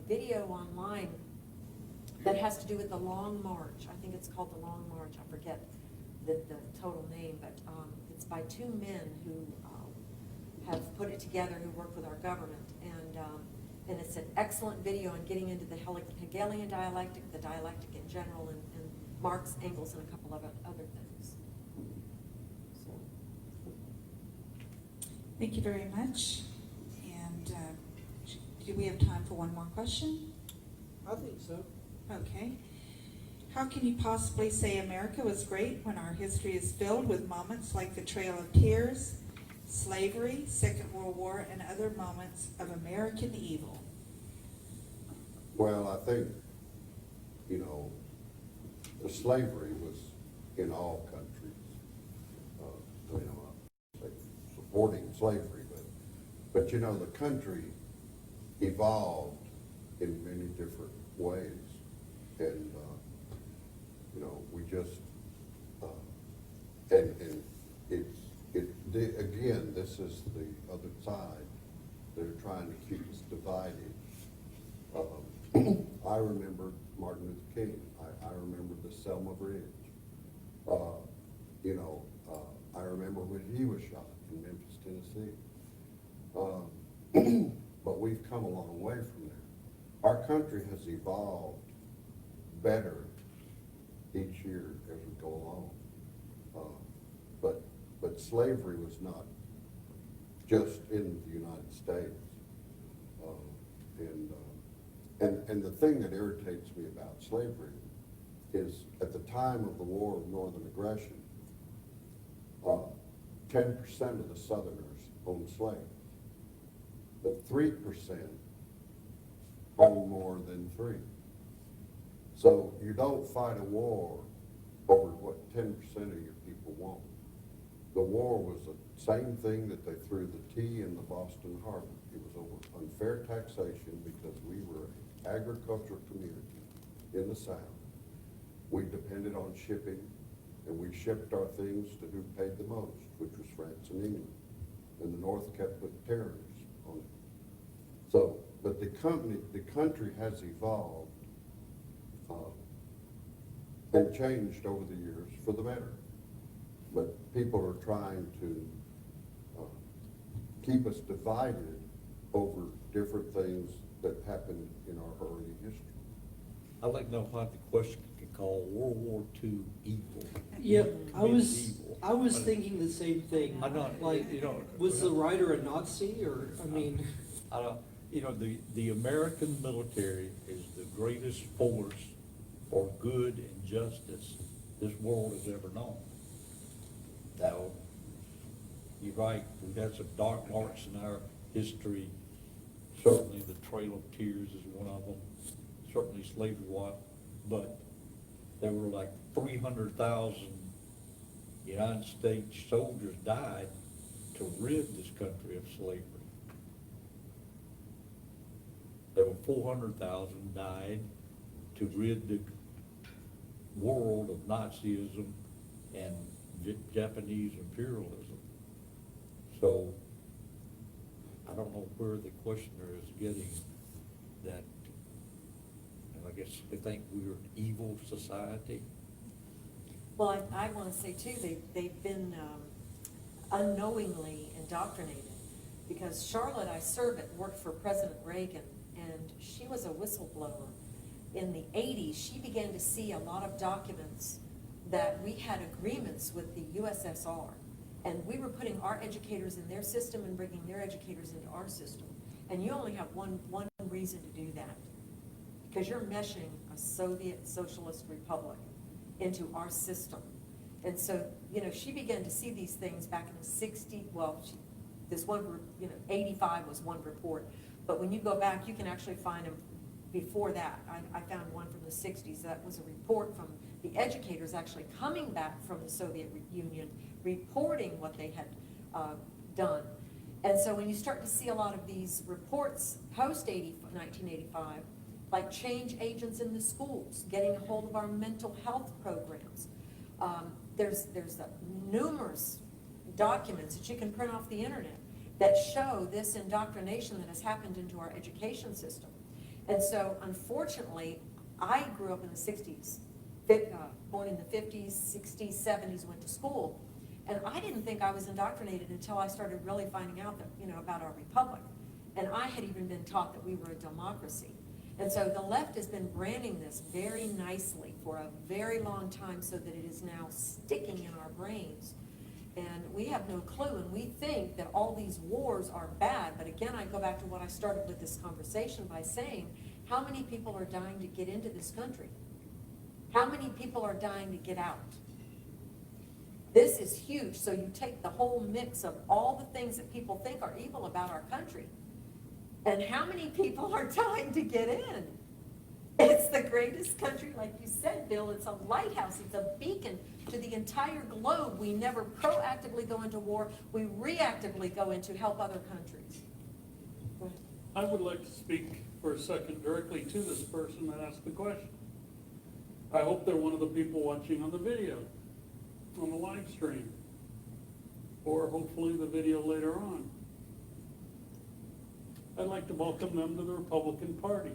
Speaker 8: video online that has to do with the Long March. I think it's called the Long March. I forget the total name, but it's by 2 men who have put it together, who work with our government. And it's an excellent video on getting into the Hegelian dialectic, the dialectic in general, and Marx, Engels, and a couple of other things. So.
Speaker 5: Thank you very much. And do we have time for one more question?
Speaker 1: I think so.
Speaker 5: Okay. How can you possibly say America was great when our history is filled with moments like the Trail of Tears, slavery, Second World War, and other moments of American evil?
Speaker 10: Well, I think, the slavery was in all countries. I'm supporting slavery, but the country evolved in many different ways. And, we just, and again, this is the other side. They're trying to keep us divided. I remember Martin Luther King. I remember the Selma Bridge. I remember when he was shot in Memphis, Tennessee. But we've come a long way from there. Our country has evolved better each year as we go along. But slavery was not just in the United States. And the thing that irritates me about slavery is at the time of the War of Northern Aggression, 10% of the Southerners owned slaves, but 3% owned more than 3. So you don't fight a war over what 10% of your people want. The war was the same thing that they threw the tea in the Boston Harbor. It was over unfair taxation because we were an agricultural community in the South. We depended on shipping, and we shipped our things to who paid the most, which was France and England. And the North kept putting tariffs on it. So, but the country has evolved and changed over the years for the better. But people are trying to keep us divided over different things that happened in our early history.
Speaker 7: I'd like to know what the question could call World War II evil.
Speaker 1: Yep, I
Speaker 7: Medieval.
Speaker 1: was thinking the same thing.
Speaker 7: I'm not,
Speaker 1: Like, was the writer a Nazi, or, I mean?
Speaker 7: I don't, the American military is the greatest force for good and justice this world has ever known. Now, you're right, we've had some dark marks in our history. Certainly the Trail of Tears is one of them. Certainly slavery was, but there were like 300,000 United States soldiers died to rid this country of slavery. There were 400,000 died to rid the world of Nazism and Japanese imperialism. So I don't know where the questioner is getting that. And I guess they think we're an evil society.
Speaker 8: Well, I want to say too, they've been unknowingly indoctrinated, because Charlotte, I served at, worked for President Reagan, and she was a whistleblower. In the 80s, she began to see a lot of documents that we had agreements with the USSR, and we were putting our educators in their system and bringing their educators into our system. And you only have one reason to do that, because you're meshing a Soviet Socialist Republic into our system. And so, she began to see these things back in the 60s. Well, this one, 85 was one report. But when you go back, you can actually find them before that. I found one from the 60s. That was a report from the educators actually coming back from the Soviet Union, reporting what they had done. And so when you start to see a lot of these reports post-1985, like change agents in the schools, getting a hold of our mental health programs. There's numerous documents that you can print off the internet that show this indoctrination that has happened into our education system. And so, unfortunately, I grew up in the 60s, born in the 50s, 60s, 70s, went to school. And I didn't think I was indoctrinated until I started really finding out that, about our republic. And I had even been taught that we were a democracy. And so the left has been branding this very nicely for a very long time so that it is now sticking in our brains. And we have no clue, and we think that all these wars are bad. But again, I go back to what I started with this conversation by saying, how many people are dying to get into this country? How many people are dying to get out? This is huge. So you take the whole mix of all the things that people think are evil about our country, and how many people are dying to get in? It's the greatest country, like you said, Bill. It's a lighthouse. It's a beacon to the entire globe. We never proactively go into war. We reactively go in to help other countries. Go ahead.
Speaker 3: I would like to speak for a second directly to this person that asked the question. I hope they're one of the people watching on the video, on the live stream, or hopefully the video later on. I'd like to welcome them to the Republican Party.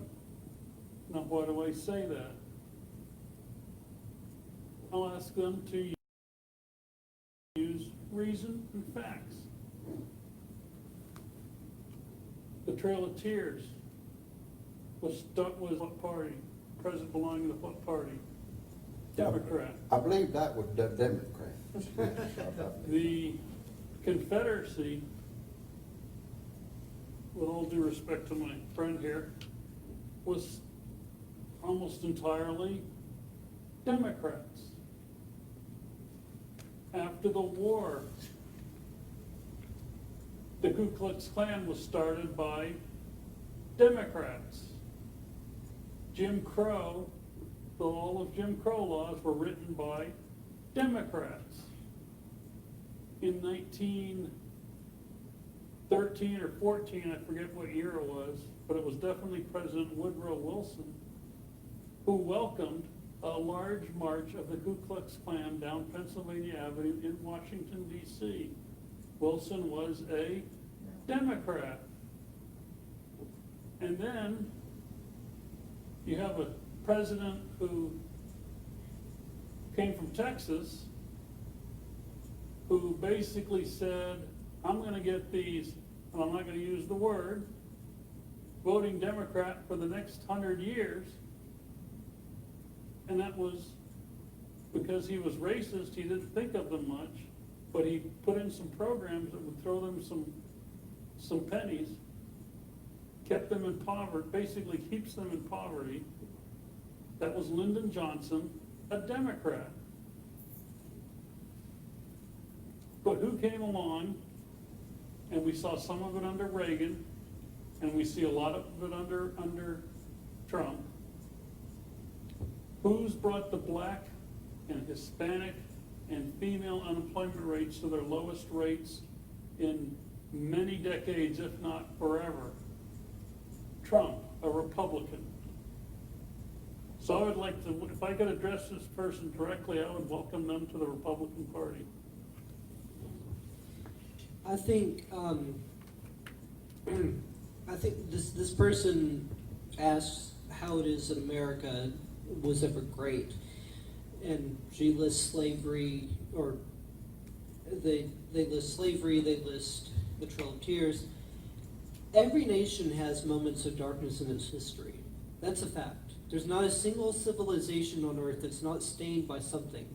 Speaker 3: Now, why do I say that? I'll ask them to use reason and facts. The Trail of Tears was what party? President belonging to what party? Democrat.
Speaker 10: I believe that was the Democrat.
Speaker 3: The Confederacy, with all due respect to my friend here, was almost entirely Democrats. After the war, the Ku Klux Klan was started by Democrats. Jim Crow, all of Jim Crow laws were written by Democrats. In 1913 or 14, I forget what year it was, but it was definitely President Woodrow Wilson who welcomed a large march of the Ku Klux Klan down Pennsylvania Avenue in Washington, D.C. Wilson was a Democrat. And then you have a president who came from Texas who basically said, I'm going to get these, and I'm not going to use the word, voting Democrat for the next 100 years. And that was because he was racist. He didn't think of them much, but he put in some programs that would throw them some pennies, kept them in poverty, basically keeps them in poverty. That was Lyndon Johnson, a Democrat. But who came along, and we saw some of it under Reagan, and we see a lot of it under Trump. Who's brought the black and Hispanic and female unemployment rates to their lowest rates in many decades, if not forever? Trump, a Republican. So I would like to, if I could address this person directly, I would welcome them to the Republican Party.
Speaker 1: I think this person asks how it is that America was ever great, and she lists slavery, or they list slavery, they list the Trail of Tears. Every nation has moments of darkness in its history. That's a fact. There's not a single civilization on earth that's not stained by something.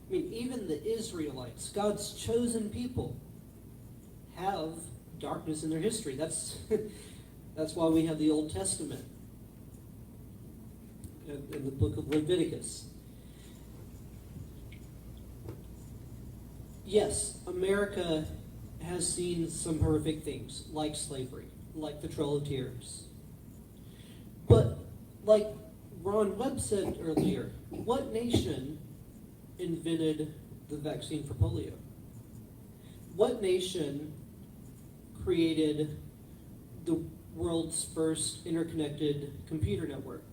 Speaker 1: I mean, even the Israelites, God's chosen people, have darkness in their history. That's why we have the Old Testament in the book of Leviticus. Yes, America has seen some horrific things, like slavery, like the Trail of Tears. But, like Ron Webb said earlier, what nation invented the vaccine for polio? What nation created the world's first interconnected computer network?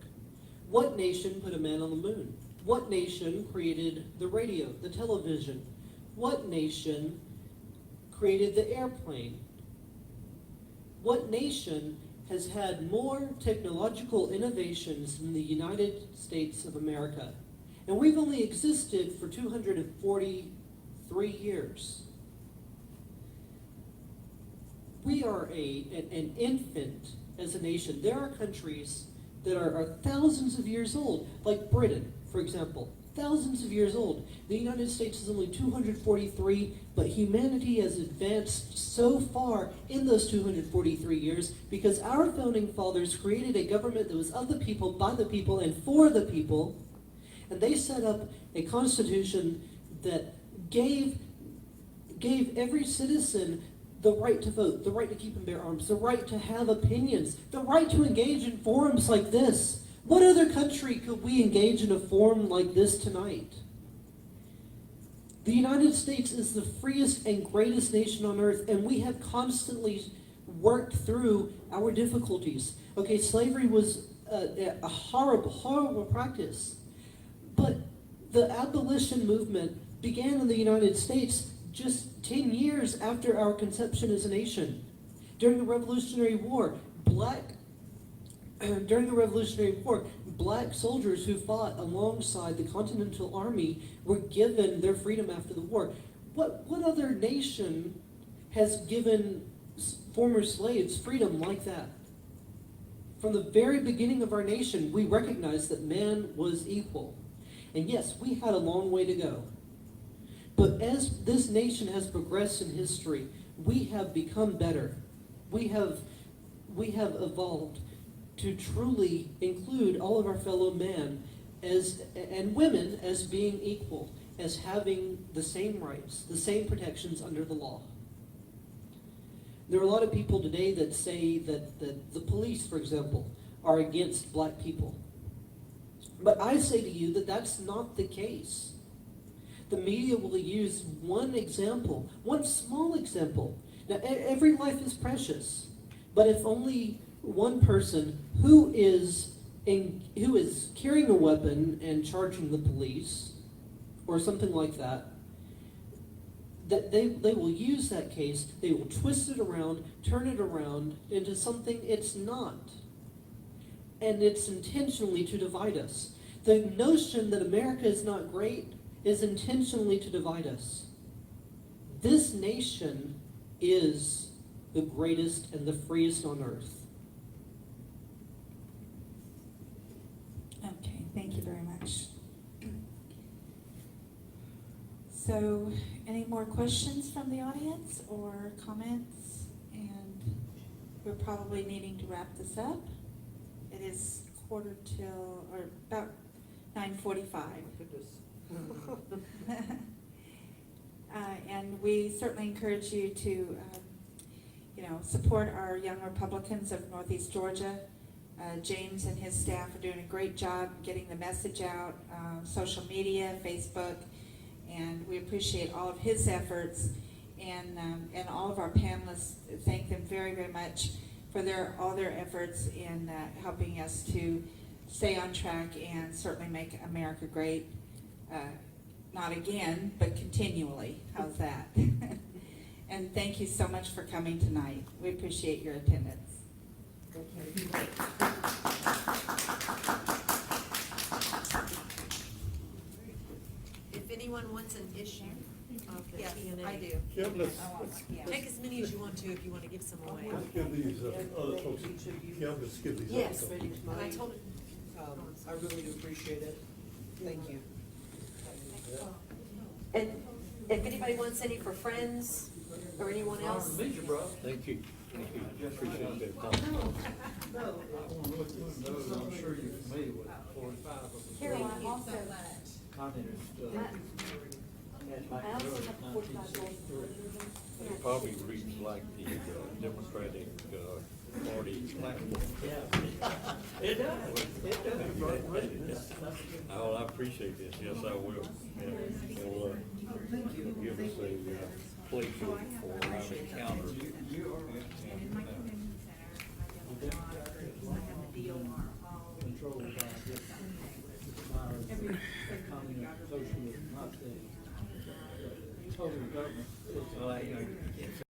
Speaker 1: What nation put a man on the moon? What nation created the radio, the television? What nation created the airplane? What nation has had more technological innovations than the United States of America? And we've only existed for 240,000 3 years. We are an infant as a nation. There are countries that are thousands of years old, like Britain, for example, thousands of years old. The United States is only 243, but humanity has advanced so far in those 243 years because our founding fathers created a government that was of the people, by the people, and for the people, and they set up a constitution that gave every citizen the right to vote, the right to keep and bear arms, the right to have opinions, the right to engage in forums like this. What other country could we engage in a forum like this tonight? The United States is the freest and greatest nation on earth, and we have constantly worked through our difficulties. Okay, slavery was a horrible, horrible practice, but the abolition movement began in the United States just 10 years after our conception as a nation. During the Revolutionary War, black soldiers who fought alongside the Continental Army were given their freedom after the war. What other nation has given former slaves freedom like that? From the very beginning of our nation, we recognized that man was equal. And yes, we had a long way to go. But as this nation has progressed in history, we have become better. We have evolved to truly include all of our fellow men and women as being equal, as having the same rights, the same protections under the law. There are a lot of people today that say that the police, for example, are against black people. But I say to you that that's not the case. The media will use one example, one small example. Now, every life is precious, but if only one person who is carrying a weapon and charging the police, or something like that, that they will use that case, they will twist it around, turn it around into something it's not. And it's intentionally to divide us. The notion that America is not great is intentionally to divide us. This nation is the greatest and the freest on earth.
Speaker 5: Okay, thank you very much. So, any more questions from the audience or comments? And we're probably needing to wrap this up. It is quarter till, or about 9:45. And we certainly encourage you to, support our young Republicans of Northeast Georgia. James and his staff are doing a great job getting the message out, social media, Facebook, and we appreciate all of his efforts. And all of our panelists, thank them very, very much for all their efforts in helping us to stay on track and certainly make America great. Not again, but continually. How's that? And thank you so much for coming tonight. We appreciate your attendance.
Speaker 8: If anyone wants an issue of the
Speaker 5: Yes,
Speaker 8: Q&A.
Speaker 5: I do.
Speaker 6: Kim, let's
Speaker 8: Take as many as you want to if you want to give some away.
Speaker 6: give these other folks, Kim, let's give these
Speaker 8: Yes,
Speaker 6: other folks.
Speaker 8: and I told it.
Speaker 1: I really do appreciate it. Thank you.
Speaker 8: And if anybody wants any for friends or anyone else.
Speaker 6: Thank you. Appreciate that.
Speaker 2: I'm sure you're familiar with 45 of the
Speaker 8: Caroline, also.
Speaker 2: communist.
Speaker 8: I also have 45 gold.
Speaker 11: It probably reads like the Democratic Party platform.
Speaker 2: It does.
Speaker 11: Oh, I appreciate this, yes, I will. And we'll give us a plate for our encounter.
Speaker 2: Controlled by communist socialism, not the total government.
Speaker 11: Well,